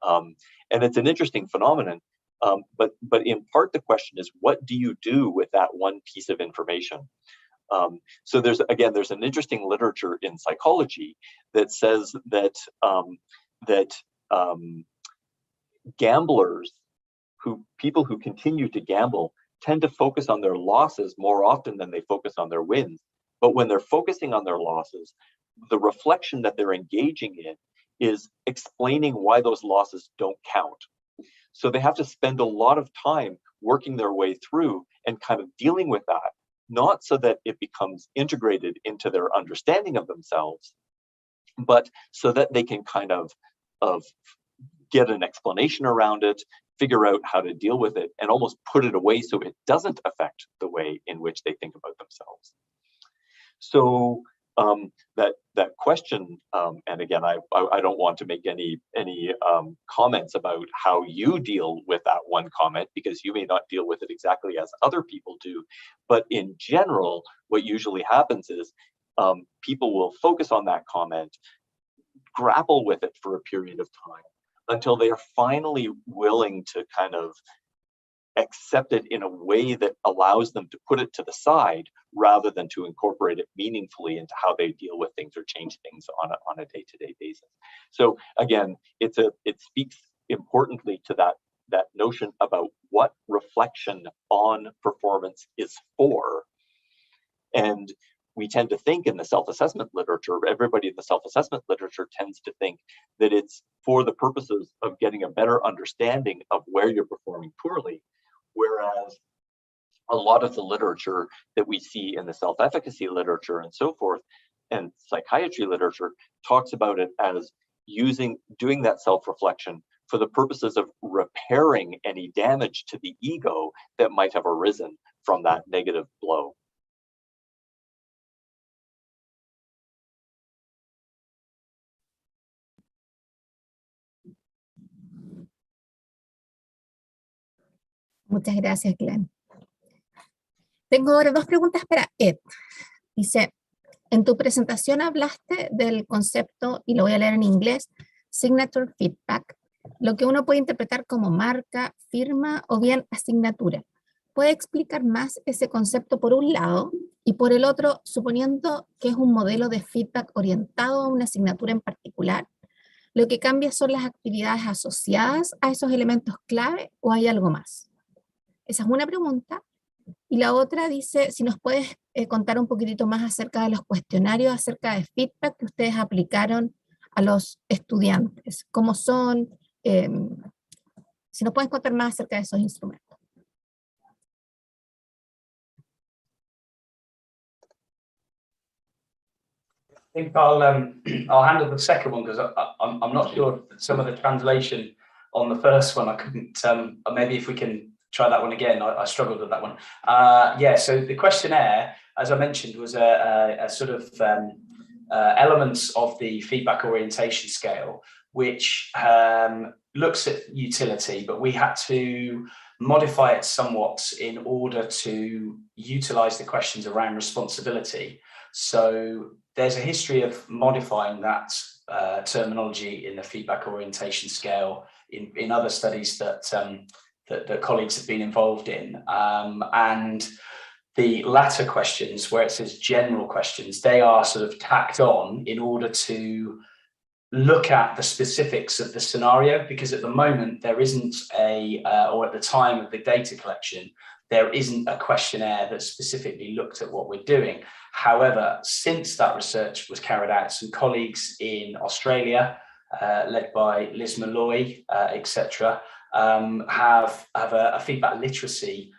And it's an interesting phenomenon. But in part, the question is, what do you do with that one piece of information? So there's an interesting literature in psychology that says that gamblers, people who continue to gamble, tend to focus on their losses more often than they focus on their wins. But when they're focusing on their losses, the reflection that they're engaging in is explaining why those losses don't count. So they have to spend a lot of time working their way through and kind of dealing with that, not so that it becomes integrated into their understanding of themselves, but so that they can kind of get an explanation around it, figure out how to deal with it, and almost put it away so it doesn't affect the way in which they think about themselves. So that question, and again, I don't want to make any comments about how you deal with that one comment, because you may not deal with it exactly as other people do. But in general, what usually happens is people will focus on that comment, grapple with it for a period of time, until they are finally willing to kind of accept it in a way that allows them to put it to the side rather than to incorporate it meaningfully into how they deal with things or change things on a day-to-day basis. So again, it speaks importantly to that notion about what reflection on performance is for. And we tend to think in the self-assessment literature, everybody in the self-assessment literature tends to think that it's for the purposes of getting a better understanding of where you're performing poorly, whereas a lot of the literature that we see in the self-efficacy literature and so forth, and psychiatry literature, talks about it as doing that self-reflection for the purposes of repairing any damage to the ego that might have arisen from that negative blow. Muchas gracias, Glenn. Tengo ahora dos preguntas para Ed. Dice, en tu presentación hablaste del concepto, y lo voy a leer en inglés, signature feedback, lo que uno puede interpretar como marca, firma o bien asignatura. ¿Puede explicar más ese concepto por un lado? Y por el otro, suponiendo que es un modelo de feedback orientado a una asignatura en particular, ¿lo que cambia son las actividades asociadas a esos elementos clave o hay algo más? Esa es una pregunta. Y la otra dice, si nos puedes contar un poquitito más acerca de los cuestionarios, acerca de feedback que ustedes aplicaron a los estudiantes. ¿Cómo son? Si nos puedes contar más acerca de esos instrumentos. I think I'll handle the second one because I'm not sure some of the translation on the first one I couldn't. Maybe if we can try that one again. I struggled with that one. Yeah. So the questionnaire, as I mentioned, was a sort of elements of the feedback orientation scale, which looks at utility, but we had to modify it somewhat in order to utilize the questions around responsibility. So there's a history of modifying that terminology in the feedback orientation scale in other studies that that colleagues have been involved in. And the latter questions, where it says general questions, they are sort of tacked on in order to look at the specifics of the scenario, because at the moment there isn't or at the time of the data collection, there isn't a questionnaire that specifically looked at what we're doing. However, since that research was carried out, some colleagues in Australia, led by Liz Malloy, etc., have a feedback literacy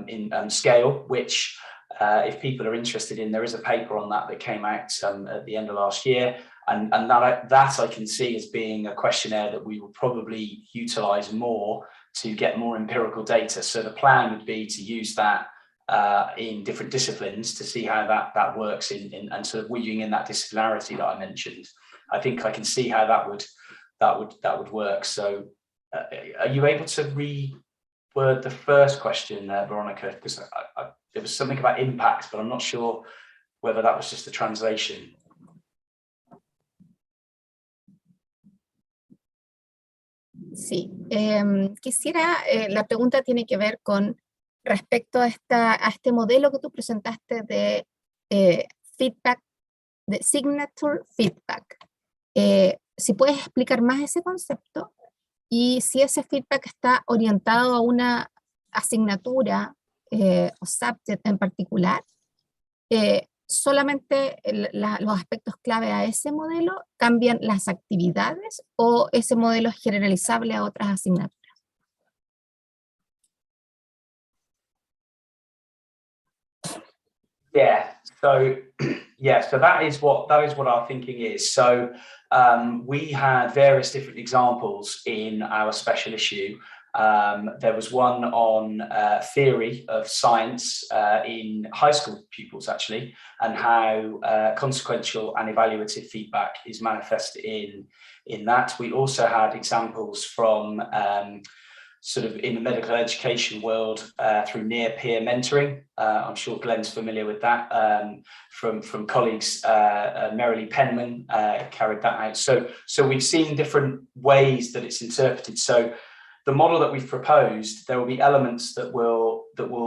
in scale, which if people are interested in, there is a paper on that came out at the end of last year. And that I can see as being a questionnaire that we will probably utilize more to get more empirical data. So the plan would be to use that in different disciplines to see how that works and sort of weaving in that disciplinarity that I mentioned. I think I can see how that would work. So are you able to reword the first question, Veronica? Because there was something about impact, but I'm not sure whether that was just a translation. Sí, quisiera, la pregunta tiene que ver con respecto a este modelo que tú presentaste de feedback, de signature feedback. Si puedes explicar más ese concepto y si ese feedback está orientado a una asignatura o subject en particular, solamente los aspectos clave a ese modelo cambian las actividades o ese modelo es generalizable a otras asignaturas. Yeah. So that is what our thinking is. So we had various different examples in our special issue. There was one on theory of science in high school pupils, actually, and how consequential and evaluative feedback is manifested in that. We also had examples from sort of in the medical education world through near-peer mentoring. I'm sure Glenn's familiar with that, from colleagues. Merrily Penman carried that out. So we've seen different ways that it's interpreted. So the model that we've proposed, there will be elements that will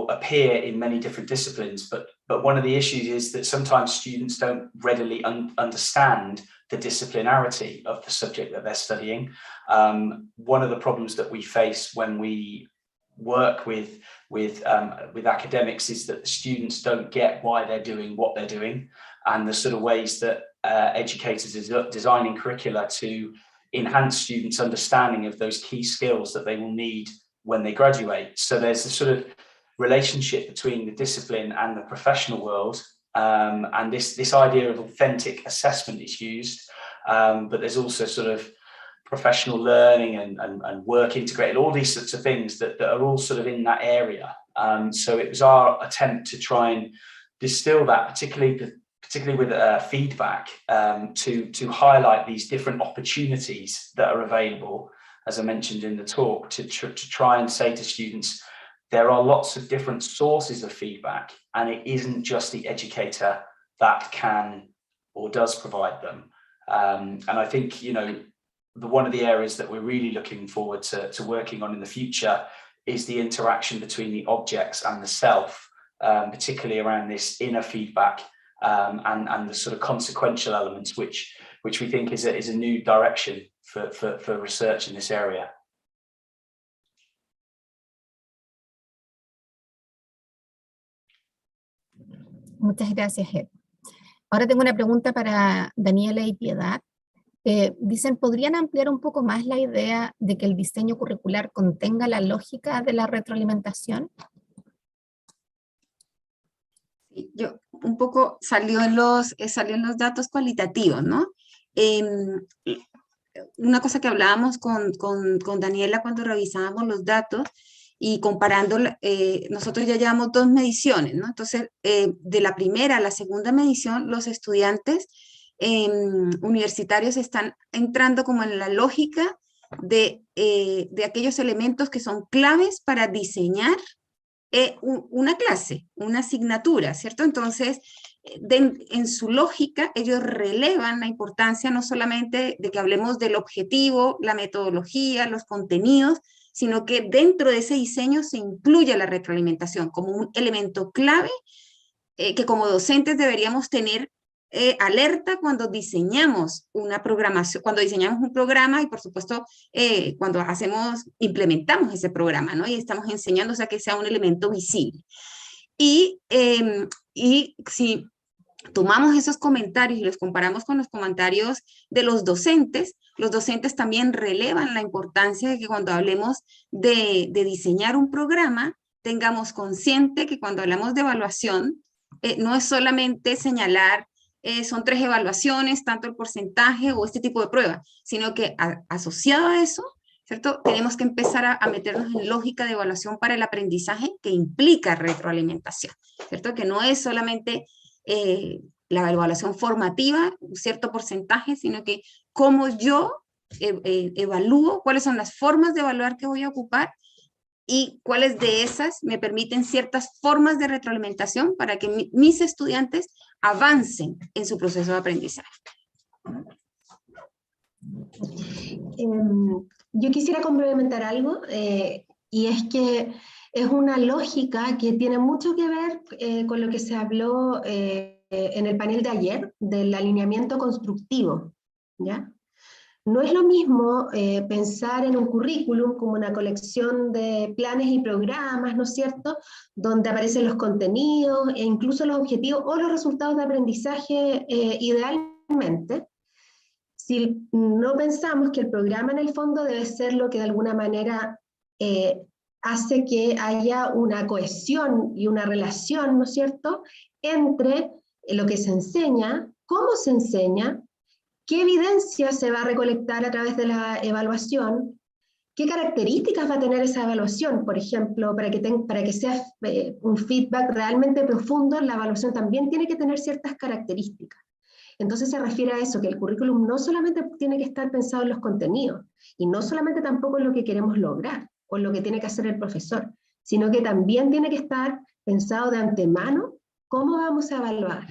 appear in many different disciplines, but one of the issues is that sometimes students don't readily understand the disciplinarity of the subject that they're studying. One of the problems that we face when we work with academics is that the students don't get why they're doing what they're doing, and the sort of ways that educators are designing curricula to enhance students' understanding of those key skills that they will need when they graduate. So there's a sort of relationship between the discipline and the professional world, and this idea of authentic assessment is used, but there's also sort of professional learning and work integrated, all these sorts of things that are all sort of in that area. So it was our attempt to try and distill that, particularly with feedback, to highlight these different opportunities that are available, as I mentioned in the talk, to try and say to students, there are lots of different sources of feedback, and it isn't just the educator that can or does provide them. And I think, you know, one of the areas that we're really looking forward to working on in the future is the interaction between the objects and the self, particularly around this inner feedback and the sort of consequential elements, which we think is a new direction for research in this area. Muchas gracias, Ed. Ahora tengo una pregunta para Daniela y Piedad. Dicen, ¿podrían ampliar un poco más la idea de que el diseño curricular contenga la lógica de la retroalimentación? Yo un poco salió en los datos cualitativos, ¿no? Una cosa que hablábamos con Daniela cuando revisábamos los datos y comparando, nosotros ya llevamos 2 mediciones, ¿no? Entonces, de la primera a la segunda medición, los estudiantes universitarios están entrando como en la lógica de aquellos elementos que son claves para diseñar una clase, una asignatura, ¿cierto? Entonces, en su lógica, ellos relevan la importancia no solamente de que hablemos del objetivo, la metodología, los contenidos, sino que dentro de ese diseño se incluye la retroalimentación como un elemento clave que como docentes deberíamos tener alerta cuando diseñamos una programación, cuando diseñamos un programa y por supuesto cuando implementamos ese programa, ¿no? Y estamos enseñando, o sea, que sea un elemento visible. Y si tomamos esos comentarios y los comparamos con los comentarios de los docentes también relevan la importancia de que cuando hablemos de diseñar un programa, tengamos consciente que cuando hablamos de evaluación, no es solamente señalar son 3 evaluaciones, tanto el porcentaje o este tipo de prueba, sino que asociado a eso, ¿cierto? Tenemos que empezar a meternos en lógica de evaluación para el aprendizaje que implica retroalimentación, ¿cierto? Que no es solamente la evaluación formativa, un cierto porcentaje, sino que cómo yo evalúo, cuáles son las formas de evaluar que voy a ocupar y cuáles de esas me permiten ciertas formas de retroalimentación para que mis estudiantes avancen en su proceso de aprendizaje. Yo quisiera complementar algo, y es que es una lógica que tiene mucho que ver con lo que se habló en el panel de ayer, del alineamiento constructivo, ¿ya? No es lo mismo pensar en un currículum como una colección de planes y programas, ¿no es cierto?, donde aparecen los contenidos e incluso los objetivos o los resultados de aprendizaje idealmente, si no pensamos que el programa en el fondo debe ser lo que de alguna manera hace que haya una cohesión y una relación, ¿no es cierto?, entre lo que se enseña, cómo se enseña, qué evidencia se va a recolectar a través de la evaluación, qué características va a tener esa evaluación, por ejemplo, para que sea un feedback realmente profundo, la evaluación también tiene que tener ciertas características. Entonces se refiere a eso, que el currículum no solamente tiene que estar pensado en los contenidos, y no solamente tampoco en lo que queremos lograr, o en lo que tiene que hacer el profesor, sino que también tiene que estar pensado de antemano cómo vamos a evaluar.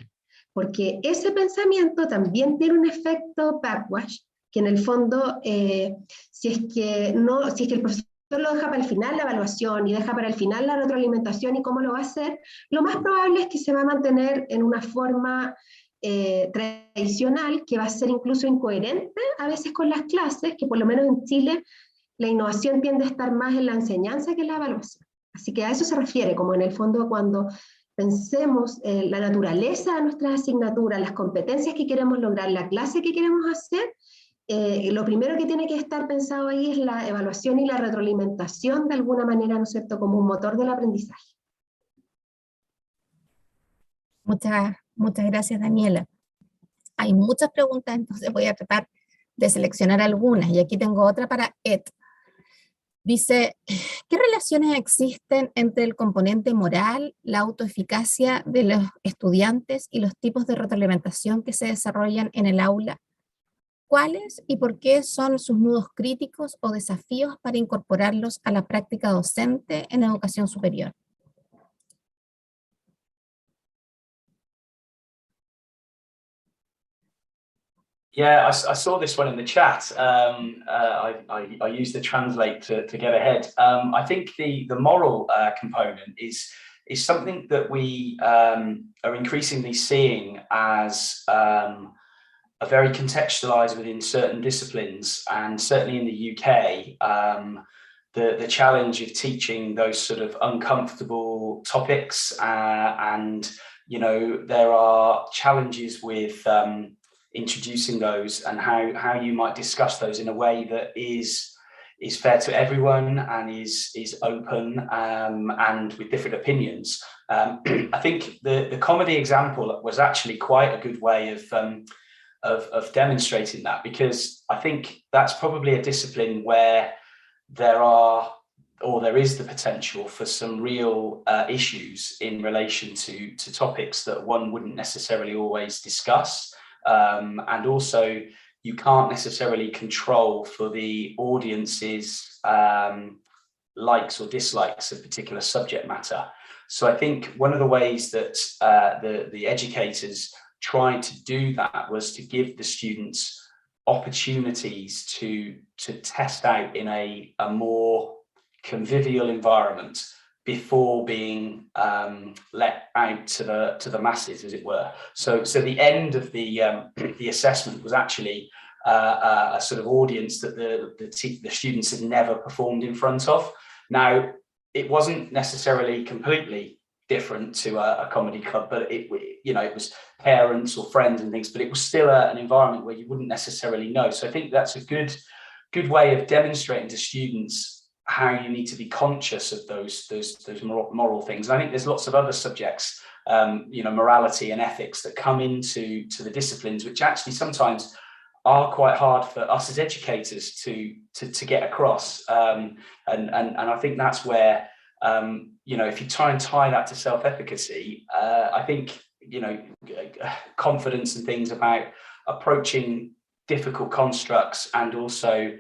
Porque ese pensamiento también tiene un efecto backwash, que en el fondo, si es que el profesor lo deja para el final la evaluación y deja para el final la retroalimentación y cómo lo va a hacer, lo más probable es que se va a mantener en una forma tradicional, que va a ser incluso incoherente a veces con las clases, que por lo menos en Chile la innovación tiende a estar más en la enseñanza que en la evaluación. Así que a eso se refiere, como en el fondo cuando pensemos la naturaleza de nuestras asignaturas, las competencias que queremos lograr, la clase que queremos hacer, lo primero que tiene que estar pensado ahí es la evaluación y la retroalimentación de alguna manera, ¿no es cierto?, como un motor del aprendizaje. Muchas gracias, Daniela. Hay muchas preguntas, entonces voy a tratar de seleccionar algunas, y aquí tengo otra para Ed. Dice, ¿qué relaciones existen entre el componente moral, la autoeficacia de los estudiantes y los tipos de retroalimentación que se desarrollan en el aula? ¿Cuáles y por qué son sus nudos críticos o desafíos para incorporarlos a la práctica docente en educación superior? Yeah, I saw this one in the chat. I used the translate to get ahead. I think the moral component is something that we are increasingly seeing as a very contextualized within certain disciplines, and certainly in the UK, the challenge of teaching those sort of uncomfortable topics, and there are challenges with introducing those and how you might discuss those in a way that is fair to everyone and is open, and with different opinions. I think the comedy example was actually quite a good way of demonstrating that, because I think that's probably a discipline where there is the potential for some real issues in relation to topics that one wouldn't necessarily always discuss. And also, you can't necessarily control for the audience's likes or dislikes of particular subject matter. So I think one of the ways that the educators tried to do that was to give the students opportunities to test out in a more convivial environment before being let out to the masses, as it were. So the end of the assessment was actually a sort of audience that the students had never performed in front of. Now, it wasn't necessarily completely different to a comedy club, but it was parents or friends and things, but it was still an environment where you wouldn't necessarily know. So I think that's a good way of demonstrating to students how you need to be conscious of those moral things. And I think there's lots of other subjects, morality and ethics, that come into the disciplines, which actually sometimes are quite hard for us as educators to get across. And I think that's where if you try and tie that to self-efficacy, I think confidence and things about approaching difficult constructs and also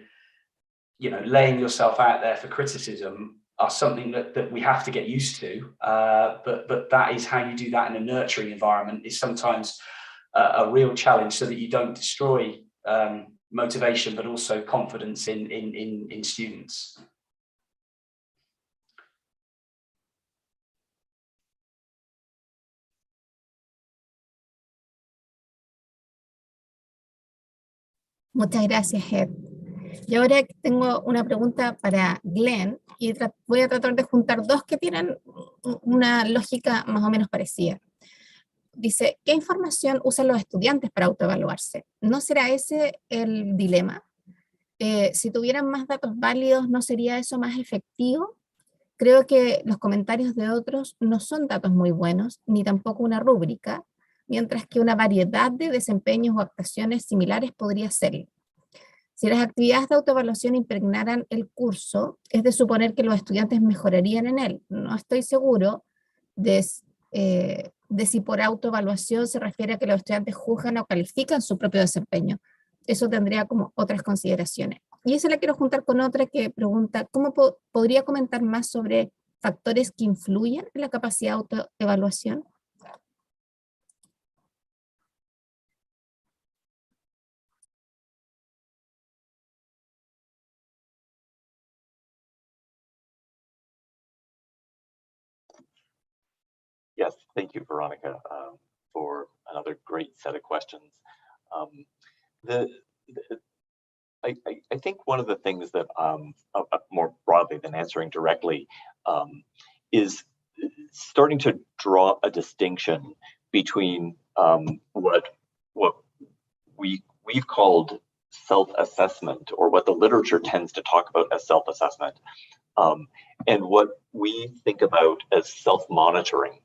laying yourself out there for criticism are something that we have to get used to. But that is how you do that in a nurturing environment, is sometimes a real challenge, so that you don't destroy motivation, but also confidence in students. Muchas gracias, Ed. Y ahora tengo una pregunta para Glenn, y voy a tratar de juntar dos que tienen una lógica más o menos parecida. Dice, ¿qué información usan los estudiantes para autoevaluarse? ¿No será ese el dilema? Si tuvieran más datos válidos, ¿no sería eso más efectivo? Creo que los comentarios de otros no son datos muy buenos, ni tampoco una rúbrica, mientras que una variedad de desempeños o actuaciones similares podría serlo. Si las actividades de autoevaluación impregnaran el curso, es de suponer que los estudiantes mejorarían en él. No estoy seguro de si por autoevaluación se refiere a que los estudiantes juzgan o califican su propio desempeño. Eso tendría como otras consideraciones. Y esa la quiero juntar con otra que pregunta, ¿cómo podría comentar más sobre factores que influyen en la capacidad de autoevaluación? Yes, thank you, Veronica, for another great set of questions. I think one of the things that, more broadly than answering directly, is starting to draw a distinction between what we've called self-assessment, or what the literature tends to talk about as self-assessment, and what we think about as self-monitoring.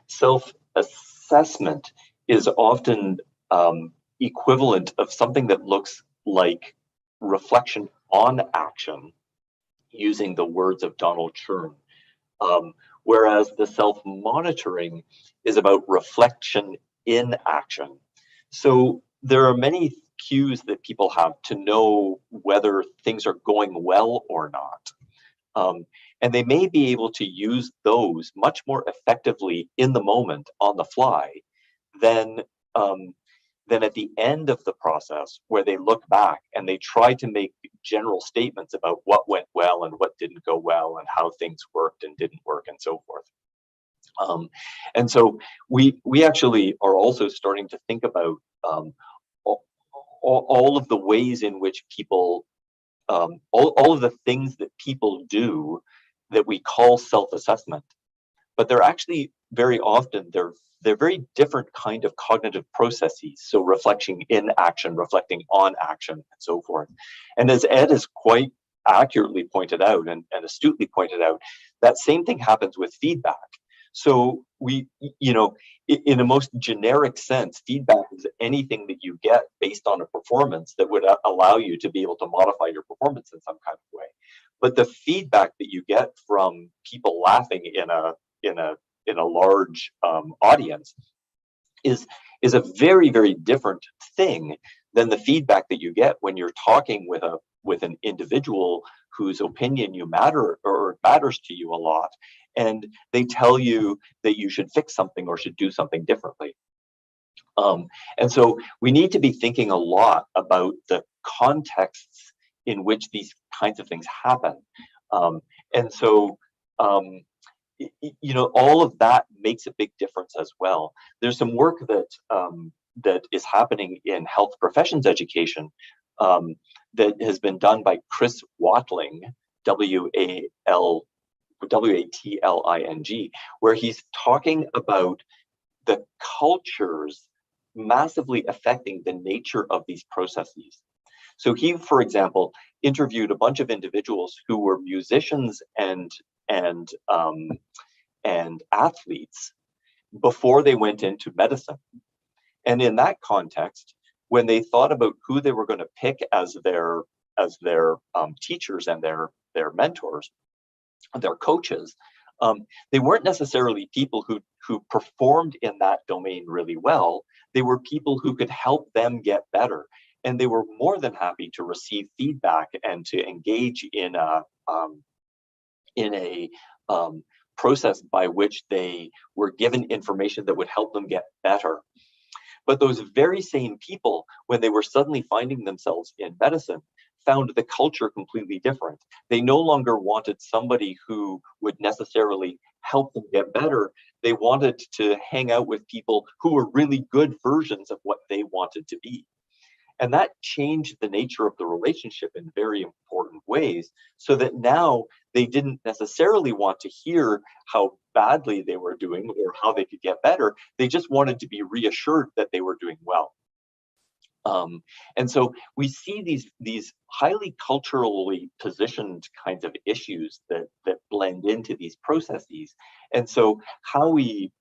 Self-assessment is often equivalent of something that looks like reflection on action, using the words of Donald Chern, whereas the self-monitoring is about reflection in action. So there are many cues that people have to know whether things are going well or not. And they may be able to use those much more effectively in the moment, on the fly, than at the end of the process, where they look back and they try to make general statements about what went well and what didn't go well and how things worked and didn't work and so forth. And so we actually are also starting to think about all of the ways in which people, all of the things that people do that we call self-assessment, but they're actually very often, they're very different kind of cognitive processes. So reflecting in action, reflecting on action, and so forth. And as Ed has quite accurately pointed out and astutely pointed out, that same thing happens with feedback. So we, in a most generic sense, feedback is anything that you get based on a performance that would allow you to be able to modify your performance in some kind of way. But the feedback that you get from people laughing in a large audience is a very, very different thing than the feedback that you get when you're talking with an individual whose opinion matters to you a lot, and they tell you that you should fix something or should do something differently. And so we need to be thinking a lot about the contexts in which these kinds of things happen. And so, all of that makes a big difference as well. There's some work that is happening in health professions education that has been done by Chris Watling, Watling, where he's talking about the cultures massively affecting the nature of these processes. So he, for example, interviewed a bunch of individuals who were musicians and athletes before they went into medicine. And in that context, when they thought about who they were going to pick as their teachers and their mentors, their coaches, they weren't necessarily people who performed in that domain really well. They were people who could help them get better. And they were more than happy to receive feedback and to engage in a process by which they were given information that would help them get better. But those very same people, when they were suddenly finding themselves in medicine, found the culture completely different. They no longer wanted somebody who would necessarily help them get better. They wanted to hang out with people who were really good versions of what they wanted to be. And that changed the nature of the relationship in very important ways, so that now they didn't necessarily want to hear how badly they were doing or how they could get better. They just wanted to be reassured that they were doing well. And so we see these highly culturally positioned kinds of issues that blend into these processes. And so how we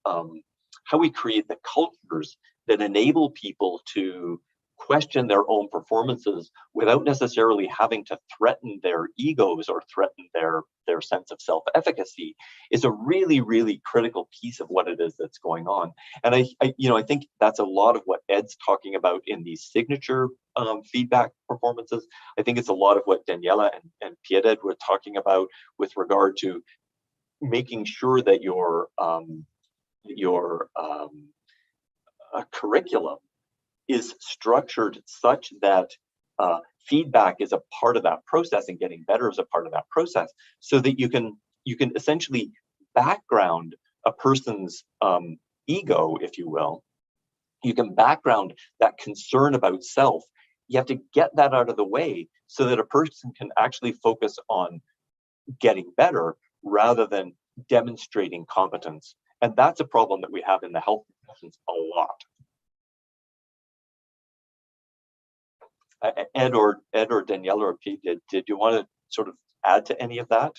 create the cultures that enable people to question their own performances without necessarily having to threaten their egos or threaten their sense of self-efficacy is a really, really critical piece of what it is that's going on. And I think that's a lot of what Ed's talking about in these signature feedback performances. I think it's a lot of what Daniela and Piedad were talking about with regard to making sure that your curriculum is structured such that feedback is a part of that process and getting better is a part of that process, so that you can essentially background a person's ego, if you will. You can background that concern about self. You have to get that out of the way so that a person can actually focus on getting better rather than demonstrating competence. And that's a problem that we have in the health professions a lot. Ed or Daniela or Pete, did you want to sort of add to any of that?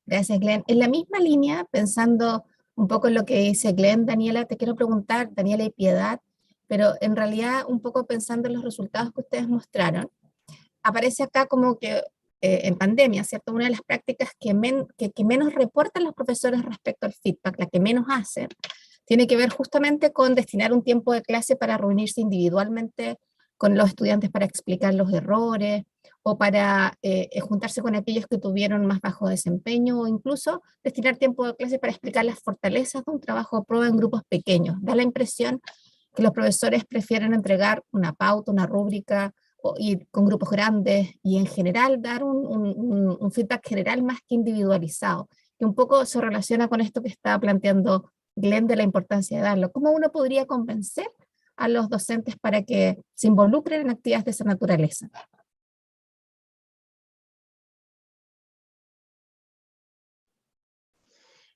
Gracias, Glenn. En la misma línea, pensando un poco en lo que dice Glenn, Daniela, te quiero preguntar, Daniela y Piedad, pero en realidad un poco pensando en los resultados que ustedes mostraron, aparece acá como que en pandemia, ¿cierto? Una de las prácticas que menos reportan los profesores respecto al feedback, la que menos hacen, tiene que ver justamente con destinar un tiempo de clase para reunirse individualmente con los estudiantes para explicar los errores, o para juntarse con aquellos que tuvieron más bajo desempeño, o incluso destinar tiempo de clase para explicar las fortalezas de un trabajo de prueba en grupos pequeños. Da la impresión que los profesores prefieren entregar una pauta, una rúbrica, y con grupos grandes, y en general dar un feedback general más que individualizado, que un poco se relaciona con esto que estaba planteando Glenn de la importancia de darlo. ¿Cómo uno podría convencer a los docentes para que se involucren en actividades de esa naturaleza?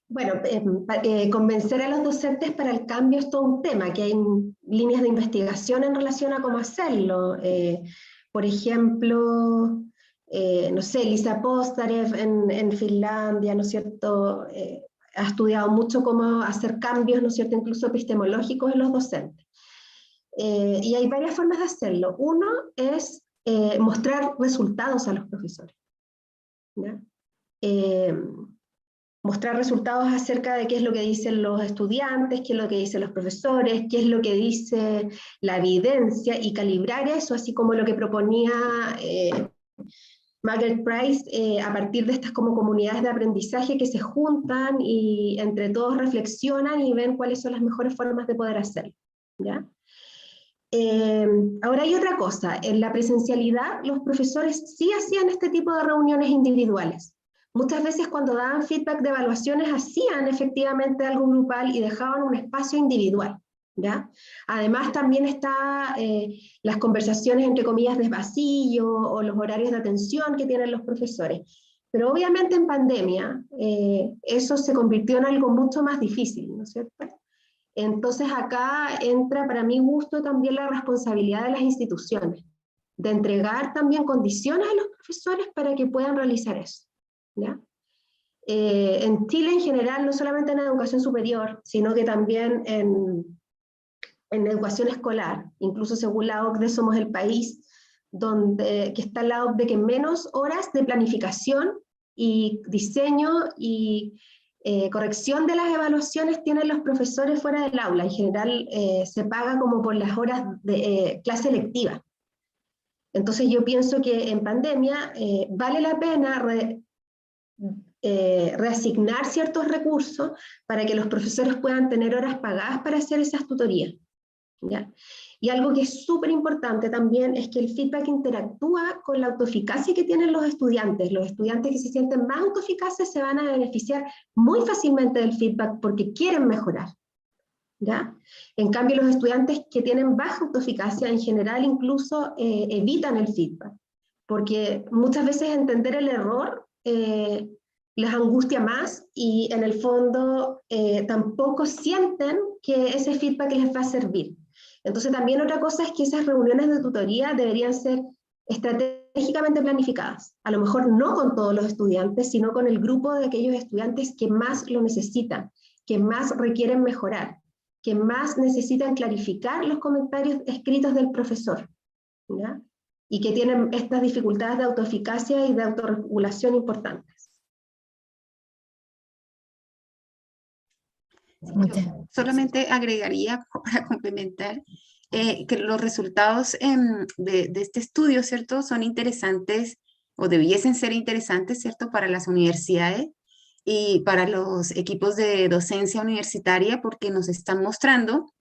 Bueno, convencer a los docentes para el cambio es todo un tema, que hay líneas de investigación en relación a cómo hacerlo. Por ejemplo, no sé, Lisa Postarev en Finlandia, ¿no es cierto?, ha estudiado mucho cómo hacer cambios, ¿no es cierto?, incluso epistemológicos en los docentes. Y hay varias formas de hacerlo. Uno es mostrar resultados a los profesores, ¿ya? Mostrar resultados acerca de qué es lo que dicen los estudiantes, qué es lo que dicen los profesores, qué es lo que dice la evidencia, y calibrar eso, así como lo que proponía Margaret Price, a partir de estas como comunidades de aprendizaje que se juntan y entre todos reflexionan y ven cuáles son las mejores formas de poder hacerlo, ¿ya? Ahora hay otra cosa, en la presencialidad los profesores sí hacían este tipo de reuniones individuales. Muchas veces cuando daban feedback de evaluaciones hacían efectivamente algo grupal y dejaban un espacio individual, ¿ya? Además también está las conversaciones entre comillas de pasillo o los horarios de atención que tienen los profesores. Pero obviamente en pandemia eso se convirtió en algo mucho más difícil, ¿no es cierto? Entonces acá entra para mi gusto también la responsabilidad de las instituciones, de entregar también condiciones a los profesores para que puedan realizar eso, ¿ya? En Chile en general, no solamente en educación superior, sino que también en educación escolar, incluso según la OCDE somos el país que está al lado de que menos horas de planificación y diseño y corrección de las evaluaciones tienen los profesores fuera del aula. En general se paga como por las horas de clase lectiva. Entonces yo pienso que en pandemia vale la pena reasignar ciertos recursos para que los profesores puedan tener horas pagadas para hacer esas tutorías, ¿ya? Y algo que es súper importante también es que el feedback interactúa con la autoeficacia que tienen los estudiantes. Los estudiantes que se sienten más autoeficaces se van a beneficiar muy fácilmente del feedback porque quieren mejorar, ¿ya? En cambio, los estudiantes que tienen baja autoeficacia en general incluso evitan el feedback, porque muchas veces entender el error les angustia más y en el fondo tampoco sienten que ese feedback les va a servir. Entonces también otra cosa es que esas reuniones de tutoría deberían ser estratégicamente planificadas, a lo mejor no con todos los estudiantes, sino con el grupo de aquellos estudiantes que más lo necesitan, que más requieren mejorar, que más necesitan clarificar los comentarios escritos del profesor, ¿ya? Y que tienen estas dificultades de autoeficacia y de autorregulación importantes. Yo solamente agregaría para complementar que los resultados de este estudio, ¿cierto?, son interesantes o debiesen ser interesantes, ¿cierto?, para las universidades y para los equipos de docencia universitaria, porque nos están mostrando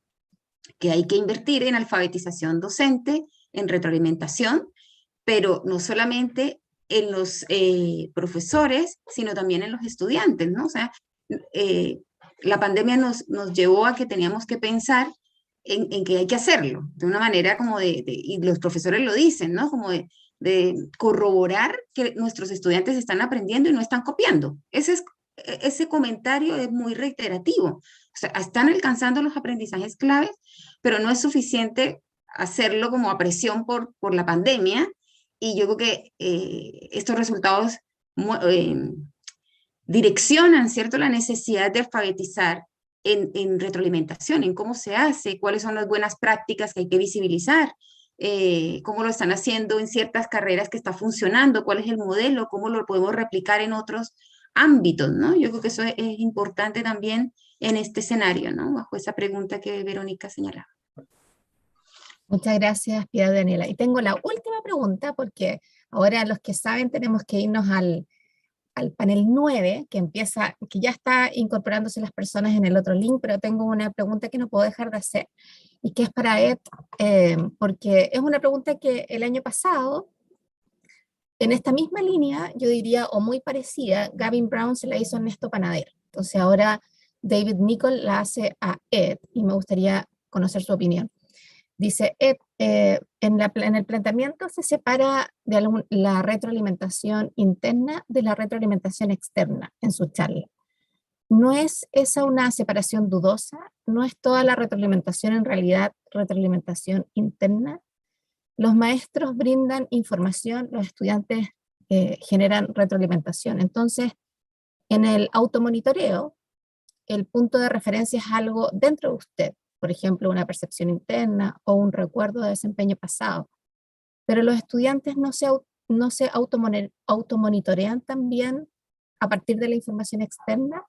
que hay que invertir en alfabetización docente, en retroalimentación, pero no solamente en los profesores, sino también en los estudiantes, ¿no? O sea, la pandemia nos llevó a que teníamos que pensar en que hay que hacerlo, de una manera como y los profesores lo dicen, ¿no? Como de corroborar que nuestros estudiantes están aprendiendo y no están copiando. Ese comentario es muy reiterativo. O sea, están alcanzando los aprendizajes claves, pero no es suficiente hacerlo como a presión por la pandemia, y yo creo que estos resultados direccionan, ¿cierto?, la necesidad de alfabetizar en retroalimentación, en cómo se hace, cuáles son las buenas prácticas que hay que visibilizar, cómo lo están haciendo en ciertas carreras que está funcionando, cuál es el modelo, cómo lo podemos replicar en otros ámbitos, ¿no? Yo creo que eso es importante también en este escenario, ¿no? Bajo esa pregunta que Verónica señalaba. Muchas gracias, Piedad Daniela. Y tengo la última pregunta, porque ahora los que saben tenemos que irnos al panel 9, que ya está incorporándose las personas en el otro link, pero tengo una pregunta que no puedo dejar de hacer, y que es para Ed, porque es una pregunta que el año pasado, en esta misma línea, yo diría, o muy parecida, Gavin Brown se la hizo a Ernesto Panadero. Entonces ahora David Nichol la hace a Ed, y me gustaría conocer su opinión. Dice, Ed, en el planteamiento se separa la retroalimentación interna de la retroalimentación externa en su charla. ¿No es esa una separación dudosa? ¿No es toda la retroalimentación en realidad retroalimentación interna? Los maestros brindan información, los estudiantes generan retroalimentación. Entonces, en el automonitoreo, el punto de referencia es algo dentro de usted. Por ejemplo, una percepción interna o un recuerdo de desempeño pasado. Pero los estudiantes no se automonitorean también a partir de la información externa.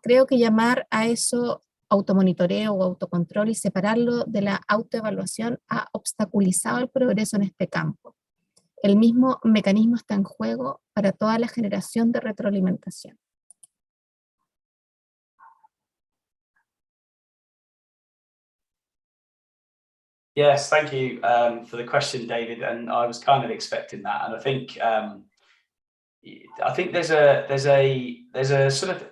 Creo que llamar a eso automonitoreo o autocontrol y separarlo de la autoevaluación ha obstaculizado el progreso en este campo. El mismo mecanismo está en juego para toda la generación de retroalimentación. Yes, thank you for the question, David. And I was kind of expecting that. And I think there's a sort of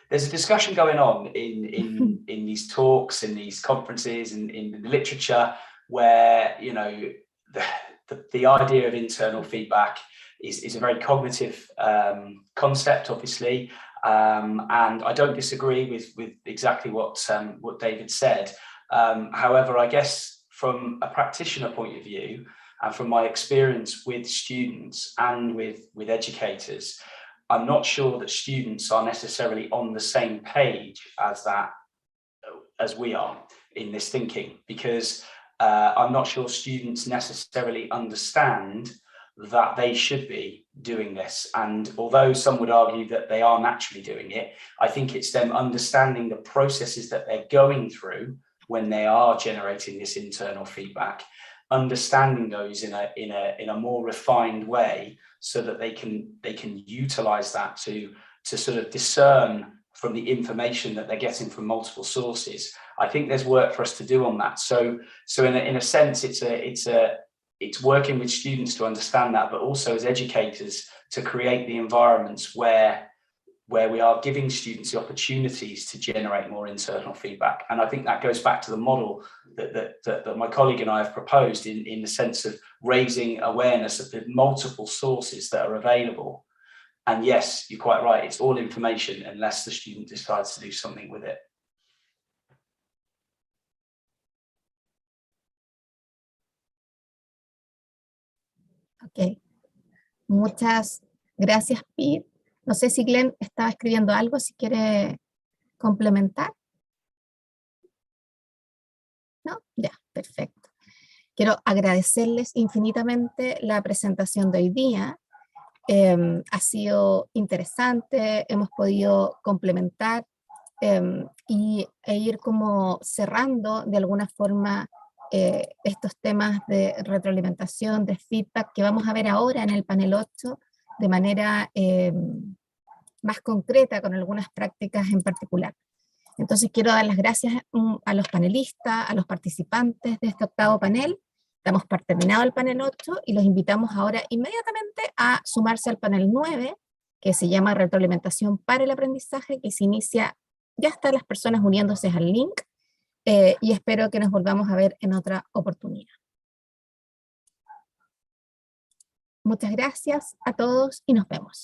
there's a discussion going on in these talks, in these conferences, in the literature, where the idea of internal feedback is a very cognitive concept, obviously, and I don't disagree with exactly what David said. However, I guess from a practitioner point of view, and from my experience with students and with educators, I'm not sure that students are necessarily on the same page as we are in this thinking, because I'm not sure students necessarily understand that they should be doing this. And although some would argue that they are naturally doing it, I think it's them understanding the processes that they're going through when they are generating this internal feedback, understanding those in a more refined way, so that they can utilize that to sort of discern from the information that they're getting from multiple sources. I think there's work for us to do on that. So in a sense, it's working with students to understand that, but also as educators to create the environments where we are giving students the opportunities to generate more internal feedback. And I think that goes back to the model that my colleague and I have proposed in the sense of raising awareness of the multiple sources that are available. And yes, you're quite right, it's all information unless the student decides to do something with it. Ok, muchas gracias, Pete. No sé si Glenn estaba escribiendo algo, si quiere complementar. ¿No? Ya, perfecto. Quiero agradecerles infinitamente la presentación de hoy día. Ha sido interesante, hemos podido complementar e ir como cerrando de alguna forma estos temas de retroalimentación, de feedback, que vamos a ver ahora en el panel 8, de manera más concreta, con algunas prácticas en particular. Entonces quiero dar las gracias a los panelistas, a los participantes de este octavo panel. Damos por terminado el panel 8 y los invitamos ahora inmediatamente a sumarse al panel 9, que se llama Retroalimentación para el Aprendizaje, que se inicia, ya están las personas uniéndose al link, y espero que nos volvamos a ver en otra oportunidad. Muchas gracias a todos y nos vemos.